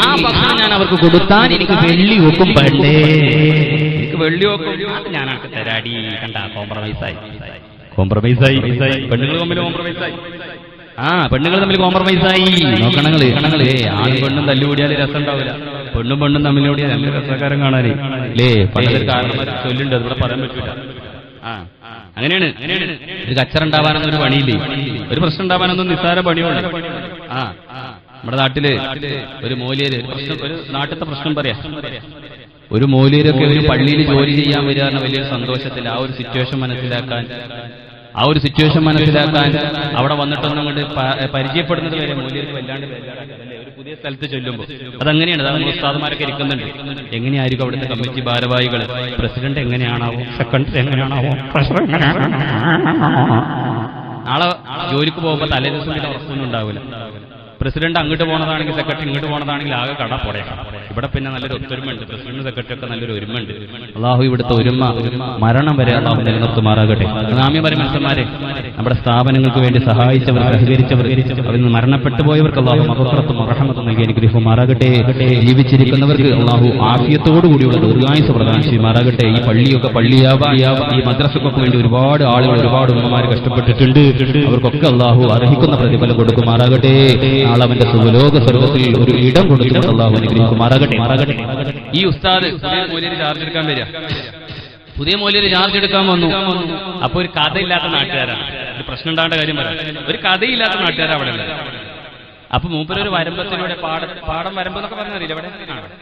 ആ ഭക്ഷണം ഞാൻ അവർക്ക് കൊടുത്താൽ എനിക്ക് വെള്ളി വെക്കും പണ്ടേ, എനിക്ക് വെള്ളി വെക്കും, ഞാനാണ് തരാടി. കണ്ട കോംപ്രമൈസായി പെണ്ണുങ്ങൾ തമ്മിൽ കോംപ്രമൈസായി. പെണ്ണുങ്ങൾ തമ്മിൽ കോംപ്രമൈസായി. നോക്കണങ്ങള് ആണും പെണ്ണും തല്ലുകൂടിയാൽ രസം ഉണ്ടാവില്ല, പെണ്ണും പെണ്ണും തമ്മിലൂടിയാൽ നല്ല രസക്കാരൻ കാണാനേ അല്ലേ. പലതൊരു കാരണന്മാർ ചൊല്ലുണ്ട്, അതിവിടെ പറയാൻ പറ്റൂല. അങ്ങനെയാണ്. ഒരു കച്ചറ ഉണ്ടാവാനൊന്നും ഒരു പണിയില്ലേ, ഒരു പ്രശ്നം ഉണ്ടാവാനൊന്നും നിസ്സാര പണിയുണ്ട്. നമ്മുടെ നാട്ടില് ഒരു മൂല്യര് ഒരു നാട്ടിലത്തെ പ്രശ്നം പറയാം. ഒരു മൂല്യരൊക്കെ ഒരു പള്ളിയിൽ ജോലി ചെയ്യാൻ വരികയാണ് വലിയൊരു സന്തോഷത്തിൽ. ആ ഒരു സിറ്റുവേഷൻ മനസ്സിലാക്കാൻ ആ ഒരു സിറ്റുവേഷൻ മനസ്സിലാക്കാൻ അവിടെ വന്നിട്ടൊന്നും കൊണ്ട് പരിചയപ്പെടുന്നത് വരെ മൂല്യർക്ക് വല്ലാണ്ട് അല്ലേ ഒരു പുതിയ സ്ഥലത്ത് ചൊല്ലുമ്പോൾ അതങ്ങനെയാണ്. അത് നമ്മൾ ഉസ്താദുമാരൊക്കെ ഇരിക്കുന്നുണ്ട്. എങ്ങനെയായിരിക്കും അവിടുത്തെ കമ്മിറ്റി ഭാരവാഹികൾ, പ്രസിഡന്റ് എങ്ങനെയാണാവോ, സെക്രട്ടറി എങ്ങനെയാണാവോ, ട്രഷറർ എങ്ങനെയാണോ, നാളെ ജോലിക്ക് പോകുമ്പോൾ തലേ ദിവസം പിന്നെ ഉറപ്പൊന്നും ഉണ്ടാവില്ല. പ്രസിഡന്റ് അങ്ങോട്ട് പോണതാണെങ്കിൽ സെക്രട്ടറി ഇങ്ങോട്ട് പോണതാണെങ്കിൽ ആകെ കട പൊടയാണ്. ഇവിടെ പിന്നെ നല്ലൊരു ഒത്തൊരുമുണ്ട്. പ്രസിഡന്റ് സെക്രട്ടറി ഒക്കെ നല്ലൊരു ഒരുമുണ്ട്. അള്ളാഹു ഇവിടുത്തെ ഒരുമ മരണം വരെ അള്ളാഹു നിലനിർത്തുമാറാകട്ടെ. നാമ്യ പരമേശ്വരന്മാരെ, നമ്മുടെ സ്ഥാപനങ്ങൾക്ക് വേണ്ടി സഹായിച്ചവർ, സഹകരിച്ചവർ, അവരിൽ നിന്ന് മരണപ്പെട്ടു പോയവർക്ക് അള്ളാഹു മഹഫറത്തും റഹ്മത്തും നൽകി അനുഗ്രഹിക്കുമാറാകട്ടെ. ജീവിച്ചിരിക്കുന്നവർക്ക് അള്ളാഹു ആഫിയത്തോടുകൂടിയുള്ള ദീർഘായുസ്സ് പ്രദാനം ചെയ്യുമാറാകട്ടെ. ഈ പള്ളിയൊക്കെ പള്ളിയാവാൻ, ഈ മദ്രസക്കൊക്കെ വേണ്ടി ഒരുപാട് ആളുകൾ, ഒരുപാട് ഉമ്മമാർ കഷ്ടപ്പെട്ടിട്ടുണ്ട്. അവർക്കൊക്കെ അള്ളാഹു അർഹിക്കുന്ന പ്രതിഫലം കൊടുക്കുമാറാകട്ടെ. നാളെ അവന്റെ സുലോക സ്വർഗത്തിൽ ഒരു ഇടം കൊടുത്തുകൊണ്ട് അള്ളാഹു അനുഗ്രഹിക്കുമാറാകട്ടെ. ഈ ഉസ്താദ് ചാർജ് എടുക്കാൻ വരിക, പുതിയ മൂല്യർ ചാർജ് എടുക്കാൻ വന്നു. അപ്പൊ ഒരു കഥയില്ലാത്ത നാട്ടുകാരാണ്. ഒരു പ്രശ്നം ഉണ്ടാകേണ്ട കാര്യം പറയാം. ഒരു കഥയില്ലാത്ത നാട്ടുകാരാണ് അവിടെ ഉള്ളത്. അപ്പൊ മൂപ്പരൊരു വരമ്പത്തിലൂടെ പാടം വരമ്പ് എന്നൊക്കെ പറഞ്ഞറിയില്ല ഇവിടെ,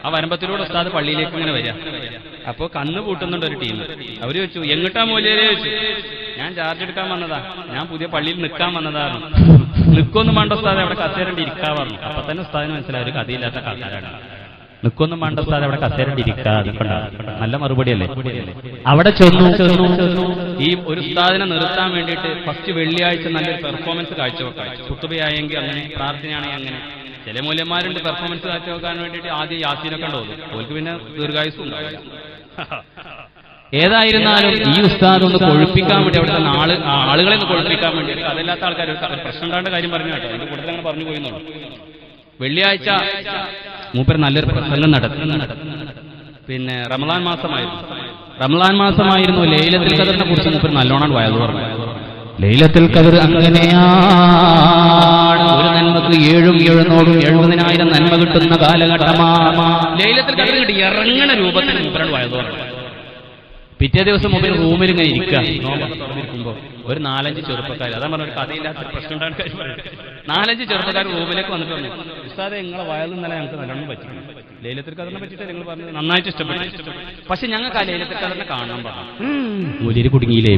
ആ വരമ്പത്തിലൂടെ ഉസ്താദ് പള്ളിയിലേക്ക് ഇങ്ങനെ വരിക. അപ്പൊ കണ്ണ് പൂട്ടുന്നുണ്ട് ഒരു ടീം. അവര് ചോദിച്ചു, എങ്ങോട്ടാ മൂല്യരെ ചോദിച്ചു. ഞാൻ ചാർജ് എടുക്കാൻ വന്നതാ, ഞാൻ പുതിയ പള്ളിയിൽ നിൽക്കാൻ വന്നതാണ്. നിൽക്കൊന്നും വേണ്ട ഉസ്താദ്, അവിടെ കസേരണ്ട് ഇരിക്കാ പറഞ്ഞു. അപ്പൊ തന്നെ ഉസ്താദിന് മനസ്സിലായി ഒരു കഥയില്ലാത്ത കഥയാണ്. നിൽക്കൊന്നും വേണ്ട ഉസ്താദ്, അവിടെ കസേരണ്ട് ഇരിക്കാ. നല്ല മറുപടി അല്ലേ. അവിടെ ചെന്നു. ഈ ഒരു ഉസ്താദിനെ നിർത്താൻ വേണ്ടിയിട്ട് ഫസ്റ്റ് വെള്ളിയാഴ്ച നല്ലൊരു പെർഫോമൻസ് കാഴ്ചവെക്കാൻ, കുത്തുബയായെങ്കിൽ അങ്ങനെ, പ്രാർത്ഥനയാണെങ്കിൽ അങ്ങനെ. ചില മൂല്യന്മാരുണ്ട് പെർഫോമൻസ് കാഴ്ചവെക്കാൻ വേണ്ടിയിട്ട് ആദ്യം യാസീനൊക്കെ ഉണ്ടാവും. അവർക്ക് പിന്നെ ദീർഘായുസ്സും ഉണ്ടാവില്ല. ഏതായിരുന്നാലും ഈ ഉസ്താദ് ഒന്ന് കൊഴുപ്പിക്കാൻ വേണ്ടി, അവിടുത്തെ ആളുകളെ ഒന്ന് കൊഴുപ്പിക്കാൻ വേണ്ടി, അതല്ലാത്ത ആൾക്കാർ പ്രശ്നം ഉണ്ടാകേണ്ട കാര്യം പറഞ്ഞു കേട്ടോ. അതിന്റെ കൂടുതൽ അങ്ങനെ പറഞ്ഞു പോയിന്നുള്ളൂ. വെള്ളിയാഴ്ച മൂപ്പർ നല്ലൊരു പ്രസംഗം നടത്തി. പിന്നെ റമളാൻ മാസമായിരുന്നു. ലൈലത്തുൽ ഖദറിനെ കുറിച്ച് മൂപ്പർ നല്ലോണം വയത് പറഞ്ഞു. ലൈലത്തുൽ ഖദർ അങ്ങനെയാണ്, ഒരു നന്മക്ക് 7,770,000 നന്മ കിട്ടുന്ന കാലഘട്ടമാണ്. ലൈലത്തുൽ ഖദർ കിട്ടി ഇറങ്ങണ രൂപത്തിൽ മൂപ്പരാണ് വയത് പറഞ്ഞു. പിറ്റേ ദിവസം മുമ്പിൽ റൂമിൽ ഇങ്ങനെ ഇരിക്കുക. തുറന്നിരിക്കുമ്പോൾ ഒരു 4-5 ചെറുപ്പക്കാർ, അതാ പറഞ്ഞ ഒരു കഥയില്ലാത്തൊരു പ്രശ്നം ഉണ്ടാകാൻ കാര്യം പറയും. 4-5 ചെറുപ്പക്കാർ റൂമിലേക്ക് വന്നിട്ട് പറഞ്ഞു, ഉസ്താദെ നിങ്ങളെ വയലിൽ നിന്നല്ല ഞങ്ങൾക്ക് നല്ലോണം പറ്റിക്കണം. ലൈലത്തുൽ ഖദറിനെ പറ്റിയിട്ട് നിങ്ങൾ പറഞ്ഞത് നന്നായിട്ട് ഇഷ്ടപ്പെട്ടു. പക്ഷെ ഞങ്ങൾക്ക് ആ ലൈലത്തുൽ ഖദറിനെ കാണാൻ പറഞ്ഞു. മൂല്യര് കുടുങ്ങിയില്ലേ,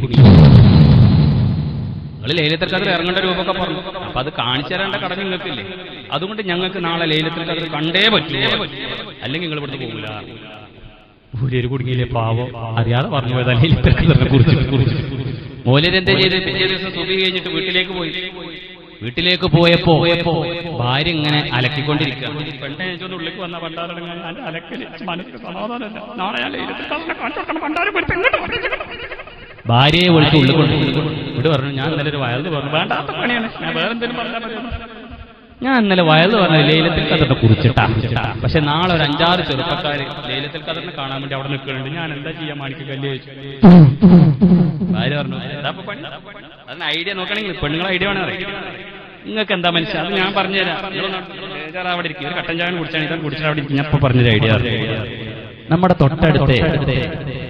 നിങ്ങൾ ലൈലത്തുൽ ഖദർ ഇറങ്ങേണ്ട രൂപമൊക്കെ പറഞ്ഞു. അപ്പൊ അത് കാണിച്ചു തരേണ്ട കടമ നിങ്ങൾക്കില്ലേ. അതുകൊണ്ട് ഞങ്ങൾക്ക് നാളെ ലൈലത്തുൽ ഖദർ കണ്ടേ പറ്റൂ, അല്ലെങ്കിൽ നിങ്ങൾ ഇവിടുന്ന് പോകില്ല. മൂല്യര് കുടുങ്ങിയില്ലേ, പാവം അറിയാതെ പറഞ്ഞു പോയതാ ലൈലത്തുൽ ഖദറിനെ കുറിച്ച്. മൂല്യർ എന്താ ചെയ്ത്, പിറ്റേ ദിവസം സുബഹി കഴിഞ്ഞിട്ട് വീട്ടിലേക്ക് പോയപ്പോ ഭാര്യ ഇങ്ങനെ അലക്കിക്കൊണ്ടിരിക്കുക. പെണ്ണെ ഉള്ളിലേക്ക് വന്ന പണ്ടാറടങ്ങാൻ അലക്കല് മനസ്സിന് സമാധാനമല്ല. നാളെ ഞാൻ ലൈലത്തുൽ ഖദറിനെ കാണിച്ചു കൊടുക്കണം. പണ്ടാരം ഭാര്യയെ വിളിച്ച് ഉള്ളിൽ കൊണ്ട് ഇവിടെ പറഞ്ഞു, ഞാൻ ഇന്നലെ ഒരു വയലിൽ പറഞ്ഞു, വേണ്ടാത്ത പണിയാണ്, ഞാൻ വേറെ എന്തെങ്കിലും പറഞ്ഞാൽ മതി. ഞാൻ ഇന്നലെ വയലിൽ പറഞ്ഞു ലൈലത്തുൽ ഖദറിനെ കുറിച്ചിട്ടാ. പക്ഷെ നാളെ ഒരു 5-6 ചെറുപ്പക്കാര് ലൈലത്തുൽ ഖദറിനെ കാണാൻ വേണ്ടി അവിടെ നിൽക്കുന്നുണ്ട്. ഞാൻ എന്താ ചെയ്യാൻ മാണിക്കല്ലേ ചോദിച്ചു. ഭാര്യ പറഞ്ഞു, എന്താ പണി, അതിന് ഐഡിയ നോക്കണമെങ്കിൽ പെണ്ണുങ്ങളെ ഐഡിയ വേണം അറിയാം. നിങ്ങൾക്ക് എന്താ മനസ്സിലാ, അത് ഞാൻ പറഞ്ഞുതരാം. അവിടെ ഇരിക്കും, ഒരു കട്ടൻ ചായ കുടിച്ചാണ്, ഇതാണ് കുടിച്ചാൽ അവിടെ ഇരിക്കും. ഞാൻ ഇപ്പൊ പറഞ്ഞൊരു ഐഡിയ. നമ്മുടെ തൊട്ടടുത്ത്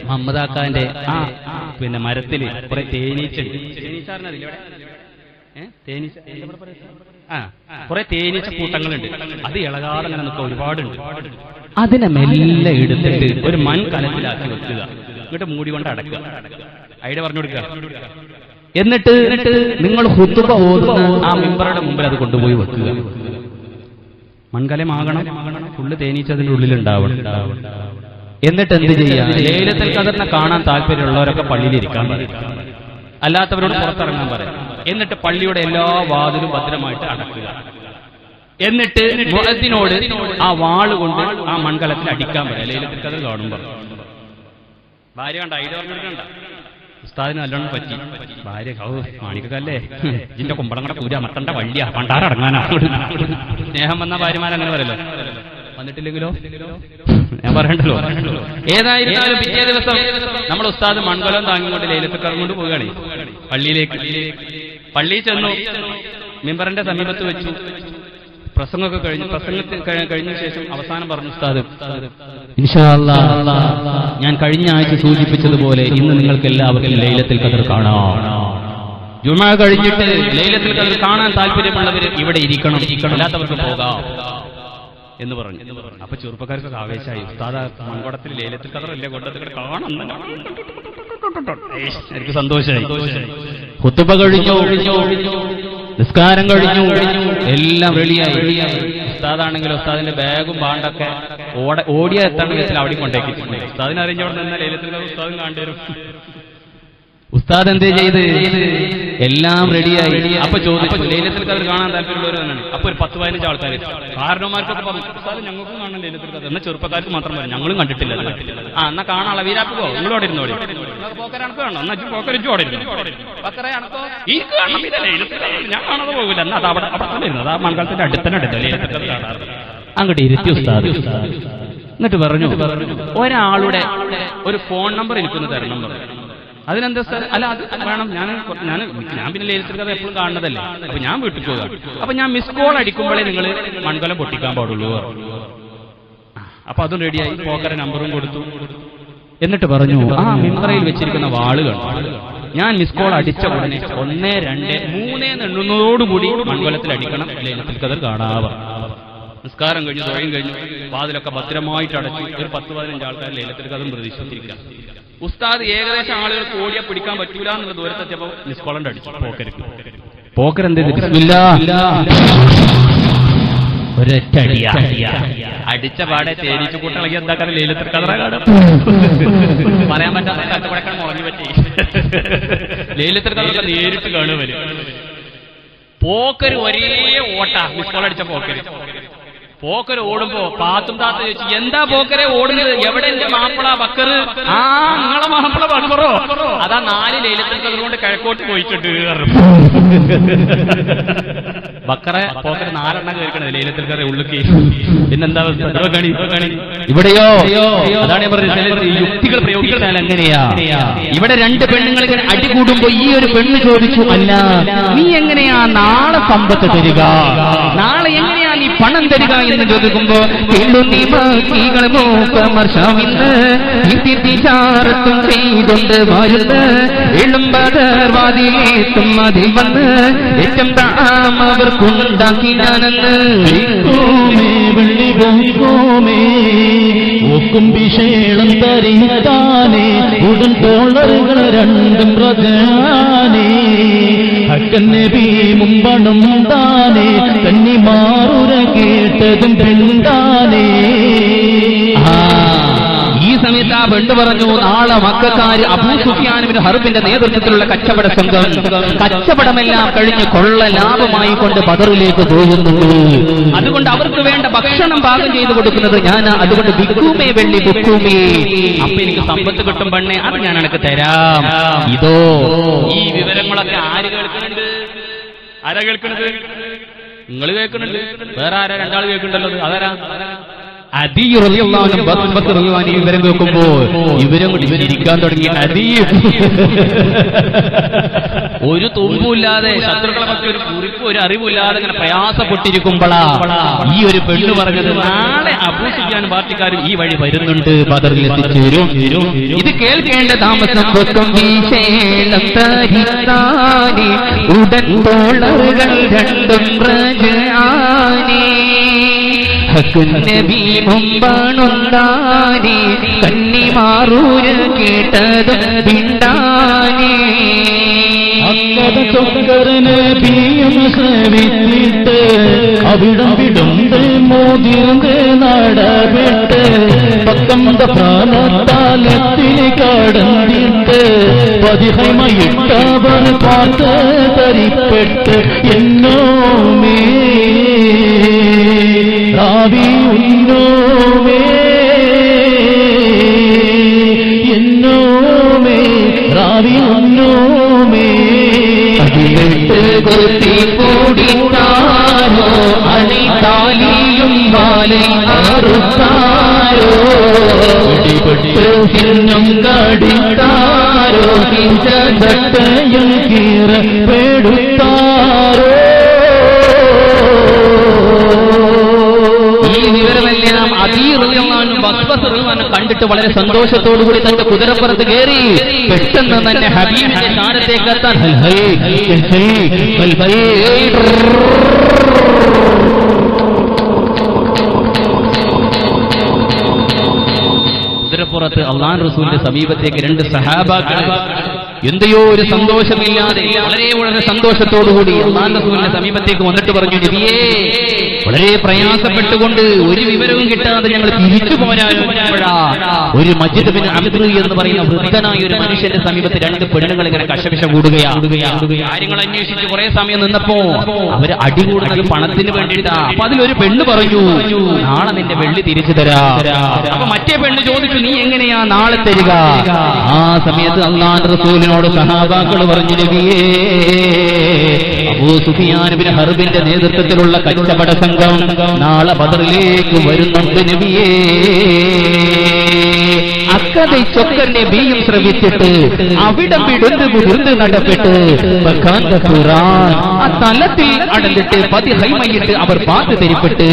മമ്മദാക്കാന്റെ പിന്നെ മരത്തില് കുറെ തേനീച്ചുണ്ട്. കുറെ തേനീച്ച കൂട്ടങ്ങളുണ്ട്. അത് ഇളകാതെ അങ്ങനെ നിൽക്കുക ഒരുപാടുണ്ട്. അതിനെ മെല്ലെ എടുത്തിട്ട് ഒരു മൺകലത്തിലാക്കി വെക്കുക, എന്നിട്ട് മൂടി കൊണ്ട് അടക്കുക. ഐഡിയ പറഞ്ഞു കൊടുക്കുക. എന്നിട്ട് നിങ്ങൾ ഖുതുബ ഓതുന്ന ആ മിമ്പറുടെ മുമ്പിൽ അത് കൊണ്ടുപോയി വെക്കുക. മൺകലമാകണം, ഫുള്ള് തേനീച്ച അതിന്റെ ഉള്ളിലുണ്ടാവണം. എന്നിട്ട് എന്ത് ചെയ്യാം, ലൈലത്തുൽ ഖദറിനെ കാണാൻ താല്പര്യമുള്ളവരൊക്കെ പള്ളിയിൽ ഇരിക്കാൻ പറയും, അല്ലാത്തവരോട് പുറത്തിറങ്ങാൻ പറയും. എന്നിട്ട് പള്ളിയുടെ എല്ലാ വാതിലും ഭദ്രമായിട്ട് അടക്കുക. എന്നിട്ട് മുഅദ്ദിനോട് ആ വാള് കൊണ്ട് ആ മൺകലത്തിൽ അടിക്കാൻ പറയാം, ലൈലത്തുൽ ഖദർ കാണുമ്പോൾ. ഭാര്യ കണ്ട ഐഡിയ പറഞ്ഞിട്ടുണ്ട്. ഉസ്താദിന് നല്ലോണം പറ്റി. ഭാര്യ മാണിക്കല്ലേ, ഇതിന്റെ കുമ്പളം കൂടെ കൂരാ മട്ടന്റെ വള്ളിയാ പണ്ടാരടങ്ങാനാ. സ്നേഹം വന്ന ഭാര്യമാരങ്ങനെ പറയല്ലോ. വന്നിട്ടില്ലെങ്കിലോ ഞാൻ പറയണ്ടല്ലോ. ഏതായിരുന്നാലും പിറ്റേ ദിവസം നമ്മുടെ ഉസ്താദ് മൺകലം താങ്ങിക്കൊണ്ട് ലൈലത്തുൽ ഖദർ കൊണ്ട് പോവുകയാണ് പള്ളിയിലേക്ക്. പള്ളിയിൽ ചെന്നു, മിമ്പറിന്റെ സമീപത്ത് വെച്ചു. പ്രസംഗമൊക്കെ കഴിഞ്ഞ ശേഷം അവസാനം പറഞ്ഞു ഉസ്താദ്, ഇൻഷാ അല്ലാഹ് ഞാൻ കഴിഞ്ഞ ആഴ്ച സൂചിപ്പിച്ചതുപോലെ ഇന്ന് നിങ്ങൾക്ക് എല്ലാവർക്കും ലൈലത്തുൽ ഖദർ കാണാം. ജുമുഅ കഴിഞ്ഞിട്ട് ലൈലത്തുൽ ഖദർ കാണാൻ താല്പര്യമുള്ളവർ ഇവിടെ ഇരിക്കണം, അല്ലാത്തവർക്ക് പോകാം എന്ന് പറഞ്ഞു. അപ്പൊ ചെറുപ്പക്കാർക്ക് ആവേശമായി. ഉസ്താദ് മൺകുടത്തിൽ ലൈലത്തുൽ ഖദർ അല്ലേ കൊണ്ടത് കാണണം. എനിക്ക് സന്തോഷമായി. ഖുതുബ കഴിഞ്ഞു, നിസ്കാരം കഴിഞ്ഞു, എല്ലാം റെഡിയായി. ഉസ്താദാണെങ്കിലും ഉസ്താദിന്റെ ബാഗും ബാണ്ടൊക്കെ ഓടിയ എത്താൻ വിധത്തിൽ അവിടെ കൊണ്ടേക്കിട്ടുണ്ട്. ഉസ്താദിനെ അറിഞ്ഞവിടെ നിന്നാൽ ലൈലത്തുൽ ഖദർ ഉസ്താദും കണ്ടുവരും. ഉസ്താദ് എന്തേ ചെയ്ത് എല്ലാം റെഡിയായി. അപ്പൊ ചോദിച്ചു ലൈലത്തുൽ ഖദർ കാണാൻ താല്പര്യമുള്ളവരാണ്. അപ്പൊ ഒരു 10-15 ആൾക്കാർ കാരണവന്മാർക്കൊക്കെ പറഞ്ഞു ഉസ്താദ് ഞങ്ങൾക്കും കാണാൻ ലൈലത്തുൽ ഖദർ. എന്നാൽ ചെറുപ്പക്കാർക്ക് മാത്രം പറഞ്ഞു ഞങ്ങളും കണ്ടിട്ടില്ല. എന്നാ കാണാനുള്ള വീരാപ്പോ നിങ്ങളോട് ഇരുന്നോടി പോക്കരനക്ക് വേണം. എന്നാ പോക്കരച്ചു ഓടി പക്കറയാണോ ഈ കാണണം ഇതല്ലേ ലൈലത്തുൽ ഖദർ ഞാൻ കാണാതെ പോകില്ല. എന്നാ അത് അവിടെ തന്നെ ഇരുന്നത് ആ മൺകാലത്തിന്റെ അടുത്തന്നെ ലൈലത്തുൽ ഖദർ കാണാറ്. അങ്ങോട്ട് ഇരുത്തി ഉസ്താദ്. എന്നിട്ട് പറഞ്ഞു ഒരാളുടെ ഒരു ഫോൺ നമ്പർ എനിക്കൊന്ന് തരണം പറഞ്ഞു. അതിനെന്താ സാർ? അല്ല അത് വേണം. ഞാൻ പിന്നെ ലൈലത്തുൽ ഖദർ എപ്പോഴും കാണുന്നതല്ലേ. അപ്പൊ ഞാൻ വീട്ടിൽ പോകാം. അപ്പൊ ഞാൻ മിസ് കോൾ അടിക്കുമ്പോഴേ നിങ്ങൾ മൺകലം പൊട്ടിക്കാൻ പാടുള്ളൂ. അപ്പൊ അതും റെഡിയായി. പോക്കര നമ്പറും കൊടുത്തു. എന്നിട്ട് പറഞ്ഞു ആ മിംബറിൽ വെച്ചിരിക്കുന്ന വാളുകൾ ഞാൻ മിസ് കോൾ അടിച്ച ഉടനെ 1, 2, 3 എണ്ണുന്നതോടുകൂടി മൺകലത്തിൽ അടിക്കണം. ലൈലത്തുൽ ഖദർ കാണാവാം. നിസ്കാരം കഴിഞ്ഞു, തൊഴിൽ കഴിഞ്ഞു, വാതിലൊക്കെ ഭദ്രമായിട്ട് അടച്ചു. ഒരു 10-15 ആൾക്കാർ ലൈലത്തുൽ ഖദർ പ്രതീക്ഷിച്ചിരിക്കുക. ഉസ്താദ് ഏകദേശം ആളുകൾക്ക് ഓടിയാ പിടിക്കാൻ പറ്റൂല എന്നുള്ള ദൂരത്തെത്തിയപ്പോ മിസ്കോളണ്ട് അടിച്ചു. പോക്കരെന്ത് അടിച്ച പാടെ തേനീച്ച കൂട്ടിളകി എന്താ കാരണം ലൈലത്തുൽ ഖദർ പറയാൻ പറ്റാത്ത കത്തുപടക്കാൻ മുളഞ്ഞു പറ്റി. ലൈലത്തുൽ ഖദർ നേരിട്ട് കാണുവര്. പോക്കര് ഒരേ ഓട്ട മിസ്കോൾ അടിച്ച പോക്കര് ഓടുമ്പോ പാത്തും താത്ത ചോദിച്ചു എന്താ പോക്കരെ ഓടുന്നത്? എവിടെ എന്റെ മാപ്പിള ബക്കറ്? ആ നിങ്ങളെ മാപ്പിള ബക്കറോ? അതാ 4 ലൈലത്തുൽ ഖദർ കൊണ്ട് കിഴക്കോട്ട് പോയിട്ടുണ്ട്. ബക്കറെ പോക്കര് 4 എണ്ണം കേൾക്കണത് ലൈലത്തുൽ ഖദർ ഉള്ളിക്ക്. പിന്നെന്താ ഇവിടെയോ? അതാണ് ഞാൻ പറഞ്ഞത് യുക്തികൾ പ്രയോഗിച്ചാൽ എങ്ങനെയാ. ഇവിടെ 2 പെണ്ണുങ്ങൾ ഇങ്ങനെ അടികൂടുമ്പോ ഈ ഒരു പെണ്ണ് ചോദിച്ചു അല്ല നീ എങ്ങനെയാ നാളെ സമ്പത്ത് തരിക, നാളെ എങ്ങനെയാ നീ പണം തരിക എന്ന് ചോദിക്കുമ്പോ ും ചെയ്തുകൊണ്ട് വരുന്ന് എളുമ്പതർവാദിലേത്തും അതിൽ വന്ന് ഏറ്റവും താം അവർക്കുണ്ടാക്കി ഞാനെന്ന് ഒക്കും വിഷേളം തരിതാനേ ഉടൻ തോളറുകൾ 2 പ്രജാനേ അക്കന്നബി മുമ്പണം താനേ കന്നി മാറുര കേട്ടതും പെണ്ണാനേ. ഈ സമയത്ത് ആ പെണ്ണ് പറഞ്ഞു നാളെ മക്കക്കാര് അബൂ സുഫിയാൻ ഇബ്നു ഹർബിന്റെ നേതൃത്വത്തിലുള്ള കച്ചവട സംഘം കച്ചവടമെല്ലാം കഴിഞ്ഞ് കൊള്ള ലാഭമായി കൊണ്ട് ബദറിലേക്ക് പോകുന്നുണ്ട്. അതുകൊണ്ട് അവർക്ക് വേണ്ട ഭക്ഷണം പാകം ചെയ്തു കൊടുക്കുന്നത് ഞാൻ. അതുകൊണ്ട് ബിക്കുമേ വെള്ളി ബുക്കുമേ, അപ്പൊ എനിക്ക് സമ്പത്ത് കിട്ടും പെണ്ണെ, അത് ഞാൻ എനിക്ക് തരാം. ഇതോ ഈ വിവരങ്ങളൊക്കെ ആര് കേൾക്കുന്നുണ്ട്? ആരാ കേൾക്കുന്നത്? നിങ്ങൾ കേൾക്കുന്നുണ്ട്. വേറെ ആരാ? 2 ആൾ കേൾക്കുന്നുണ്ടല്ലോ. അതാരാ? അദീ റളിയല്ലാഹു അൻഹു ബക്കർ റളിയല്ലാഹു ഇവരും കേൾക്കുമ്പോ ഇവരും ഇരിക്കാൻ തുടങ്ങി. ഒരു തുമ്പുമില്ലാതെ ശത്രുക്കളെ പറ്റി ഒരു കുറിപ്പ് ഒരു അറിവില്ലാതെ ഇങ്ങനെ പ്രയാസപ്പെട്ടിരിക്കുമ്പോഴാ ഈ ഒരു പെണ്ണ് പറഞ്ഞത് നാളെ അബൂ സുഫിയാൻ പാർട്ടിക്കാരും ഈ വഴി വരുന്നുണ്ട്, ബദറിൽ എത്തിച്ചേരും. ഇത് കേൾക്കേണ്ട താമസം ഉടൻ തോളറുകൾ 2 പ്രജാനേ നബി മുമ്പാണൊന്നാനേ കന്നിമാറൂര് കേട്ടതും പിണ്ടാനേ. നബിയും സേവിച്ചിട്ട് അവിടം വിടുണ്ട് മോദിന്റെ നടവിട്ട് പക്കന്ത പ്രാണത്താലത്തിൽ കടന്നിട്ട് പതിഹമയിട്ടവർ പാട്ട് തരിപ്പെട്ട് എന്നോമേ രാവി ഉന്നോമേ എന്നോമേ രാവി ഉന്നോമേ അതിലിട്ട് കൊത്തി കൂടിത്താരോ അണിതാലിയും വാലി അറുത്താരോ പിടിപെട്ട് ചിഹ്നം കടിത്താരോ ചട്ടയും കീറ പെടുത്താരോ. ഈ വിവരമെല്ലാം അദീ റളിയല്ലാഹു അൻഹു ബസ്ബസ് റളിയല്ലാഹു അൻഹു കണ്ടിട്ട് വളരെ സന്തോഷത്തോടുകൂടി തന്റെ കുതിരപ്പുറത്ത് കയറി പെട്ടെന്ന് തന്നെ ഹബീബിന്റെ സ്ഥാനത്തേക്ക് എത്താൻ കുതിരപ്പുറത്ത് അല്ലാഹു റസൂലിന്റെ സമീപത്തേക്ക് 2 സഹാബാക്കൾ എന്തെയോ ഒരു സന്തോഷമില്ലാതെ വളരെ സന്തോഷത്തോടുകൂടി അല്ലാഹുവിന്റെ റസൂലിന്റെ സമീപത്തേക്ക് വന്നിട്ട് പറഞ്ഞു, നബിയേ, വളരെ പ്രയാസപ്പെട്ടുകൊണ്ട് ഒരു വിവരവും കിട്ടാതെ ഞങ്ങൾ തിരിച്ചു പോരാനുമ്പോഴാ ഒരു മജ്ദ് ബിൻ അംർ എന്ന് പറയുന്ന വൃദ്ധനായ ഒരു മനുഷ്യന്റെ സമീപത്ത് രണ്ട് പെണ്ണുങ്ങൾ ഇങ്ങനെ കശപിശ കൂടുകയാണ്. കാര്യങ്ങൾ അന്വേഷിച്ച് കുറെ സമയം നിന്നപ്പോ അവര് അടികൂടുന്നത് പണത്തിന് വേണ്ടിയിട്ടാ. അപ്പൊ അതിലൊരു പെണ്ണ് പറഞ്ഞു, നാളെ നിന്റെ വെള്ളി തിരിച്ചു തരാ. അപ്പൊ മറ്റേ പെണ്ണ് ചോദിച്ചു, നീ എങ്ങനെയാ നാളെ തരിക? ആ സമയത്ത് അല്ലാഹുവിന്റെ റസൂലിനോട് സഹാബാക്കൾ പറഞ്ഞു, നബിയേ, അബൂ സുഫിയാൻ ബിൻ ഹർബിന്റെ നേതൃത്വത്തിലുള്ള കച്ചവട സംഘം നാളെ ബദറിലേക്ക് വരുന്നുണ്ട് നബിയേ. അക്കதை ചൊക്കന്റെ ബീയും ശ്രവിച്ചിട്ട് അവിടം വിടുന്ന് മുതിർന്ന് നടപ്പെട്ട് ഖുർആൻ ആ തലത്തിൽ അടന്നിട്ട് പതി ഹൈമയിട്ട് അവർ പാത്ത് തെരിപ്പെട്ട്.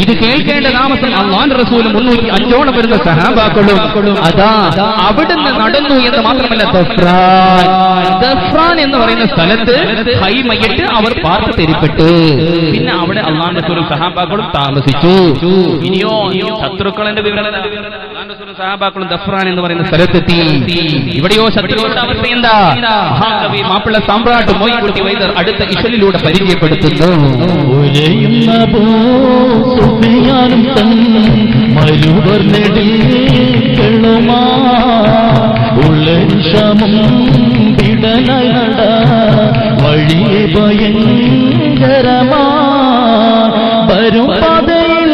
ഇത് കേൾക്കേണ്ട താമസം അല്ലാഹുവിന്റെ റസൂൽ 305 വരുന്ന സഹാബാക്കളും അതാ അവിടുന്ന് നടന്നു എന്ന് മാത്രമല്ല, ദഫ്രാൻ എന്ന് പറയുന്ന സ്ഥലത്ത് ഹൈമയിട്ട് അവർ പാത്ത് തെരിപ്പെട്ട്. പിന്നെ അവിടെ അല്ലാഹുവിന്റെ റസൂലും സഹാബാക്കളും താമസിച്ചു. ഇനിയോ ശത്രുക്കളന്റെ വിവരം സഹാബാക്കളും ദഫ്രാൻ എന്ന് പറയുന്ന സ്ഥലത്തെത്തി. ഇവിടെയോ ശത്രുക്കളുടെ അവസ്ഥ എന്താ? മഹാകവി മാപ്പിള സാമ്രാട്ട് മോയിൻകുട്ടി വൈദ്യർ അടുത്ത ഇശലിലൂടെ പരിചയപ്പെടുത്തുന്നു. വഴിയെ ഭയങ്കരമാ വരും പാതയിൽ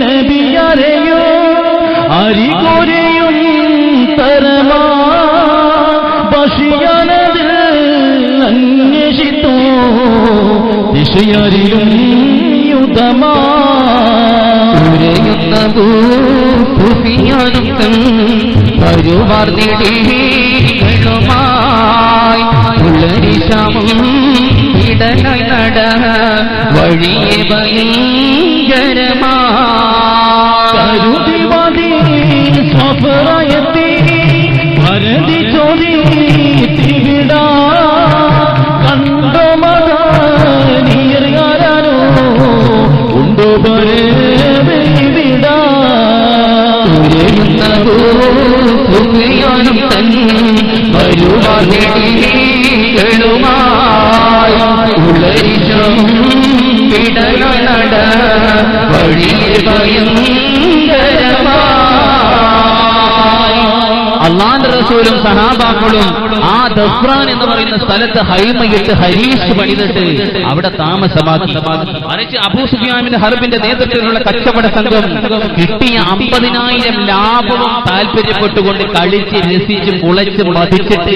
നബിയരെയോ അരികൊരയും തരമാ ബഷിയാനതിൽ അന്വേഷിത്തു ദിശയറിയും യുദ്ധമാ വഴിയെ ഭയങ്കരമാ കരുതിവാദി സഫറായത്തി ഭരതി ചോദിത്തിവിടാ കണ്ടോ മകനീയറിയാരോ ഉണ്ടോ വിടാ സുഖിയാനും തൻ വരുവാനുമായി ഉളരിശം പിടനട വഴിയെ ഭയങ്കരമാ. അല്ലാഹുവിന്റെ റസൂലും സഹാബാക്കളും ആ ദഫ്രാൻ എന്ന് പറയുന്ന സ്ഥലത്ത് ഹൈമയിട്ട് ഹരീഷ് പണിതിട്ട് അവിടെ താമസമാക്കി. മറിച്ച് അബൂ സുഫിയാൻ ബിൻ ഹർബിന്റെ നേതൃത്വത്തിലുള്ള കച്ചവട സംഘം കിട്ടിയ 50,000 ലാഭവും താല്പര്യപ്പെട്ടുകൊണ്ട് കളിച്ച് രസിച്ച് പുളച്ച് മതിച്ചിട്ട്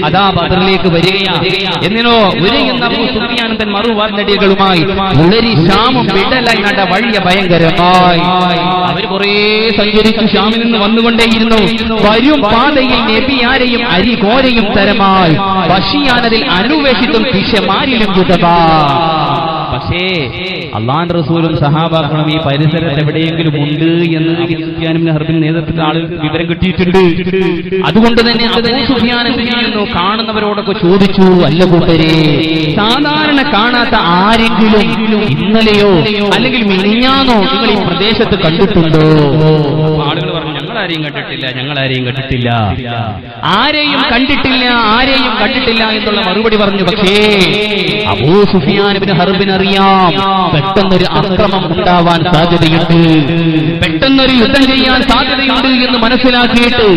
അതാ ബദറിലേക്ക് വരികയാണ്. എന്നിനോ ഉരയുന്ന അബൂ സുഫിയാൻ തൻ മറുവാർനടികളുമായി ഉളരി ശാമും വിടലായി നട വഴിയ ഭയങ്കരമായി. അവർ കുറെ സഞ്ചരിച്ചു ശാമിൽ നിന്ന് വന്നുകൊണ്ടേയിരുന്നു. വരും പാതയിൽ നബി ആരെയും അരി കോരയും തരമായി ബഷിയാനതിൽ അന്വേഷിത്തും ദിശമാരിലും യുദ്ധമാ. പക്ഷേ അല്ലാഹുവിന്റെ റസൂലും സഹാബാക്കളും ഈ പരിസരത്ത് എവിടെയെങ്കിലും ഉണ്ട് എന്ന് അബൂ സുഫിയാൻ ബിൻ ഹർബിന്റെ നേതൃത്വത്തിൽ ആളുകൾ വിവരം കിട്ടിയിട്ടുണ്ട്. അതുകൊണ്ട് തന്നെ അബൂ സുഫിയാൻ എന്തെങ്കിലും കാണുന്നവരോടൊക്കെ ചോദിച്ചു, അല്ല കൂട്ടരെ, സാധാരണ കാണാത്ത ആരെങ്കിലും ഇന്നലെയോ അല്ലെങ്കിൽ മിനിഞ്ഞാന്നോ നിങ്ങൾ ഈ പ്രദേശത്ത് കണ്ടിട്ടുണ്ടോ? ആളുകൾ പറഞ്ഞു, ഞങ്ങളാരെയും കണ്ടിട്ടില്ല, ഞങ്ങളാരെയും കണ്ടിട്ടില്ല, ആരെയും കണ്ടിട്ടില്ല, ആരെയും കണ്ടിട്ടില്ല എന്നുള്ള മറുപടി പറഞ്ഞു. പക്ഷേ അബൂ സുഫിയാൻ ബിൻ ഹർബിന് അറിയാം, പെട്ടെന്നൊരു അക്രമം ഉണ്ടാവാൻ സാധ്യതയുണ്ട്, പെട്ടെന്നൊരു യുദ്ധം ചെയ്യാൻ സാധ്യതയുണ്ട് എന്ന് മനസ്സിലാക്കിയിട്ട്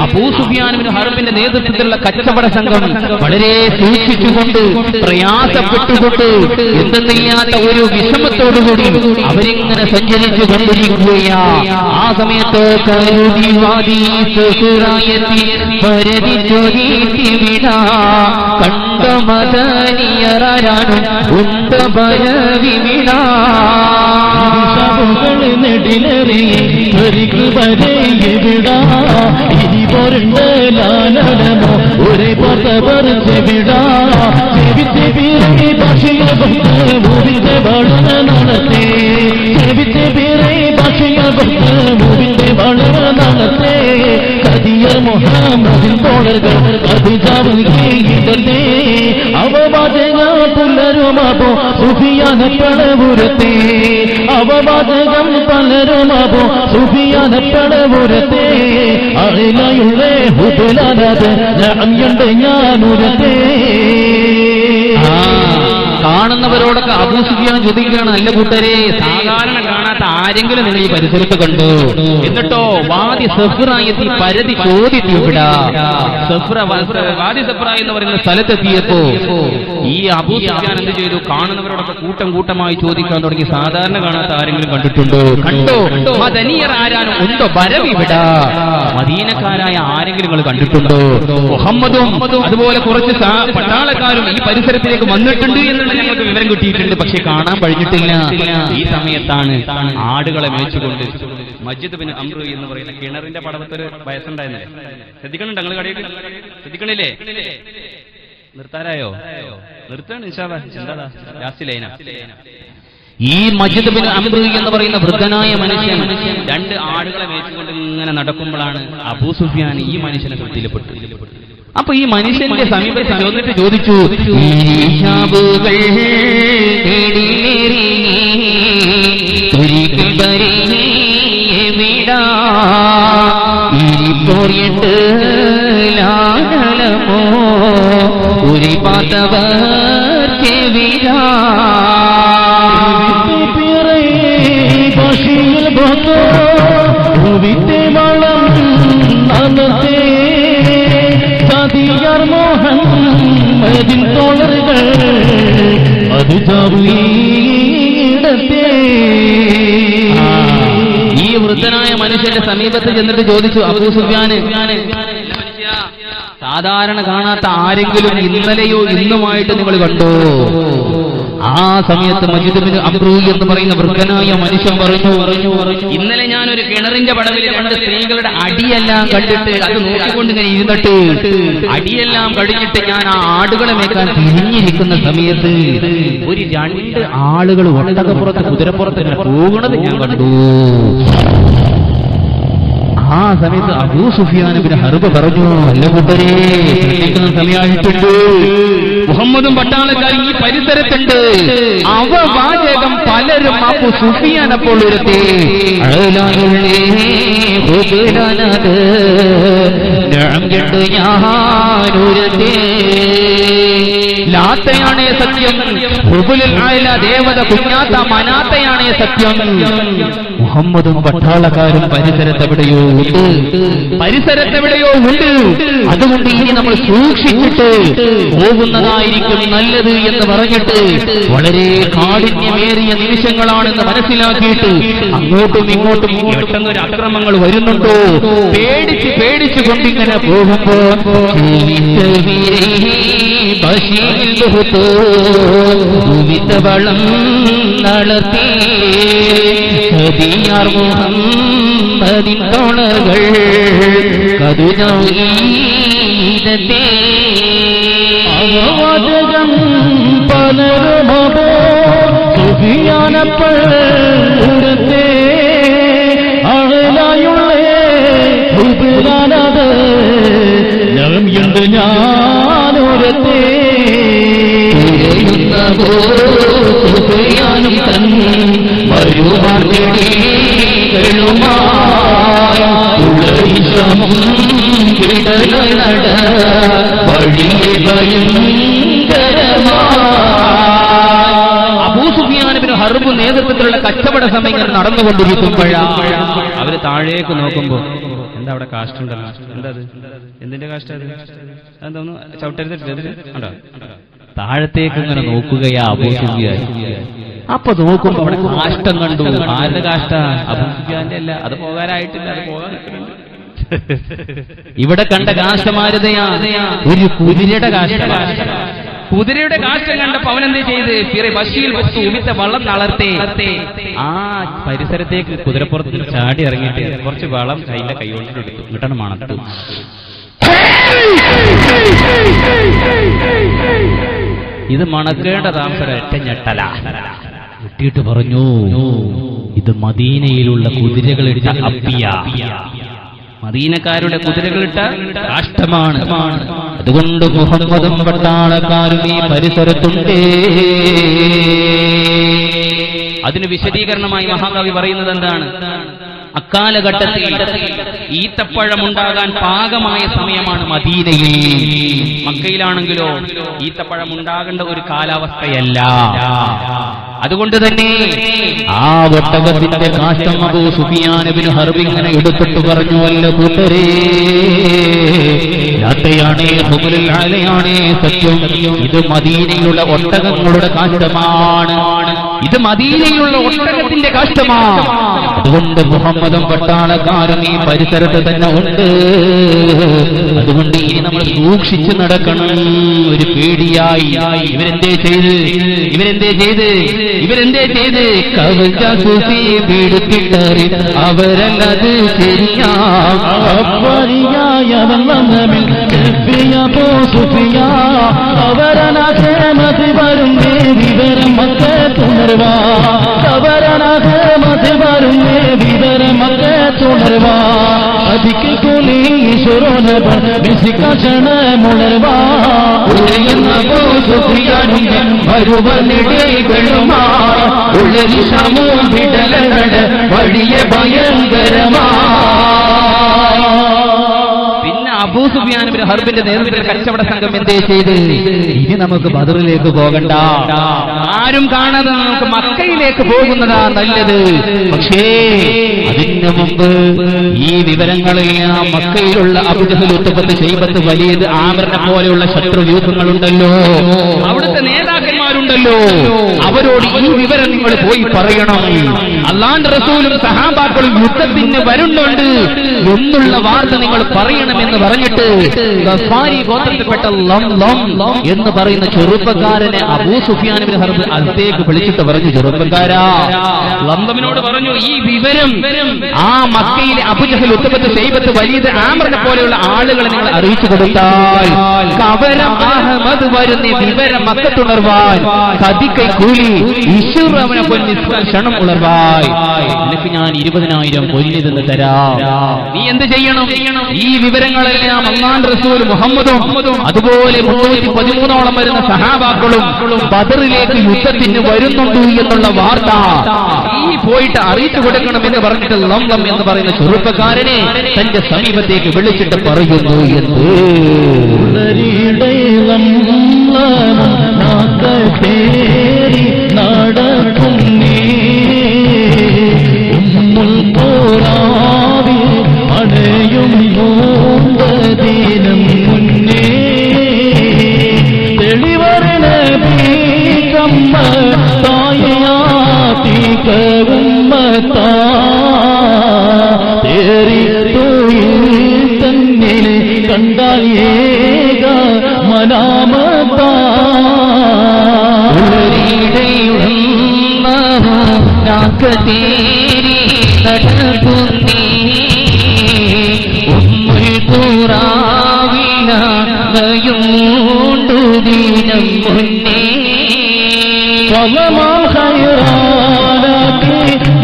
അബൂ സുഫിയാൻ ബിൻ ഹർബിന്റെ നേതൃത്വത്തിലുള്ള കച്ചവട സംഘം വളരെ സൂക്ഷിച്ചുകൊണ്ട് പ്രയാസപ്പെട്ടുകൊണ്ട് എന്തെന്നില്ലാത്ത ഒരു വിഷമത്തോടുകൂടി അവരിങ്ങനെ സഞ്ചരിച്ചു കൊണ്ടിരിക്കുകയാ. ആ സമയത്ത് കണ്ട മദനിയറാണ് ഉണ്ട് ഭയവിവിട നെടിലറി വരെവിടാ ഇനി പോരണ്ടോ ഒരേ പത്തവർ ചെവിടാ ചെവിച്ച് പീരെ ഭാഷയ ഭൂവിന്റെ വളരെ നടത്തേ ചെവിച്ച് പീരെ ഭാഷയ ഭൂവിന്റെ വളരെ നടത്തേ കതിയ മുഹമ്മദിൻ തോളകൾ അതിജാവുകയില്ലേ അവവാചക പുല്ലരോ പലരും അബൂ സുഫിയാൻ പടപുരത്തെ അവവാദകം പലരും അബൂ സുഫിയാൻ പടപുരത്തെ അയിലയുള്ള ഹുബലാനത് ഞാനുണ്ട് ഞാനുരത്തെ. കാണുന്നവരോടൊക്കെ അബൂ സുഫിയാൻ ചോദിക്കുകയാണ്, അല്ല കൂട്ടരെ, സാധാരണ കാണാത്ത ആരെങ്കിലും നിങ്ങൾ ഈ പരിസരത്ത് കണ്ടു? എന്നിട്ടോ വാദി സഫ്രായെത്തി പരതി ചോദിച്ചു. ഇവിടെ വാദി സഫ്ര എന്ന് പറയുന്ന സ്ഥലത്തെത്തിയപ്പോ ഈ അബൂ സുഫിയാൻ എന്ത് ചെയ്തു? കാണുന്നവരോടൊക്കെ കൂട്ടം കൂട്ടമായി ചോദിക്കാൻ തുടങ്ങി, സാധാരണ കാണാത്ത ആരെങ്കിലും കണ്ടിട്ടുണ്ടോ? കണ്ടോ? മദനിയർ ആരാനും ഉണ്ടോ? വരവിവിട മദീനക്കാരായ ആരെങ്കിലും നിങ്ങൾ കണ്ടിട്ടുണ്ടോ? മുഹമ്മദും അതുപോലെ കുറച്ച് പട്ടാളക്കാരും ഈ പരിസരത്തിലേക്ക് വന്നിട്ടുണ്ട് എന്നുള്ള ഞങ്ങൾക്ക് വിവരം കിട്ടിയിട്ടുണ്ട്, പക്ഷെ കാണാൻ കഴിഞ്ഞിട്ടില്ല. ഈ സമയത്താണ് ആടുകളെ മേച്ചുകൊണ്ട് മസ്ജിദ് ബിൻ അംർ എന്ന് പറയുന്ന കിണറിന്റെ പടവത്തൊരു വയസ്സുണ്ടായിരുന്നേ. ശ്രദ്ധിക്കണുണ്ട് ഞങ്ങൾ കടയിൽ? ശ്രദ്ധിക്കണില്ലേ? നിർത്താനായോ? നിർത്താൻ എന്താ ലാസ്റ്റ് ലൈന. ഈ മസ്ജിദ് ബിൻ അംർ എന്ന് പറയുന്ന വൃദ്ധനായ മനുഷ്യൻ 2 ആടുകളെ മേച്ചുകൊണ്ട് ഇങ്ങനെ നടക്കുമ്പോഴാണ് അബൂ സുഫിയാൻ ഈ മനുഷ്യനെ ശ്രദ്ധയിൽപ്പെട്ടു. അപ്പൊ ഈ മനുഷ്യന്റെ സമീപത്ത് ചെന്നിട്ട് ചോദിച്ചു, ഒരു പാത്തവർ ചെവിടാ മുഹമ്മദിൻ തോളറുകൾ അത് ചാവിടത്തെ. ഈ വൃദ്ധനായ മനുഷ്യന്റെ സമീപത്ത് ചെന്നിട്ട് ചോദിച്ചു അബൂ സുഫിയാൻ, സാധാരണ കാണാത്ത ആരെങ്കിലും ഇന്നലെയോ ഇന്നുമായിട്ട് നിങ്ങൾ കണ്ടോ? ആ സമയത്ത് മസ്ജിദ് ബിൻ അംർ എന്ന് പറയുന്ന വൃദ്ധനായ മനുഷ്യൻ പറഞ്ഞു, ഇന്നലെ ഞാനൊരു കിണറിന്റെ പടവിൽ 2 സ്ത്രീകളുടെ അടിയെല്ലാം കണ്ടിട്ട് അത് നോക്കിക്കൊണ്ട് ഇങ്ങനെ ഇരുന്നിട്ട് അടിയെല്ലാം കഴിഞ്ഞിട്ട് ഞാൻ ആ ആടുകളെ മേക്കാൻ തിരിഞ്ഞിരിക്കുന്ന സമയത്ത് ഒരു 2 ആളുകൾ ഒട്ടകപ്പുറത്ത് കുതിരപ്പുറത്ത് ഇങ്ങനെ പോകുന്നത് ഞാൻ കണ്ടു. ആ സമയത്ത് അബൂ സുഫിയാൻ ഇബ്നു ഹർബ് പറഞ്ഞു, അല്ല കൂട്ടരെ, ശ്രദ്ധിക്കുന്ന സമയമായിട്ടുണ്ട്, മുഹമ്മദും പട്ടാളക്കാരും ഈ പരിസരത്തുണ്ട്. അവവാചകം പലരും അബൂ സുഫിയാൻ അപ്പോൾ ഉരത്തി, ലാത്തയാണേ സത്യം, ഹുബുലുൽ ആല ദേവത കുഞ്ഞാത്ത മനാത്തയാണേ സത്യം. മുഹമ്മദും പട്ടാളക്കാരും പരിസരത്തെവിടെയോ ഉണ്ട്, പരിസരത്തെവിടെയോ ഉണ്ട്. അതുകൊണ്ട് ഇനി നമ്മൾ സൂക്ഷിച്ചിട്ട് പോകുന്നതായിരിക്കും നല്ലത് എന്ന് പറഞ്ഞിട്ട് വളരെ കാഠിന്യമേറിയ നിമിഷങ്ങളാണെന്ന് മനസ്സിലാക്കിയിട്ട് അങ്ങോട്ടും ഇങ്ങോട്ടും പെട്ടെന്നൊരു അക്രമങ്ങൾ വരുന്നുണ്ടോ പേടിച്ച് പേടിച്ചു കൊണ്ടിങ്ങനെ പോകുമ്പോ വളം നടത്തി മുഹമ്മദിൻ തോളകൾ കതുനീതത്തെ അവവാചകം പലരുമോ സുഫിയാനപ്പഴത്തെ അഴലായുള്ള ഹുബലാനത് ഞണ്ട് ഞാനൊരത്തെ സുഫിയാനും തൻ അബൂ സുഫിയാൻ ഇബ്നു ഹർബ് നേതൃത്വത്തിലുള്ള കച്ചവട സമയങ്ങൾ നടന്നുകൊണ്ടിരിക്കുമ്പോഴാണ് അവര് താഴേക്ക് നോക്കുമ്പോ എന്താ അവിടെ കാഷ്ടുണ്ടല്ലോ, എന്താ അത്, എന്തിന്റെ കാഷ്ട അത്, അതൊന്നും ചവിട്ടരുത്, താഴത്തേക്ക് ഇങ്ങനെ നോക്കുകയാ അബൂ സുഫിയാൻ. അപ്പൊ നോക്കുമ്പോ അവിടെ കാഷ്ടം കണ്ടു. ആരുടെ കാഷ്ട? അബൂ സുഫിയാന്റെ അല്ല, അത് പോകാനായിട്ടില്ല, അത് പോകാൻ നിൽക്കുന്നുണ്ട്. ഇവിടെ കണ്ട കാഷ്ടമാരുതയാ ഒരു കുതിരയുടെ കാഷ്ട. കുതിരയുടെ കാഷ്ടം കണ്ടപ്പോ അവനെന്ത് ചെയ്ത് ബഷീൽ ഉമിത്ത വള്ളം തളർത്തേ ആ പരിസരത്തേക്ക് കുതിരപ്പുറത്ത് ചാടി ഇറങ്ങിയിട്ട് കുറച്ച് വളം കയ്യിലെ കൈകൊണ്ടിട്ട് എടുത്തു. എന്നിട്ടാണ് മണത്തു. ഇത് മണക്കേണ്ട താമസം ഒറ്റ ഞെട്ടല കിട്ടിയിട്ട് പറഞ്ഞു, ഇത് മദീനയിലുള്ള കുതിരകളിട്ട അപ്പിയ, മദീനക്കാരുടെ കുതിരകളിട്ട കാഷ്ടമാണ്. അതുകൊണ്ട് മുഹമ്മദും പട്ടാളക്കാരും ഈ പരിസരത്തുണ്ട്. അതിന് വിശദീകരണമായി മഹാകവി പറയുന്നത് എന്താണ്? അക്കാലഘട്ടത്തിൽ ഈത്തപ്പഴമുണ്ടാകാൻ പാകമായ സമയമാണ് മദീനയിൽ. മക്കയിലാണെങ്കിലോ ഈത്തപ്പഴം ഉണ്ടാകേണ്ട ഒരു കാലാവസ്ഥയല്ല. അതുകൊണ്ട് തന്നെ ആ ഒട്ടകത്തിന്റെ കാഷ്ടം അബൂ സുഫിയാൻ ഇബ്നു ഹർബ് ഇങ്ങനെ എടുത്തിട്ട് പറഞ്ഞു, അല്ല കൂട്ടരേ, യാത്രയാണേ ഹുബുലുൽ ആലയാണേ സത്യം, ഇത് മദീനയിലുള്ള ഒട്ടകങ്ങളുടെ കാഷ്ടമാണ്, ഇത് മദീനയിലുള്ള ഒട്ടകത്തിന്റെ കാഷ്ടമാണ്. അതുകൊണ്ട് മുഹമ്മദും പട്ടാളക്കാരും ഈ പരിസരത്ത് തന്നെ ഉണ്ട്. അതുകൊണ്ട് ഇനി നമ്മൾ സൂക്ഷിച്ചു നടക്കണം. ഒരു പേടിയായി ഇവരെന്തേ ചെയ്ത് കവച സുഫി പീഡിത്തിട്ടറി അവരല്ലത് അവരനമതി വിവരം മക്ക തുണർവാ തുടർവാ അതിക്ക് കൂലി ഈശ്വരന് മുളർവാ ഉള്ളൊരു സമൂഹിടലട വലിയ ഭയങ്കരമാ. അബൂ സുഫിയാൻ ഇബ്നു ഹർബിന്റെ നേതൃത്വത്തിൽ കച്ചവട സംഘം എന്തേ ചെയ്ത്, ഇനി നമുക്ക് ബദറിലേക്ക് പോകണ്ട, ആരും കാണാതെ നമുക്ക് മക്കയിലേക്ക് പോകുന്നതാ നല്ലത്. പക്ഷേ അതിന് മുമ്പ് ഈ വിവരങ്ങളെല്ലാം മക്കയിലുള്ള അബൂജഹൽ, ഉത്ബത്ത്, ശൈബത്ത്, വലീദ്, ആമിറിനെ പോലെയുള്ള ശത്രുവ്യൂഹങ്ങളുണ്ടല്ലോ, അവിടുത്തെ നേതാക്കന്മാരുണ്ടല്ലോ, അവരോട് ഈ വിവരം നിങ്ങൾ പോയി പറയണം. അല്ലാഹുവിന്റെ റസൂലും സഹാബാക്കളും യുദ്ധത്തിന് വരുന്നുണ്ട് എന്നുള്ള വാർത്ത നിങ്ങൾ പറയണമെന്ന് പറഞ്ഞിട്ട് ഗഫാരി ഗോത്രത്തിൽപ്പെട്ട ലം എന്ന് പറയുന്ന ചെറുപ്പക്കാരനെ അബൂ സുഫിയാൻ ഇബ്നു ഹർബ് അടുത്തേക്ക് വിളിച്ചിട്ട് പറഞ്ഞു, ചെറുപ്പക്കാരാ, ലംലമിനോട് പറഞ്ഞു, ഈ വിവരം ആ മക്കയിലെ അബൂജഹൽ, ഉത്ബത്ത്, ശൈബത്ത്, വലീദ്, ആമിറിനെ പോലെയുള്ള ആളുകളെ നിങ്ങൾ അറിയിച്ചു കൊടുത്താൽ കവരം അഹമ്മദ് വരുന്ന വിവരം മക്കത്തുണർവാൻ കതിക്കൈ കൂലി ഈശ്വരവനെ പൊന്നി ക്ഷണം ഉണർവായി നിനക്ക് ഞാൻ 20,000 പൊന്നിതെന്ന് തരാം. നീ എന്ത് ചെയ്യണം? ഈ വിവരങ്ങളെല്ലാം അല്ലാഹുവിന്റെ റസൂൽ മുഹമ്മദും അതുപോലെ 313ഓളം വരുന്ന സഹാബാക്കളും ബദറിലേക്ക് യുദ്ധത്തിന് വരുന്നുണ്ട് എന്നുള്ള വാർത്ത ഈ പോയിട്ട് അറിയിച്ചു കൊടുക്കണമെന്ന് പറഞ്ഞിട്ട് ലംലം എന്ന് പറയുന്ന ചെറുപ്പക്കാരനെ തന്റെ സമീപത്തേക്ക് വിളിച്ചിട്ട് പറയുന്നു എന്ന് കണ്ടാൽ ഏക മനാമതാ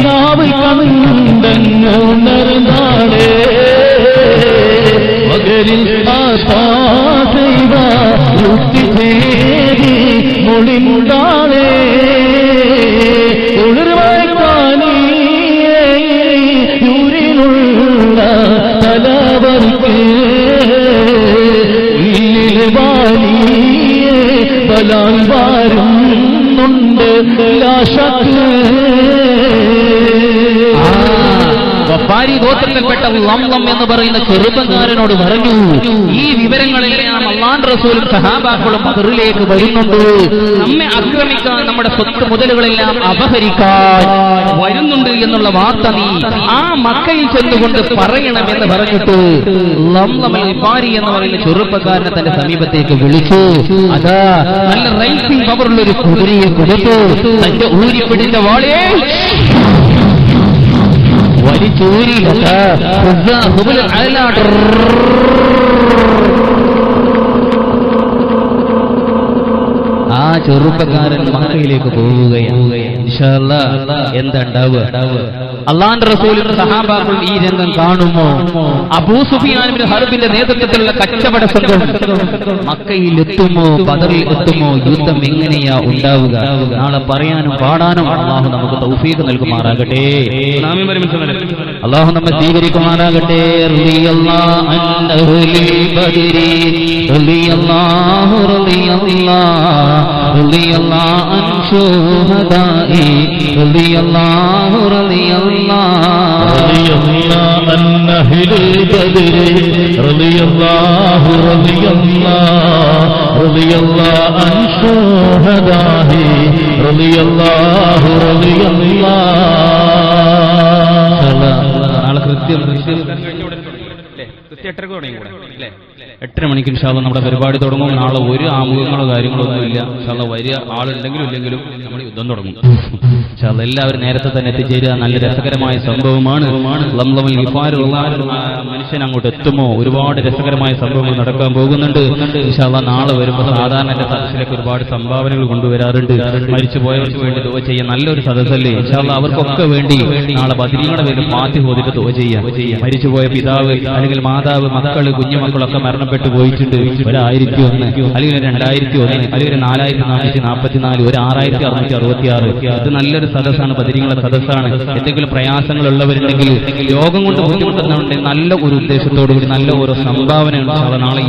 നാവ് കണ്ടുണർന്നാളേ മകരിൽ മൊളിമുണ്ടാളേ ൂരിലുള്ള തലവർക്ക് ബലാൽ വാരുന്നുണ്ട് ലാശക്ക്. ഗഫാരി ഗോത്രത്തിൽപ്പെട്ട ലംലം എന്ന് പറയുന്ന ചെറുപ്പക്കാരനോട് പറഞ്ഞു, ഈ വിവരങ്ങളെല്ലാം അല്ലാഹുവിന്റെ റസൂലും സഹാബാക്കളും ബദറിലേക്ക് വരുന്നുണ്ട്, നമ്മെ ആക്രമിക്കാൻ, നമ്മുടെ സ്വത്ത് മുതലുകളെല്ലാം അപഹരിക്കാൻ വരുന്നുണ്ട് എന്നുള്ള വാർത്ത നീ ആ മക്കയിൽ ചെന്നുകൊണ്ട് പറയണമെന്ന് പറഞ്ഞിട്ട് ലംലം ഗഫാരി എന്ന് പറയുന്ന ചെറുപ്പക്കാരനെ തന്റെ സമീപത്തേക്ക് വിളിച്ചു. അതാ നല്ല റൈസിംഗ് പവറുള്ള ഒരു കുതിരയെ കൊടുത്തു, തന്റെ ഊരിപ്പിടിന്റെ വാളേ വലിച്ചൂരി ആ ചെറുപ്പക്കാരൻ മക്കയിലേക്ക് പോവുകയാണ്. ഇൻഷാ അല്ലാഹ് എന്താ ഉണ്ടാവുക? അള്ളാഹുവിന്റെ റസൂലും സഹാബാക്കളും ഈ രംഗം കാണുമോ? അബൂ സുഫിയാൻ ഇബ്നു ഹർബിന്റെ നേതൃത്വത്തിലുള്ള കച്ചവട സംഘം മക്കയിൽ എത്തുമോ, ബദറിൽ എത്തുമോ? യുദ്ധം എങ്ങനെയാ ഉണ്ടാവുക? നാളെ പറയാനും പാടാനും അള്ളാഹു നമുക്ക് തൗഫീഖ് നൽകുമാറാകട്ടെ. അള്ളാഹു നമ്മെ സ്വീകരിക്കുമാറാകട്ടെ. നാളെ കൃത്യം 8:30 മണിക്ക് ഇൻഷാ അല്ലാഹ് നമ്മുടെ പരിപാടി തുടങ്ങും. നാളെ ഒരു ആമുഖങ്ങളോ കാര്യങ്ങളോ ഒന്നുമില്ല. ഇൻഷാ അല്ലാഹ് വരിക, ആളുണ്ടെങ്കിലും ഇല്ലെങ്കിലും നമ്മൾ യുദ്ധം തുടങ്ങും. ഇൻഷാ അല്ലാഹ് എല്ലാവരും നേരത്തെ തന്നെ എത്തിച്ചേരുക. നല്ല രസകരമായ സംഭവമാണ്. ലംലമിൽ ഗിഫാറുള്ള മനുഷ്യൻ അങ്ങോട്ട് എത്തുമോ? ഒരുപാട് രസകരമായ സംഭവങ്ങൾ നടക്കാൻ പോകുന്നുണ്ട്. ഇൻഷാ അല്ലാഹ് നാളെ വരുമ്പോൾ സാധാരണ എന്റെ സദസ്സിലേക്ക് ഒരുപാട് സംഭാവനകൾ കൊണ്ടുവരാറുണ്ട്. മരിച്ചു പോയവർക്ക് വേണ്ടി ദുആ ചെയ്യാൻ നല്ലൊരു സദസ്സല്ലേ. ഇൻഷാ അല്ലാഹ് അവർക്കൊക്കെ വേണ്ടി നാളെ ബദരീങ്ങളുടെ പേരിൽ ഫാത്തിഹ ഓതിട്ട് ദുആ ചെയ്യാം. മരിച്ചുപോയ പിതാവ് അല്ലെങ്കിൽ മാതാവ്, മക്കള്, കുഞ്ഞുമക്കളൊക്കെ മരണപ്പെട്ടു പോയിട്ടുണ്ട്. 1001 അല്ലെങ്കിൽ 2001 അല്ലെങ്കിൽ 4444 ഒരു 6666. ഇത് നല്ലൊരു സദസ്സാണ്, ബദരീങ്ങളുടെ സദസ്സാണ്. എന്തെങ്കിലും പ്രയാസങ്ങൾ ഉള്ളവരുണ്ടെങ്കിൽ, രോഗം കൊണ്ട് ബുദ്ധിമുട്ടുന്നവരുണ്ടെങ്കിൽ നല്ല ഒരു ഉദ്ദേശത്തോടുകൂടി നല്ല ഓരോ സംഭാവന നാളെ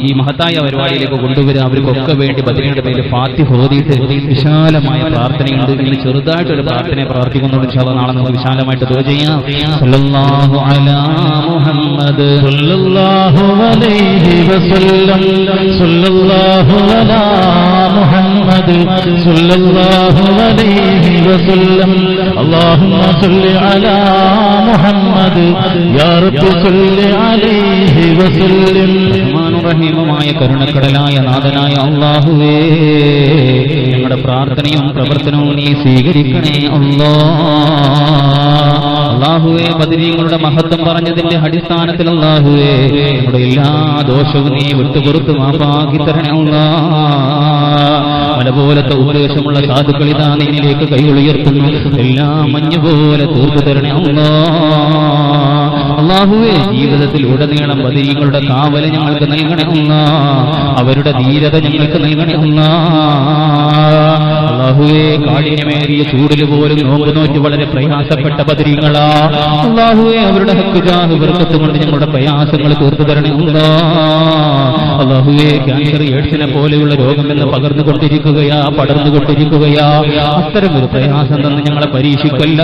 ഈ മഹത്തായ പരിപാടിയിലേക്ക് കൊണ്ടുവരിക. അവർക്കൊക്കെ വേണ്ടി ബദരീങ്ങളുടെ പേരിൽ ഫാത്തിഹ ഓതിയിട്ട് വിശാലമായ പ്രാർത്ഥനയുണ്ട്. ഇങ്ങനെ ചെറുതായിട്ടൊരു പ്രാർത്ഥനയെ പ്രാർത്ഥിക്കുന്നുണ്ട്. ഇൻഷാല്ലാഹ് നാളെ നമുക്ക് വിശാലമായിട്ട് ദുആ ചെയ്യാം. സല്ലല്ലാഹു അലാ മുഹമ്മദ് സല്ലല്ലാഹു അലൈഹി വസല്ലം സല്ലല്ലാഹു അലാ മുഹമ്മദ് സല്ലല്ലാഹു അലൈഹി വസല്ലം അല്ലാഹുമ്മ സല്ലി അലാ മുഹമ്മദ് യാ റബ്ബി സല്ലി അലൈഹി വസല്ലം. റഹ്മാനുർ റഹീമുമായ കരുണക്കടലായ നാഥനായ അല്ലാഹുവേ, ഞങ്ങളുടെ പ്രാർത്ഥനയും പ്രവർത്തനവും നീ സ്വീകരിക്കണേ അല്ലാഹുവേ. ബദരീങ്ങളുടെ മഹത്വം പറഞ്ഞതിന്റെ അടിസ്ഥാനത്തിൽ അല്ലാഹുവേ, നമ്മുടെ എല്ലാ ദോഷവും നീ വിട്ടുപുറത്ത് മാപ്പാക്കി തരണേ മല പോലത്തെ ഉദ്ദേശമുള്ള സാധുക്കൾ ഇതാ നിന്നിലേക്ക് കൈയുയർത്തുന്നു. എല്ലാം മഞ്ഞുപോലെ തീർന്നു തരണേ അല്ലാഹുവേ. ജീവിതത്തിൽ ഉടനീളം ബദരീങ്ങളുടെ കാവല് ഞങ്ങൾക്ക് നൽകണേ അവരുടെ ധീരത ഞങ്ങൾക്ക് നൽകണേ അല്ലാഹുവേ. കാഠിന്യമേറിയ ചൂടിൽ പോലും നോമ്പ് നോറ്റ് വളരെ പ്രയാസപ്പെട്ട ബദരീങ്ങളാ അല്ലാഹുവേ. അവരുടെ ഹക്ക് ജാഹ് ബർക്കത്ത് കൊണ്ട് ഞങ്ങളുടെ പ്രയാസങ്ങൾ തീർത്തു തരണേ അല്ലാഹുവേ. ക്യാൻസർ, എയ്ഡ്സിനെ പോലെയുള്ള രോഗം എന്ന് പകർന്നുകൊണ്ടിരിക്കുകയാ, പടർന്നുകൊണ്ടിരിക്കുകയാ. അത്തരം ഒരു പ്രയാസം തന്നെ ഞങ്ങളെ പരീക്ഷിക്കല്ല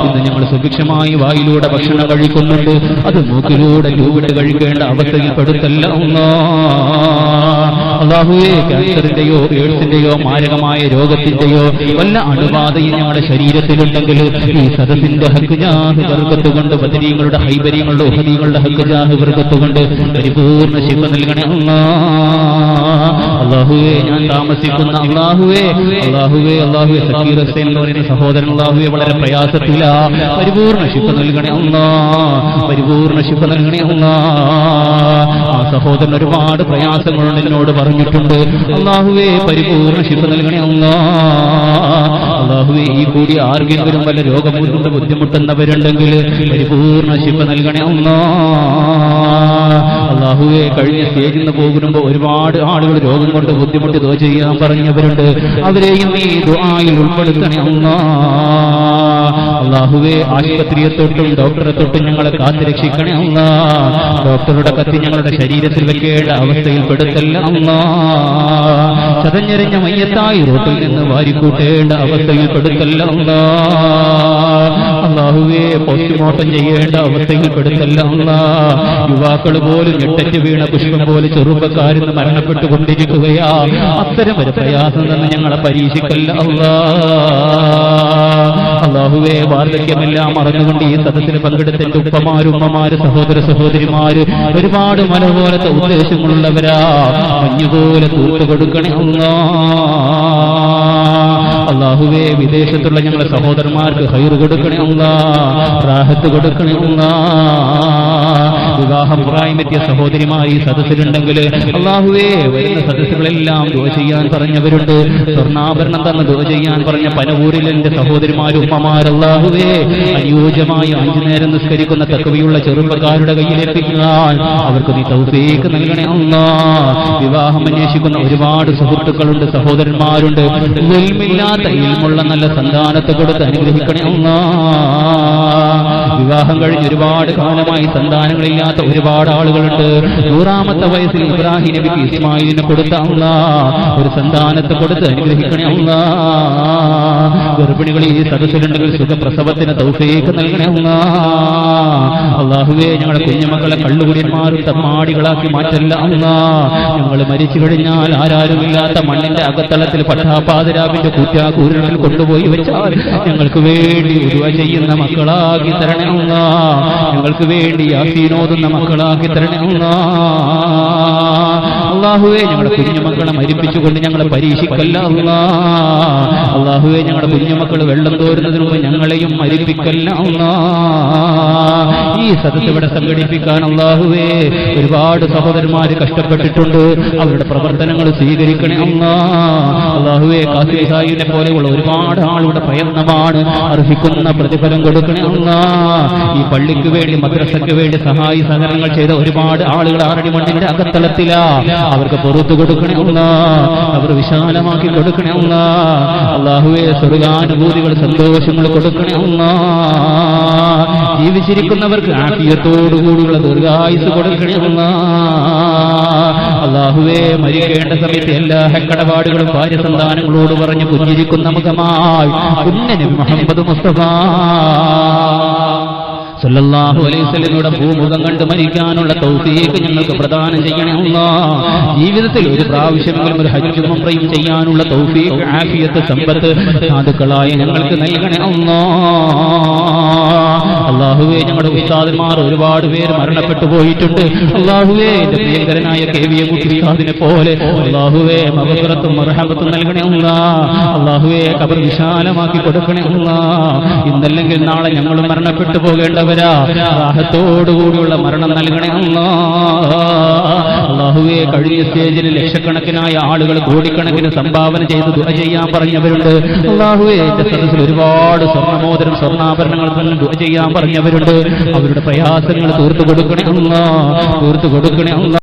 ഇന്ന് ഞങ്ങൾ സുഭിക്ഷമായി വായിലൂടെ ഭക്ഷണം കഴിക്കുന്നുണ്ട്. അത് മൂക്കിലൂടെ ട്യൂബിട്ട് കഴിക്കേണ്ട അവസ്ഥയിൽ പെടുത്തല്ല അല്ലാഹുവേ. ക്യാൻസറിന്റെയോ എയ്ഡ്സിന്റെയോ മാരകമായ രോഗത്തിന്റെയോ വല്ല അണുബാധയും ഞങ്ങളുടെ ശരീരത്തിലുണ്ടെങ്കിൽ ഈ സദസ്സിന്റെ ഹക്ക് ജാഹ് ബർക്കത്ത് കൊണ്ട്, ബദരീങ്ങളുടെ ഹൈബരീങ്ങളുടെ ഉഹദീങ്ങളുടെ ഹക്ക് ജാഹ് ബർക്കത്ത് കൊണ്ട് പരിപൂർണ്ണ ശിഫ നൽകണേ അല്ലാഹുവേ. ഞാൻ താമസിക്കുന്ന അല്ലാഹുവേ സക്കീർ ഹുസൈൻ എന്ന് പറയുന്ന സഹോദരൻ അല്ലാഹുവേ വളരെ പ്രയാസത്തില. പരിപൂർണ്ണ ശിഫ നൽകണേ പരിപൂർണ്ണ ശിഫ നൽകണേ ആ സഹോദരൻ ഒരുപാട് പ്രയാസങ്ങളുണ്ട് എന്നോട് പറഞ്ഞിട്ടുണ്ട്. അല്ലാഹുവേ പരിപൂർണ്ണ ശിഫ നൽകണേ അല്ലാഹുവേ. ഈ കൂടി ആർക്കെങ്കിലും വല്ല രോഗം കൊണ്ട് ബുദ്ധിമുട്ടുന്നവരുണ്ടെങ്കിൽ പരിപൂർണ്ണ ശിഫ നൽകണേ അല്ലാഹുവേ. കഴിഞ്ഞ സ്റ്റേജിൽ നിന്ന് പോകുമ്പോൾ ഒരുപാട് ആളുകൾ രോഗം കൊണ്ട് ബുദ്ധിമുട്ട് ദുആ ചെയ്യാൻ പറഞ്ഞവരുണ്ട്. അവരെയും ഈ ദുആയിൽ ഉൾപ്പെടുത്തണേ അല്ലാഹുവേ. ആശുപത്രിയെ തൊട്ടും ഡോക്ടറെ തൊട്ടും ഞങ്ങളെ കാത്തുരക്ഷിക്കണേ ഡോക്ടറുടെ കത്തി ഞങ്ങളുടെ ശരീരത്തിൽ വെക്കേണ്ട അവസ്ഥയിൽ പെടുത്തല്ല ചതഞ്ഞെറിഞ്ഞ മയ്യത്തായി റോട്ടിൽ നിന്ന് വാരിക്കൂട്ടേണ്ട അവസ്ഥയിൽ പെടുത്തല്ല അല്ലാഹുവേ. പോസ്റ്റ്മോർട്ടം ചെയ്യേണ്ട അവസ്ഥയിൽ പെടുത്തല്ല യുവാക്കൾ പോലും ഞെട്ടറ്റ് വീണ പുഷ്പം പോലെ ചെറുപ്പക്കാരിന്ന് മരണപ്പെട്ടുകൊണ്ടിരിക്കുകയാ. അത്തരം ഒരു പ്രയാസം തന്നെ ഞങ്ങളെ പരീക്ഷിക്കല്ല അല്ലാഹുവേ. വാർദ്ധക്യമെല്ലാം മറന്നുകൊണ്ട് ഈ സദസ്സിൽ പങ്കെടുത്ത എന്റെ ഉപ്പമാര്, ഉമ്മമാര്, സഹോദര സഹോദരിമാര് ഒരുപാട് മനോഹരത്തെ ഉദ്ദേശങ്ങളുള്ളവരാ. മഞ്ഞുപോലെ തൂർത്തു കൊടുക്കണേ അല്ലാഹുവേ വിദേശത്തുള്ള ഞങ്ങളുടെ സഹോദരന്മാർക്ക് ഖൈർ കൊടുക്കണേ അല്ലാഹ്, റാഹത്ത് കൊടുക്കണേ അല്ലാഹ്. വിവാഹം പ്രായമെത്തിയ സഹോദരിമാരി സദസ്സിലുണ്ടെങ്കിൽ അല്ലാഹുവേ വരുന്ന സദസ്സുകളെല്ലാം ദുആ ചെയ്യാൻ പറഞ്ഞവരുണ്ട്, സ്വർണ്ണാഭരണം തന്ന് ദുആ ചെയ്യാൻ പറഞ്ഞ പനവൂരിൽ എന്റെ സഹോദരിമാരും ഉമ്മമാരല്ലാഹുവേ അനുയോജ്യമായ 5 നേരം നിസ്കരിക്കുന്ന തഖ്വയുള്ള ചെറുപ്പക്കാരുടെ കയ്യിലെത്തിക്കാൻ അവർക്ക് നീ തൗഫീഖ് നൽകണേ അല്ലാഹ്. വിവാഹം അന്വേഷിക്കുന്ന ഒരുപാട് സുഹൃത്തുക്കളുണ്ട്, സഹോദരന്മാരുണ്ട്, ഇൽമില്ലാത്ത ഇൽമുള്ള നല്ല സന്താനത്തെ കൊടുത്ത് അനുഗ്രഹിക്കണേ അല്ലാഹ്. വിവാഹം കഴിഞ്ഞ് ഒരുപാട് കാലമായി സന്താനങ്ങളില്ലാത്ത ഒരുപാട് ആളുകളുണ്ട്. 100ാമത്തെ വയസ്സിൽ ഇബ്രാഹിം നബിക്ക് ഇസ്മായിലിനെ കൊടുത്ത അല്ലാഹ് ഒരു സന്താനത്തെ കൊടുത്ത് അനുഗ്രഹിക്കണേ അല്ലാഹ്. ഗർഭിണികൾ ഈ സദസ്സിലുണ്ടെങ്കിൽ സുഖപ്രസവത്തിന് തൗഫീഖ് നൽകണേ അല്ലാഹ്. അല്ലാഹുവേ ഞങ്ങളുടെ കുഞ്ഞുമക്കളെ കള്ളുകുടിയന്മാരും തമ്മാടികളാക്കി മാറ്റല്ല അല്ലാഹ്. ഞങ്ങൾ മരിച്ചു കഴിഞ്ഞാൽ ആരാരുമില്ലാത്ത മണ്ണിന്റെ അകത്തളത്തിൽ പട്ടാപാതിരാവിന്റെ കൂറ്റാകൂരണിൽ കൊണ്ടുപോയി വെച്ചാൽ ഞങ്ങൾക്ക് വേണ്ടി ദുആ ചെയ്യുന്ന മക്കളാക്കി തരണേ അല്ലാഹ്. ഞങ്ങൾക്ക് വേണ്ടി യാസീനോതുന്ന മക്കളാക്കി തരണേ അല്ലാഹ്. അല്ലാഹുവേ ഞങ്ങളുടെ കുഞ്ഞുമക്കളെ മരിപ്പിച്ചുകൊണ്ട് ഞങ്ങളെ പരീക്ഷിക്കല്ല അല്ലാഹ്. അല്ലാഹുവേ ഞങ്ങളുടെ കുഞ്ഞുമക്കൾ വെള്ളം തോരുന്നതിന് മുമ്പ് ഞങ്ങളെയും മരിപ്പിക്കല്ല അല്ലാഹ്. ഈ സദസ്സ് ഇവിടെ സംഘടിപ്പിക്കാൻ അല്ലാഹുവേ ഒരുപാട് സഹോദരന്മാര് കഷ്ടപ്പെട്ടിട്ടുണ്ട്, അവരുടെ പ്രവർത്തനങ്ങൾ സ്വീകരിക്കണേ അല്ലാഹ്. അല്ലാഹുവേ ഖാസിം സാഹിബിനെ പോലെയുള്ള ഒരുപാട് ആളുകളുടെ പ്രയത്നമാണ്, അർഹിക്കുന്ന പ്രതിഫലം കൊടുക്കണേ അല്ലാഹ്. ഈ പള്ളിക്ക് വേണ്ടി മദ്രസയ്ക്ക് വേണ്ടി സഹായി സഹകരണങ്ങൾ ചെയ്ത ഒരുപാട് ആളുകൾ ആറടി മണ്ണിന്റെ അകത്തളത്തിലാ, അവർക്ക് പുറത്തു കൊടുക്കണേ അല്ലാഹ്, അവർ വിശാലമാക്കി കൊടുക്കണേ അല്ലാഹ്. അല്ലാഹുവേ സ്വർഗാനുഭൂതികൾ സന്തോഷങ്ങൾ കൊടുക്കണേ അല്ലാഹ്. ജീവിച്ചിരിക്കുന്നവർക്ക് ആഫിയത്തോടുകൂടിയുള്ള ദീർഘായുസ് കൊടുക്കണേ അല്ലാഹ്. അല്ലാഹുവേ മരിക്കേണ്ട സമയത്ത് എല്ലാ ഹക്കടപാടുകളും ഭാര്യ സന്താനങ്ങളോട് പറഞ്ഞ് പുഞ്ചിരിക്കുന്ന മുഖമായി നബി മുഹമ്മദ് മുസ്തഫ സല്ലല്ലാഹു അലൈഹി വസല്ലമയുടെ ഭൂമുഖം കണ്ട് മരിക്കാനുള്ള തൗഫീഖ് ഞങ്ങൾക്ക് പ്രദാനം ചെയ്യണേ അല്ലാഹ്. ജീവിതത്തിൽ ഒരു പ്രാവശ്യമെങ്കിലും ഒരു ഹജ്ജും ഉംറയും ചെയ്യാനുള്ള തൗഫീഖ്, ആഫിയത്ത്, സമ്പത്ത് സാധുക്കളായ ഞങ്ങൾക്ക് നൽകണേ അല്ലാഹ്. അല്ലാഹുവേ ഞങ്ങളുടെ ഉസ്താദന്മാർ ഒരുപാട് പേര് മരണപ്പെട്ടു പോയിട്ടുണ്ട്. അല്ലാഹുവേ എന്റെ പ്രിയങ്കരനായ കെ.വി. ഉസ്താദിനെ പോലെ അല്ലാഹുവേ മഗ്ഫിറത്തും മർഹമത്തും നൽകണേ അല്ലാഹ്. അല്ലാഹുവേ ഖബർ വിശാലമാക്കി കൊടുക്കണേ അല്ലാഹ്. ഇന്നല്ലെങ്കിൽ നാളെ ഞങ്ങളും മരണപ്പെട്ടു പോകേണ്ടവർ റാഹത്തോടുകൂടിയുള്ള മരണം നൽകണേ അല്ലാഹ്. അല്ലാഹുവേ കഴിഞ്ഞ സ്റ്റേജിൽ ലക്ഷക്കണക്കിനായ ആളുകൾ കോടിക്കണക്കിന് സംഭാവന ചെയ്ത് ദുആ ചെയ്യാൻ പറഞ്ഞവരുണ്ട്. അല്ലാഹുവേ എന്റെ സദസ്സിൽ ഒരുപാട് സ്വർണ്ണമോതിരം സ്വർണ്ണാഭരണങ്ങൾ തന്നെ ദുആ ചെയ്യാൻ പറഞ്ഞവരുണ്ട്. അവരുടെ പ്രയാസങ്ങൾ തീർത്തു കൊടുക്കണേ അല്ലാഹ്, തീർത്തു കൊടുക്കണേ അല്ലാഹ്.